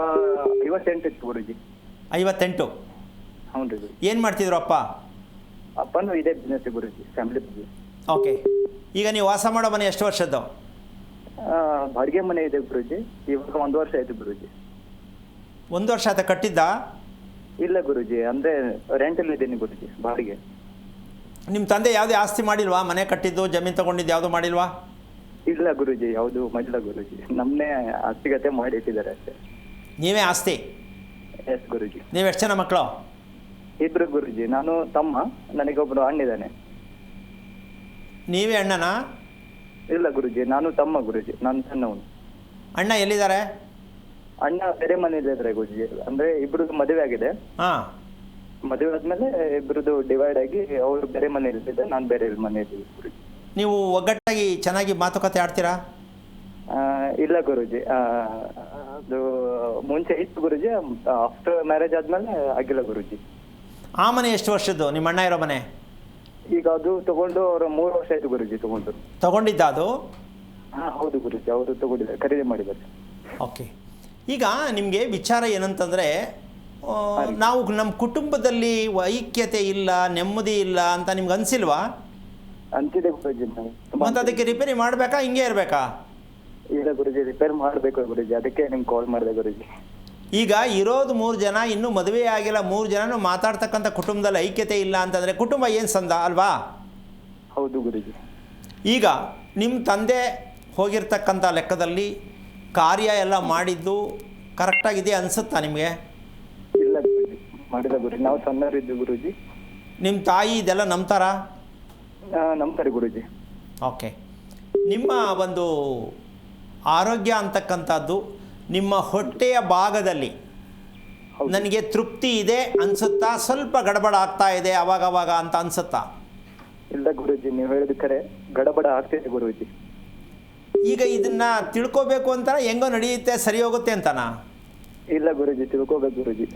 58 ಇತ್ತು ಗುರುಜಿ. 58? ಹ್ಞೂ ರೀ. ಏನು ಮಾಡ್ತಿದ್ರು ಅಪ್ಪ? ಅಪ್ಪನೂ ಇದೇ ಬಿಸ್ನೆಸ್ ಗುರುಜಿ, ಫ್ಯಾಮಿಲಿ ಬಿಸ್ನೆಸ್. ಓಕೆ, ಈಗ ನೀವು ವಾಸ ಮಾಡೋ ಮನೆ ಎಷ್ಟು ವರ್ಷದ್ದು? ಬಾಡಿಗೆ ಮನೆ ಇದೆ ಗುರುಜಿ, ಇವಾಗ 1 ವರ್ಷ ಆಯ್ತು ಗುರುಜಿ. 1 ವರ್ಷ ಆಯ್ತಾ ಕಟ್ಟಿದ್ದ? ಇಲ್ಲ ಗುರುಜಿ, ಅಂದ್ರೆ ರೆಂಟಲ್ಲಿ ಇದ್ದೀನಿ ಗುರುಜಿ, ಬಾಡಿಗೆ. ನಿಮ್ಮ ತಂದೆ ಯಾವುದೇ ಆಸ್ತಿ ಮಾಡಿಲ್ವಾ? ಮನೆ ಕಟ್ಟಿದ್ದು, ಜಮೀನು ತಗೊಂಡಿದ್ದು ಯಾವುದು ಮಾಡಿಲ್ವಾ? ಇಲ್ಲ ಗುರುಜಿ, ಯಾವುದು ಮಾಡಿಲ್ಲ ಗುರುಜಿ. ನಮ್ಮನ್ನೇ ಆಸ್ತಿಗತೆ ಮಾಡಿ ಇಟ್ಟಿದ್ದಾರೆ ಅಷ್ಟೇ. ನೀವೇ ಆಸ್ತಿ? ಎಸ್ ಗುರುಜಿ. ನೀವು ಎಷ್ಟು ಜನ ಮಕ್ಕಳು? 2 ಗುರುಜಿ, ನಾನು ತಮ್ಮ, ನನಗೊಬ್ಬರು ಅಣ್ಣಿದ್ದಾನೆ. ನೀವೇ ಅಣ್ಣನಾ? ಇಲ್ಲ ಗುರುಜಿ, ನಾನು ತಮ್ಮ ಗುರುಜಿ, ನಾನು ಸಣ್ಣವನು. ಅಣ್ಣ ಎಲ್ಲಿದ್ದಾರೆ? ಅಣ್ಣ ಬೇರೆ ಮನೇಲಿ ಇದ್ದಾರೆ ಗುರುಜಿ. ಅಂದ್ರೆ ಇಬ್ರದ್ದು ಮದುವೆ ಆಗಿದೆ. ಹಾಂ. ಮದುವೆ ಆದ್ಮೇಲೆ ಇಬ್ರದ್ದು ಡಿವೈಡ್ ಆಗಿ ಅವ್ರು ಬೇರೆ ಮನೇಲಿ ಇದ್ದಾರೆ, ನಾನು ಬೇರೆ ಮನೆಯಲ್ಲಿ ಗುರುಜಿ. ನೀವು ಒಗ್ಗಟ್ಟಾಗಿ ಚೆನ್ನಾಗಿ ಮಾತುಕತೆ ಆಡ್ತೀರಾ? ಇಲ್ಲ ಗುರುಜಿ, ಅದು ಮುಂಚೆ ಇತ್ತು ಗುರುಜಿ, ಆಫ್ಟರ್ ಮ್ಯಾರೇಜ್ ಆದ್ಮೇಲೆ ಆಗಿಲ್ಲ ಗುರುಜಿ. ಆ ಮನೆ ಎಷ್ಟು ವರ್ಷದ್ದು ನಿಮ್ಮ ಅಣ್ಣ ಇರೋ ಮನೆ? ಈಗ ಅದು ತಗೊಂಡು ಅವರು 3 ವರ್ಷ ಆಯ್ತು ಗುರುಜಿ ತಗೊಂಡಿದ್ದ ಅದು? ಹಾ ಹೌದು ಗುರುಜಿ, ಅವರು ತಗೊಂಡಿದ್ದಾರೆ, ಖರೀದಿ ಮಾಡಿದ್ದಾರೆ. ಓಕೆ, ಈಗ ನಿಮಗೆ ವಿಚಾರ ಏನಂತಂದರೆ, ನಾವು ನಮ್ಮ ಕುಟುಂಬದಲ್ಲಿ ಐಕ್ಯತೆ ಇಲ್ಲ, ನೆಮ್ಮದಿ ಇಲ್ಲ ಅಂತ ನಿಮ್ಗೆ ಅನಿಸಿಲ್ವಾ? ಅಂತಿದೆ ಗುರುಜಿ. ಮತ್ತು ಅದಕ್ಕೆ ರಿಪೇರಿ ಮಾಡಬೇಕಾ, ಹಿಂಗೆ ಇರಬೇಕಾ? ಇಲ್ಲ ಗುರುಜಿ, ರಿಪೇರ್ ಮಾಡಬೇಕು ಗುರುಜಿ, ಅದಕ್ಕೆ ನಿಮ್ಗೆ ಕಾಲ್ ಮಾಡಿದೆ ಗುರುಜಿ. ಈಗ ಇರೋದು 3 ಜನ, ಇನ್ನೂ ಮದುವೆ ಆಗಿಲ್ಲ 3 ಜನನು ಮಾತಾಡ್ತಕ್ಕಂಥ ಕುಟುಂಬದಲ್ಲಿ ಐಕ್ಯತೆ ಇಲ್ಲ ಅಂತಂದರೆ ಕುಟುಂಬ ಏನು ಸಂದ ಅಲ್ವಾ? ಹೌದು ಗುರುಜಿ. ಈಗ ನಿಮ್ಮ ತಂದೆ ಹೋಗಿರ್ತಕ್ಕಂಥ ಲೆಕ್ಕದಲ್ಲಿ ಕಾರ್ಯ ಎಲ್ಲ ಮಾಡಿದ್ದು ಕರೆಕ್ಟಾಗಿದೆ ಅನಿಸುತ್ತಾ ನಿಮಗೆ? ಇಲ್ಲ ಗುರುಜಿ, ಮಾಡಿದ ಗುರುಜಿ, ನಾವು ಸಣ್ಣವರಿದ್ದು ಗುರುಜಿ. ನಿಮ್ಮ ತಾಯಿ ಇದೆಲ್ಲ ನಂಬ್ತಾರಾ? ನಂಬ್ತಾರೆ ಗುರುಜಿ. ಓಕೆ, ನಿಮ್ಮ ಒಂದು ಆರೋಗ್ಯ ಅಂತಕ್ಕಂಥದ್ದು ನಿಮ್ಮ ಹೊಟ್ಟೆಯ ಭಾಗದಲ್ಲಿ ನನಗೆ ತೃಪ್ತಿ ಇದೆ ಅನಿಸುತ್ತಾ, ಸ್ವಲ್ಪ ಗಡಬಡ ಆಗ್ತಾ ಇದೆ ಅವಾಗವಾಗ ಅಂತ ಅನಿಸುತ್ತಾ? ಇಲ್ಲ ಗುರುಜಿ, ನೀವು ಹೇಳಿದ ಕರೆ, ಗಡಬಡ ಆಗ್ತಿದೆ ಗುರುಜಿ. ಈಗ ಇದನ್ನು ತಿಳ್ಕೊಬೇಕು ಅಂತ ಹೆಂಗೋ ನಡೆಯುತ್ತೆ, ಸರಿ ಹೋಗುತ್ತೆ ಅಂತನಾ? ಇಲ್ಲ ಗುರುಜಿ, ತಿಳ್ಕೊಬೇಕು ಗುರುಜಿ.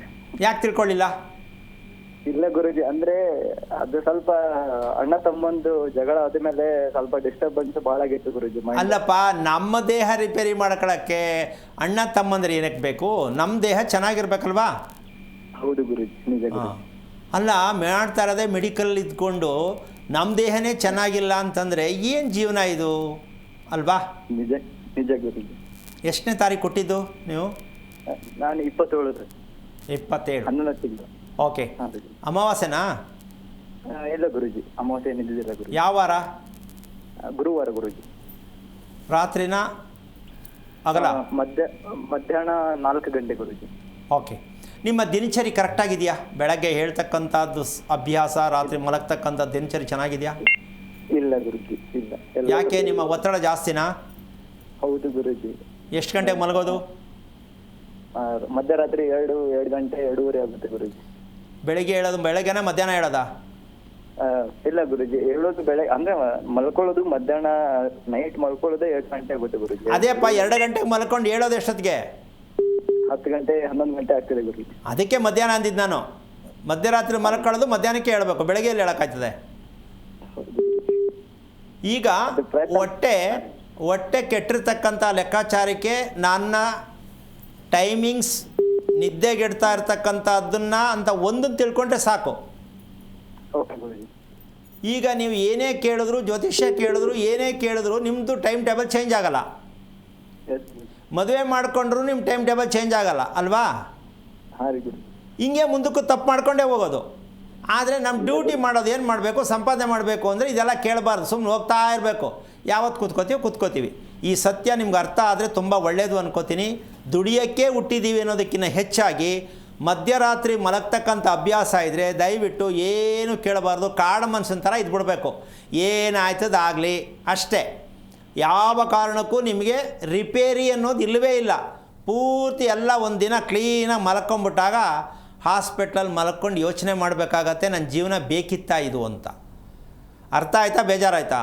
ಯಾಕೆ ತಿಳ್ಕೊಳ್ಳಿಲ್ಲ? ಇಲ್ಲ ಗುರುಜಿ, ಅಂದ್ರೆ ಅದು ಸ್ವಲ್ಪ ಅಣ್ಣ ತಮ್ಮಂದು ಜಗಳ ಆದ್ಮೇಲೆ ಸ್ವಲ್ಪ ಡಿಸ್ಟರ್ಬೆನ್ಸ್ ಭಾಳ ಆಗಿತ್ತು ಗುರುಜಿ. ಅಲ್ಲಪ್ಪ, ನಮ್ಮ ದೇಹ ರಿಪೇರಿ ಮಾಡ್ಕೊಳಕ್ಕೆ ಅಣ್ಣ ತಮ್ಮಂದ್ರೆ ಏನಕ್ಕೆ ಬೇಕು? ನಮ್ಮ ದೇಹ ಚೆನ್ನಾಗಿರ್ಬೇಕಲ್ವಾ? ಹೌದು ಗುರುಜಿ, ನಿಜ ಗುರುಜಿ. ಅಲ್ಲ, ಮಾಡ್ತಾ ಇರೋದೇ ಮೆಡಿಕಲ್ ಇದ್ಕೊಂಡು ನಮ್ಮ ದೇಹನೇ ಚೆನ್ನಾಗಿಲ್ಲ ಅಂತಂದರೆ ಏನು ಜೀವನ ಇದು ಅಲ್ವಾ? ನಿಜ ನಿಜ ಗುರುಜಿ. ಎಷ್ಟನೇ ತಾರೀಕು ಕೊಟ್ಟಿದ್ದು ನೀವು? ನಾನು 27 27. 11 ತಿಂಗಳು. ಓಕೆ. ಅಮಾವಾಸ್ಯೆನಾ? ಇಲ್ಲ ಗುರುಜಿ, ಅಮಾವಾಸ್ಯೆ ಏನಿದ್ದಿಲ್ಲ ಗುರುಜಿ. ಯಾವ ವಾರ? ಗುರುವಾರ ಗುರುಜಿ. ರಾತ್ರಿನ ಆಗಲ್ಲ? ಮಧ್ಯಾಹ್ನ 4 ಗಂಟೆ ಗುರುಜಿ. ಓಕೆ. ನಿಮ್ಮ ದಿನಚರಿ ಕರೆಕ್ಟಾಗಿದೆಯಾ? ಬೆಳಗ್ಗೆ ಹೇಳ್ತಕ್ಕಂಥದ್ದು ಅಭ್ಯಾಸ, ರಾತ್ರಿ ಮಲಗ್ತಕ್ಕಂಥ ದಿನಚರಿ ಚೆನ್ನಾಗಿದೆಯಾ? ಇಲ್ಲ ಗುರುಜಿ, ಇಲ್ಲ. ಯಾಕೆ, ನಿಮ್ಮ ಒತ್ತಡ ಜಾಸ್ತಿನಾ? ಹೌದು ಗುರುಜಿ. ಎಷ್ಟು ಗಂಟೆಗೆ ಮಲಗೋದು? ಮಧ್ಯರಾತ್ರಿ 2 ಗಂಟೆ 2:30 ಆಗುತ್ತೆ ಗುರುಜಿ. ಬೆಳಿಗ್ಗೆ ಹೇಳೋದು ಬೆಳಗ್ಗೆನ ಮಧ್ಯಾಹ್ನ ಹೇಳೋದಾ? ಇಲ್ಲ ಗುರುಜಿ, ಹೇಳೋದು ಬೆಳಗ್ಗೆ ಅಂದ್ರೆ ಮಲ್ಕೊಳ್ಳೋದು ಮಧ್ಯಾಹ್ನ, ನೈಟ್ ಮಲ್ಕೊಳ್ಳೋದೇ 2 ಗಂಟೆ ಆಗುತ್ತೆ ಗುರುಜಿ. ಅದೇಪ್ಪ, 2 ಗಂಟೆಗೆ ಮಲ್ಕೊಂಡು ಹೇಳೋದು ಎಷ್ಟೊತ್ತಿಗೆ? 10 ಗಂಟೆ 11 ಗಂಟೆ ಆಗ್ತದೆ ಗುರುಜಿ. ಅದಕ್ಕೆ ಮಧ್ಯಾಹ್ನ ಅಂದಿದ್ದು ನಾನು. ಮಧ್ಯರಾತ್ರಿ ಮಲ್ಕೊಳ್ಳೋದು ಮಧ್ಯಾಹ್ನಕ್ಕೆ ಹೇಳಬೇಕು, ಬೆಳಗ್ಗೆ ಎಲ್ಲಿ ಹೇಳೋಕ್ಕಾಗ್ತದೆ? ಈಗ ಹೊಟ್ಟೆ ಕೆಟ್ಟಿರ್ತಕ್ಕಂಥ ಲೆಕ್ಕಾಚಾರಕ್ಕೆ ನನ್ನ ಟೈಮಿಂಗ್ಸ್, ನಿದ್ದೆಗೆಡ್ತಾ ಇರ್ತಕ್ಕಂಥದ್ದನ್ನು ಅಂತ ಒಂದನ್ನು ತಿಳ್ಕೊಂಡ್ರೆ ಸಾಕು. ಓಕೆ ಗುರುಜಿ. ಈಗ ನೀವು ಏನೇ ಕೇಳಿದ್ರು, ಜ್ಯೋತಿಷ್ಯ ಕೇಳಿದ್ರು, ಏನೇ ಕೇಳಿದ್ರು ನಿಮ್ಮದು ಟೈಮ್ ಟೇಬಲ್ ಚೇಂಜ್ ಆಗಲ್ಲ. ಎಸ್ ಗುರುಜಿ. ಮದುವೆ ಮಾಡಿಕೊಂಡ್ರು ನಿಮ್ಮ ಟೈಮ್ ಟೇಬಲ್ ಚೇಂಜ್ ಆಗಲ್ಲ ಅಲ್ವಾ? ಹಾಂ ರೀ ಗುರುಜಿ. ಹಿಂಗೆ ಮುಂದಕ್ಕೂ ತಪ್ಪು ಮಾಡ್ಕೊಂಡೇ ಹೋಗೋದು. ಆದರೆ ನಮ್ಮ ಡ್ಯೂಟಿ ಮಾಡೋದು ಏನು ಮಾಡಬೇಕು, ಸಂಪಾದನೆ ಮಾಡಬೇಕು ಅಂದರೆ ಇದೆಲ್ಲ ಕೇಳಬಾರ್ದು, ಸುಮ್ಮನೆ ಹೋಗ್ತಾ ಇರಬೇಕು. ಯಾವತ್ತು ಕೂತ್ಕೋತೀವಿ. ಈ ಸತ್ಯ ನಿಮ್ಗೆ ಅರ್ಥ ಆದರೆ ತುಂಬ ಒಳ್ಳೆಯದು ಅನ್ಕೋತೀನಿ. ದುಡಿಯೋಕ್ಕೆ ಹುಟ್ಟಿದ್ದೀವಿ ಅನ್ನೋದಕ್ಕಿಂತ ಹೆಚ್ಚಾಗಿ ಮಧ್ಯರಾತ್ರಿ ಮಲಗ್ತಕ್ಕಂಥ ಅಭ್ಯಾಸ ಇದ್ದರೆ ದಯವಿಟ್ಟು ಏನು ಕೇಳಬಾರ್ದು, ಕಾಡು ಮನುಷ್ಯನ ಥರ ಇದ್ಬಿಡ್ಬೇಕು. ಏನಾಯ್ತದಾಗಲಿ ಅಷ್ಟೇ. ಯಾವ ಕಾರಣಕ್ಕೂ ನಿಮಗೆ ರಿಪೇರಿ ಅನ್ನೋದು ಇಲ್ಲವೇ ಇಲ್ಲ. ಪೂರ್ತಿ ಎಲ್ಲ ಒಂದು ದಿನ ಕ್ಲೀನಾಗಿ ಮಲ್ಕೊಂಬಿಟ್ಟಾಗ ಹಾಸ್ಪಿಟ್ಲಲ್ಲಿ ಮಲ್ಕೊಂಡು ಯೋಚನೆ ಮಾಡಬೇಕಾಗತ್ತೆ, ನನ್ನ ಜೀವನ ಬೇಕಿತ್ತಾ ಇದು ಅಂತ. ಅರ್ಥ ಆಯ್ತಾ? ಬೇಜಾರಾಯ್ತಾ?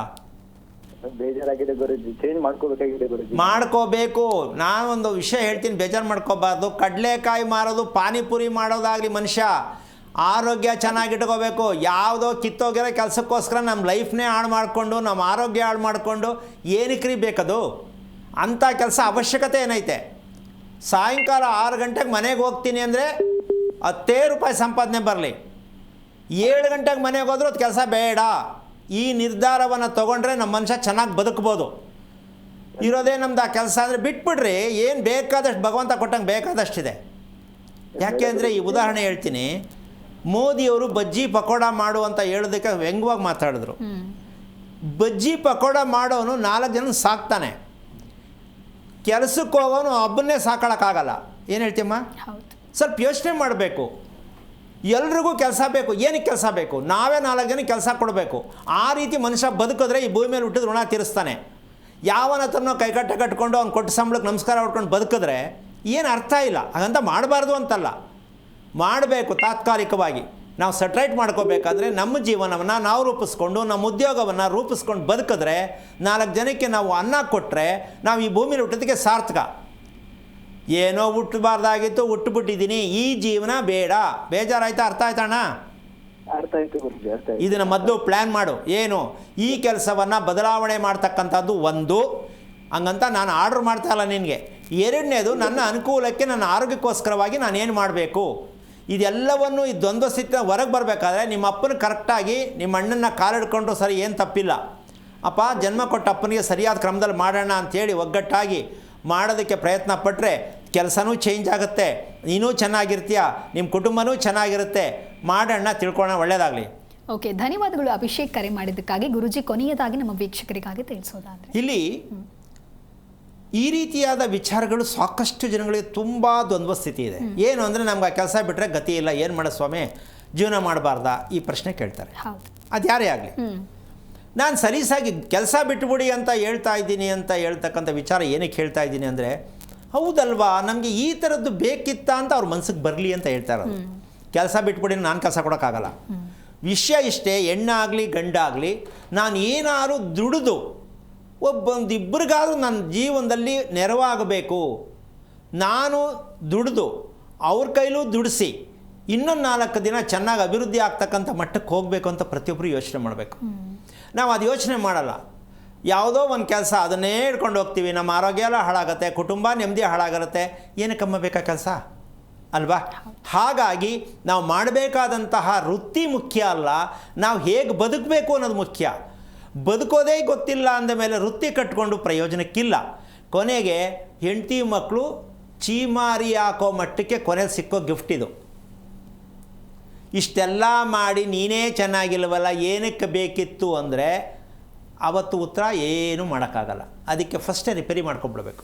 ಬೇಜಾರಾಗಿದೆ ಗುರುಜಿ, ಚೇಂಜ್ ಮಾಡ್ಕೋಬೇಕಾಗಿದೆ ಗುರುಜಿ. ಮಾಡ್ಕೋಬೇಕು. ನಾನೊಂದು ವಿಷಯ ಹೇಳ್ತೀನಿ, ಬೇಜಾರು ಮಾಡ್ಕೋಬಾರ್ದು. ಕಡಲೆಕಾಯಿ ಮಾರೋದು, ಪಾನಿಪುರಿ ಮಾಡೋದಾಗಲಿ ಮನುಷ್ಯ ಆರೋಗ್ಯ ಚೆನ್ನಾಗಿಟ್ಕೋಬೇಕು. ಯಾವುದೋ ಕಿತ್ತೋಗಿರೋ ಕೆಲಸಕ್ಕೋಸ್ಕರ ನಮ್ಮ ಲೈಫ್ನೇ ಹಾಳು ಮಾಡಿಕೊಂಡು, ನಮ್ಮ ಆರೋಗ್ಯ ಹಾಳು ಮಾಡಿಕೊಂಡು ಏನಕ್ಕೆ ಬೇಕದು? ಅಂಥ ಕೆಲಸ ಅವಶ್ಯಕತೆ ಏನೈತೆ? ಸಾಯಂಕಾಲ 6 ಗಂಟೆಗೆ ಮನೆಗೆ ಹೋಗ್ತೀನಿ ಅಂದರೆ 10 ರೂಪಾಯಿ ಸಂಪಾದನೆ ಬರಲಿ, 7 ಗಂಟೆಗೆ ಮನೆಗೆ ಹೋದ್ರೂ ಅದು ಕೆಲಸ ಬೇಡ. ಈ ನಿರ್ಧಾರವನ್ನು ತೊಗೊಂಡ್ರೆ ನಮ್ಮ ಮನುಷ್ಯ ಚೆನ್ನಾಗಿ ಬದುಕ್ಬೋದು. ಇರೋದೇ ನಮ್ದು ಆ ಕೆಲಸ ಅಂದರೆ ಬಿಟ್ಬಿಡ್ರಿ. ಏನು ಬೇಕಾದಷ್ಟು ಭಗವಂತ ಕೊಟ್ಟಂಗೆ ಬೇಕಾದಷ್ಟಿದೆ. ಯಾಕೆ ಅಂದರೆ ಈ ಉದಾಹರಣೆ ಹೇಳ್ತೀನಿ. ಮೋದಿಯವರು ಬಜ್ಜಿ ಪಕೋಡ ಮಾಡು ಅಂತ ಹೇಳೋದಕ್ಕೆ ವ್ಯಂಗ್ಯವಾಗಿ ಮಾತಾಡಿದ್ರು. ಬಜ್ಜಿ ಪಕೋಡ ಮಾಡೋನು 4 ಜನ ಸಾಕ್ತಾನೆ, ಕೆಲಸಕ್ಕೆ ಹೋಗೋನು ಒಬ್ಬನ್ನೇ ಸಾಕೊಳ್ಳೋಕ್ಕಾಗಲ್ಲ. ಏನು ಹೇಳ್ತೀಯಮ್ಮ? ಸ್ವಲ್ಪ ಯೋಚನೆ ಮಾಡಬೇಕು. ಎಲ್ರಿಗೂ ಕೆಲಸ ಬೇಕು. ಏನಕ್ಕೆ ಕೆಲಸ ಬೇಕು? ನಾವೇ 4 ಜನಕ್ಕೆ ಕೆಲಸ ಕೊಡಬೇಕು. ಆ ರೀತಿ ಮನುಷ್ಯ ಬದುಕಿದ್ರೆ ಈ ಭೂಮಿ ಮೇಲೆ ಹುಟ್ಟಿದ ಋಣ ತೀರಿಸ್ತಾನೆ. ಯಾವನ ಹತ್ರನೋ ಕಟ್ಕೊಂಡು ಅವ್ನು ಕೊಟ್ಟು ಸಂಬಳಕ್ಕೆ ನಮಸ್ಕಾರ ಹೊಡ್ಕೊಂಡು ಬದುಕಿದ್ರೆ ಏನು ಅರ್ಥ ಇಲ್ಲ. ಹಾಗಂತ ಮಾಡಬಾರ್ದು ಅಂತಲ್ಲ, ಮಾಡಬೇಕು. ತಾತ್ಕಾಲಿಕವಾಗಿ ನಾವು ಸೆಟ್ರೈಟ್ ಮಾಡ್ಕೋಬೇಕಾದ್ರೆ ನಮ್ಮ ಜೀವನವನ್ನು ನಾವು ರೂಪಿಸ್ಕೊಂಡು, ನಮ್ಮ ಉದ್ಯೋಗವನ್ನು ರೂಪಿಸ್ಕೊಂಡು ಬದುಕಿದ್ರೆ, 4 ಜನಕ್ಕೆ ನಾವು ಅನ್ನ ಕೊಟ್ಟರೆ ನಾವು ಈ ಭೂಮಿಲಿ ಹುಟ್ಟೋದಕ್ಕೆ ಸಾರ್ಥಕ. ಏನೋ ಹುಟ್ಟಬಾರ್ದಾಗಿತ್ತು, ಹುಟ್ಟುಬಿಟ್ಟಿದ್ದೀನಿ, ಈ ಜೀವನ ಬೇಡ. ಬೇಜಾರಾಯ್ತಾ? ಅರ್ಥ ಆಯ್ತಣ್ಣ? ಅರ್ಥ ಆಯ್ತು ಗುರುಜಿ, ಅರ್ಥ ಆಯ್ತು. ಇದನ್ನು ಮೊದಲು ಪ್ಲ್ಯಾನ್ ಮಾಡು. ಏನು ಈ ಕೆಲಸವನ್ನು ಬದಲಾವಣೆ ಮಾಡ್ತಕ್ಕಂಥದ್ದು ಒಂದು, ಹಂಗಂತ ನಾನು ಆರ್ಡ್ರ್ ಮಾಡ್ತಾ ಇಲ್ಲ ನಿನಗೆ. ಎರಡನೇದು, ನನ್ನ ಅನುಕೂಲಕ್ಕೆ, ನನ್ನ ಆರೋಗ್ಯಕ್ಕೋಸ್ಕರವಾಗಿ ನಾನೇನು ಮಾಡಬೇಕು, ಇದೆಲ್ಲವನ್ನು ಈ ದ್ವಂದ್ವ ಸ್ಥಿತಿನ ಹೊರಗೆ ಬರಬೇಕಾದ್ರೆ ನಿಮ್ಮ ಅಪ್ಪನ ಕರೆಕ್ಟಾಗಿ ನಿಮ್ಮ ಅಣ್ಣನ ಕಾಲಿಡ್ಕೊಂಡ್ರು ಸರಿ, ಏನು ತಪ್ಪಿಲ್ಲ. ಅಪ್ಪ ಜನ್ಮ ಕೊಟ್ಟ ಅಪ್ಪನಿಗೆ ಸರಿಯಾದ ಕ್ರಮದಲ್ಲಿ ಮಾಡೋಣ ಅಂಥೇಳಿ ಒಗ್ಗಟ್ಟಾಗಿ ಮಾಡೋದಕ್ಕೆ ಪ್ರಯತ್ನ ಪಟ್ಟರೆ ಕೆಲಸನೂ ಚೇಂಜ್ ಆಗುತ್ತೆ, ನೀನೂ ಚೆನ್ನಾಗಿರ್ತೀಯ, ನಿಮ್ಮ ಕುಟುಂಬನೂ ಚೆನ್ನಾಗಿರುತ್ತೆ. ಮಾಡೋಣ, ತಿಳ್ಕೊಳ್ಳೋಣ. ಒಳ್ಳೆಯದಾಗಲಿ. ಓಕೆ, ಧನ್ಯವಾದಗಳು ಅಭಿಷೇಕ್ ಕರೆ ಮಾಡಿದ್ದಕ್ಕಾಗಿ. ಗುರುಜಿ, ಕೊನೆಯದಾಗಿ ನಮ್ಮ ವೀಕ್ಷಕರಿಗಾಗಿ ತಿಳಿಸೋದಾದ್ರೆ ಇಲ್ಲಿ ಈ ರೀತಿಯಾದ ವಿಚಾರಗಳು ಸಾಕಷ್ಟು ಜನಗಳಿಗೆ ತುಂಬ ದ್ವಂದ್ವ ಸ್ಥಿತಿ ಇದೆ. ಏನು ಅಂದರೆ ನಮ್ಗೆ ಆ ಕೆಲಸ ಬಿಟ್ಟರೆ ಗತಿ ಇಲ್ಲ, ಏನು ಮಾಡೋ ಸ್ವಾಮಿ, ಜೀವನ ಮಾಡಬಾರ್ದಾ, ಈ ಪ್ರಶ್ನೆ ಕೇಳ್ತಾರೆ. ಹೌದು, ಅದು ಯಾರೇ ಆಗಲಿ. ನಾನು ಸಲೀಸಾಗಿ ಕೆಲಸ ಬಿಟ್ಟುಬಿಡಿ ಅಂತ ಹೇಳ್ತಾ ಇದ್ದೀನಿ ಅಂತ ಹೇಳ್ತಕ್ಕಂಥ ವಿಚಾರ ಏನಕ್ಕೆ ಹೇಳ್ತಾ ಇದ್ದೀನಿ ಅಂದರೆ, ಹೌದಲ್ವಾ, ನಮಗೆ ಈ ಥರದ್ದು ಬೇಕಿತ್ತ ಅಂತ ಅವ್ರ ಮನ್ಸಿಗೆ ಬರಲಿ ಅಂತ ಹೇಳ್ತಾ ಇರೋದು. ಕೆಲಸ ಬಿಟ್ಬಿಡಿ ನಾನು ಕೆಲಸ ಕೊಡೋಕ್ಕಾಗಲ್ಲ. ವಿಷಯ ಇಷ್ಟೇ, ಹೆಣ್ಣಾಗಲಿ ಗಂಡಾಗಲಿ, ನಾನು ಏನಾದ್ರು ದುಡಿದು ಇಬ್ಬರಿಗಾದ್ರೂ ನನ್ನ ಜೀವನದಲ್ಲಿ ನೆರವಾಗಬೇಕು, ನಾನು ದುಡಿದು ಅವ್ರ ಕೈಲೂ ದುಡಿಸಿ ಇನ್ನೊಂದು 4 ದಿನ ಚೆನ್ನಾಗಿ ಅಭಿವೃದ್ಧಿ ಆಗ್ತಕ್ಕಂಥ ಮಟ್ಟಕ್ಕೆ ಹೋಗಬೇಕು ಅಂತ ಪ್ರತಿಯೊಬ್ಬರು ಯೋಚನೆ ಮಾಡಬೇಕು. ನಾವು ಅದು ಯೋಚನೆ ಮಾಡಲ್ಲ. ಯಾವುದೋ ಒಂದು ಕೆಲಸ ಅದನ್ನೇ ಹಿಡ್ಕೊಂಡು ಹೋಗ್ತೀವಿ, ನಮ್ಮ ಆರೋಗ್ಯ ಎಲ್ಲ ಹಾಳಾಗುತ್ತೆ, ಕುಟುಂಬ ನೆಮ್ಮದಿ ಹಾಳಾಗಿರುತ್ತೆ. ಏನಕ್ಕಮ್ಮ ಬೇಕಾ ಕೆಲಸ ಅಲ್ವಾ? ಹಾಗಾಗಿ ನಾವು ಮಾಡಬೇಕಾದಂತಹ ವೃತ್ತಿ ಮುಖ್ಯ ಅಲ್ಲ, ನಾವು ಹೇಗೆ ಬದುಕಬೇಕು ಅನ್ನೋದು ಮುಖ್ಯ. ಬದುಕೋದೇ ಗೊತ್ತಿಲ್ಲ ಅಂದಮೇಲೆ ವೃತ್ತಿ ಕಟ್ಕೊಂಡು ಪ್ರಯೋಜನಕ್ಕಿಲ್ಲ. ಕೊನೆಗೆ ಹೆಂಡತಿ ಮಕ್ಕಳು ಚೀಮಾರಿ ಹಾಕೋ ಮಟ್ಟಕ್ಕೆ ಕೊನೆಗೆ ಸಿಕ್ಕೋ ಗಿಫ್ಟ್ ಇದು. ಇಷ್ಟೆಲ್ಲ ಮಾಡಿ ನೀನೇ ಚೆನ್ನಾಗಿಲ್ವಲ್ಲ ಏನಕ್ಕೆ ಬೇಕಿತ್ತು ಅಂದರೆ ಆವತ್ತು ಉತ್ತರ ಏನೂ ಮಾಡೋಕ್ಕಾಗಲ್ಲ. ಅದಕ್ಕೆ ಫಸ್ಟೇ ರಿಪೇರಿ ಮಾಡ್ಕೊಂಡ್ಬಿಡ್ಬೇಕು.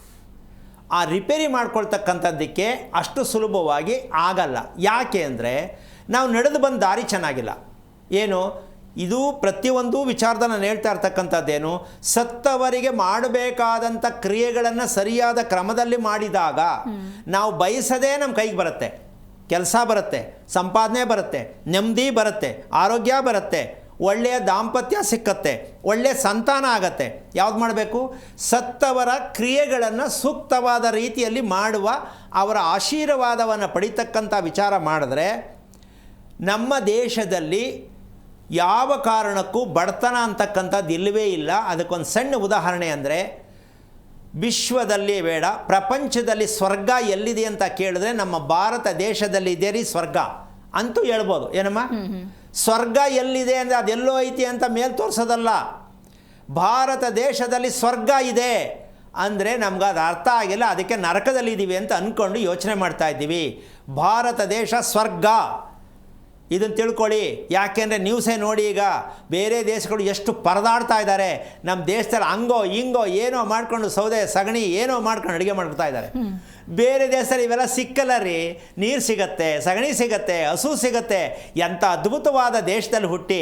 ಆ ರಿಪೇರಿ ಮಾಡ್ಕೊಳ್ತಕ್ಕಂಥದ್ದಕ್ಕೆ ಅಷ್ಟು ಸುಲಭವಾಗಿ ಆಗಲ್ಲ. ಯಾಕೆ ಅಂದರೆ ನಾವು ನಡೆದು ಬಂದ ದಾರಿ ಚೆನ್ನಾಗಿಲ್ಲ. ಏನು ಇದು ಪ್ರತಿಯೊಂದು ವಿಚಾರದಲ್ಲಿ ನಾನು ಹೇಳ್ತಾ ಇರ್ತಕ್ಕಂಥದ್ದೇನು, ಸತ್ತವರಿಗೆ ಮಾಡಬೇಕಾದಂಥ ಕ್ರಿಯೆಗಳನ್ನು ಸರಿಯಾದ ಕ್ರಮದಲ್ಲಿ ಮಾಡಿದಾಗ ನಾವು ಬಯಸದೇ ನಮ್ಮ ಕೈಗೆ ಬರುತ್ತೆ, ಕೆಲಸ ಬರುತ್ತೆ, ಸಂಪಾದನೆ ಬರುತ್ತೆ, ನೆಮ್ಮದಿ ಬರುತ್ತೆ, ಆರೋಗ್ಯ ಬರುತ್ತೆ, ಒಳ್ಳೆಯ ದಾಂಪತ್ಯ ಸಿಕ್ಕತ್ತೆ, ಒಳ್ಳೆಯ ಸಂತಾನ ಆಗತ್ತೆ. ಯಾವ್ದು ಮಾಡಬೇಕು? ಸತ್ತವರ ಕ್ರಿಯೆಗಳನ್ನು ಸೂಕ್ತವಾದ ರೀತಿಯಲ್ಲಿ ಮಾಡುವ, ಅವರ ಆಶೀರ್ವಾದವನ್ನು ಪಡಿತಕ್ಕಂಥ ವಿಚಾರ ಮಾಡಿದ್ರೆ ನಮ್ಮ ದೇಶದಲ್ಲಿ ಯಾವ ಕಾರಣಕ್ಕೂ ಬಡತನ ಅಂತಕ್ಕಂಥದ್ದು ಇಲ್ಲವೇ ಇಲ್ಲ. ಅದಕ್ಕೊಂದು ಸಣ್ಣ ಉದಾಹರಣೆ ಅಂದರೆ, ವಿಶ್ವದಲ್ಲಿ ಬೇಡ ಪ್ರಪಂಚದಲ್ಲಿ ಸ್ವರ್ಗ ಎಲ್ಲಿದೆ ಅಂತ ಕೇಳಿದ್ರೆ ನಮ್ಮ ಭಾರತ ದೇಶದಲ್ಲಿ ಇದೆ ರೀ ಸ್ವರ್ಗ ಅಂತೂ ಹೇಳ್ಬೋದು. ಏನಮ್ಮ, ಸ್ವರ್ಗ ಎಲ್ಲಿದೆ ಅಂದರೆ ಅದೆಲ್ಲೋ ಐತಿ ಅಂತ ಮೇಲೆ ತೋರಿಸೋದಲ್ಲ. ಭಾರತ ದೇಶದಲ್ಲಿ ಸ್ವರ್ಗ ಇದೆ ಅಂದರೆ ನಮ್ಗೆ ಅದು ಅರ್ಥ ಆಗಿಲ್ಲ, ಅದಕ್ಕೆ ನರಕದಲ್ಲಿದ್ದೀವಿ ಅಂತ ಅಂದ್ಕೊಂಡು ಯೋಚನೆ ಮಾಡ್ತಾ ಇದ್ದೀವಿ. ಭಾರತ ದೇಶ ಸ್ವರ್ಗ, ಇದನ್ನು ತಿಳ್ಕೊಳ್ಳಿ. ಯಾಕೆಂದರೆ ನ್ಯೂಸೇ ನೋಡಿ, ಈಗ ಬೇರೆ ದೇಶಗಳು ಎಷ್ಟು ಪರದಾಡ್ತಾ ಇದ್ದಾರೆ. ನಮ್ಮ ದೇಶದಲ್ಲಿ ಹಂಗೋ ಹಿಂಗೋ ಏನೋ ಮಾಡ್ಕೊಂಡು ಸೌದೆ ಸಗಣಿ ಏನೋ ಮಾಡ್ಕೊಂಡು ಅಡುಗೆ ಮಾಡ್ತಾ ಇದ್ದಾರೆ. ಬೇರೆ ದೇಶದಲ್ಲಿ ಇವೆಲ್ಲ ಸಿಕ್ಕಲ್ಲ ರೀ. ನೀರು ಸಿಗತ್ತೆ, ಸಗಣಿ ಸಿಗತ್ತೆ, ಹಸು ಸಿಗತ್ತೆ. ಎಂಥ ಅದ್ಭುತವಾದ ದೇಶದಲ್ಲಿ ಹುಟ್ಟಿ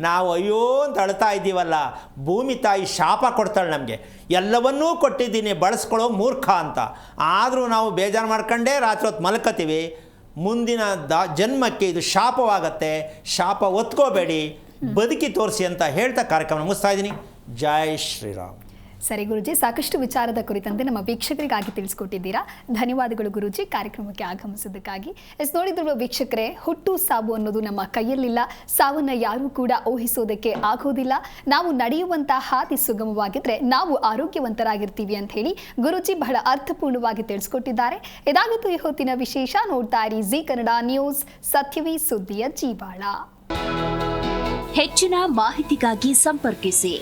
ನಾವು ಅಯ್ಯೋ ಅಂತ ಅಳ್ತಾ ಇದ್ದೀವಲ್ಲ. ಭೂಮಿ ತಾಯಿ ಶಾಪ ಕೊಡ್ತಾಳೆ ನಮಗೆ, ಎಲ್ಲವನ್ನೂ ಕೊಟ್ಟಿದ್ದೀನಿ ಬಳಸ್ಕೊಳ್ಳೋ ಮೂರ್ಖ ಅಂತ. ಆದರೂ ನಾವು ಬೇಜಾರು ಮಾಡ್ಕೊಂಡೇ ರಾತ್ರಿ ಹೊತ್ತು ಮಲ್ಕೋತೀವಿ. ಮುಂದಿನ ಜನ್ಮಕ್ಕೆ ಇದು ಶಾಪವಾಗತ್ತೆ. ಶಾಪ ಒತ್ಕೋಬೇಡಿ, ಬದುಕಿ ತೋರಿಸಿ ಅಂತ ಹೇಳ್ತಾ ಕಾರ್ಯಕ್ರಮ ಮುಗಿಸ್ತಾ ಇದ್ದೀನಿ. ಜೈ ಶ್ರೀರಾಮ್. ಸರಿ ಗುರುಜಿ, ಸಾಕಷ್ಟು ವಿಚಾರದ ಕುರಿತಂತೆ ನಮ್ಮ ವೀಕ್ಷಕರಿಗಾಗಿ ತಿಳಿಸ್ಕೊಟ್ಟಿದ್ದೀರಾ. ಧನ್ಯವಾದಗಳು ಗುರುಜಿ ಕಾರ್ಯಕ್ರಮಕ್ಕೆ ಆಗಮಿಸಿದ್ದಕ್ಕಾಗಿ. ನೋಡಿದ್ರು ವೀಕ್ಷಕರೇ, ಹುಟ್ಟು ಸಾವು ಅನ್ನೋದು ನಮ್ಮ ಕೈಯಲ್ಲಿಲ್ಲ. ಸಾವನ್ನ ಯಾರೂ ಕೂಡ ಊಹಿಸೋದಕ್ಕೆ ಆಗೋದಿಲ್ಲ. ನಾವು ನಡೆಯುವಂಥ ಹಾದಿ ಸುಗಮವಾಗಿದ್ರೆ ನಾವು ಆರೋಗ್ಯವಂತರಾಗಿರ್ತೀವಿ ಅಂತ ಹೇಳಿ ಗುರುಜಿ ಬಹಳ ಅರ್ಥಪೂರ್ಣವಾಗಿ ತಿಳಿಸ್ಕೊಟ್ಟಿದ್ದಾರೆ. ಇದಾಗಿತ್ತು ಈ ಹೊತ್ತಿನ ವಿಶೇಷ. ನೋಡ್ತಾ ಇರಿ ಜಿ ಕನ್ನಡ ನ್ಯೂಸ್, ಸತ್ಯವೇ ಸುದ್ದಿಯ ಜೀವಾಳ. ಹೆಚ್ಚಿನ ಮಾಹಿತಿಗಾಗಿ ಸಂಪರ್ಕಿಸಿ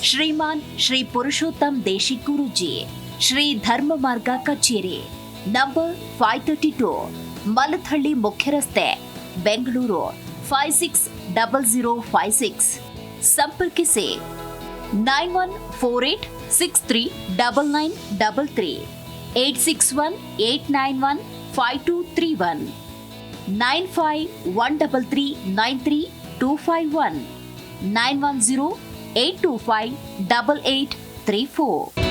ಶ್ರೀಮಾನ್ ಶ್ರೀ ಪುರುಷೋತ್ತಮ್ ದೇಶಿಕ್ ಗುರೂಜಿ, ಶ್ರೀ ಧರ್ಮ ಮಾರ್ಗ ಕಚೇರಿ, ನಂಬರ್ 532, ಮಲಥಹಳ್ಳಿ ಮುಖ್ಯ ರಸ್ತೆ, ಬೆಂಗಳೂರು 560056. ಸಂಪರ್ಕಿಸಿ 9148639933, 8618915231, 9513393251, 91082588834.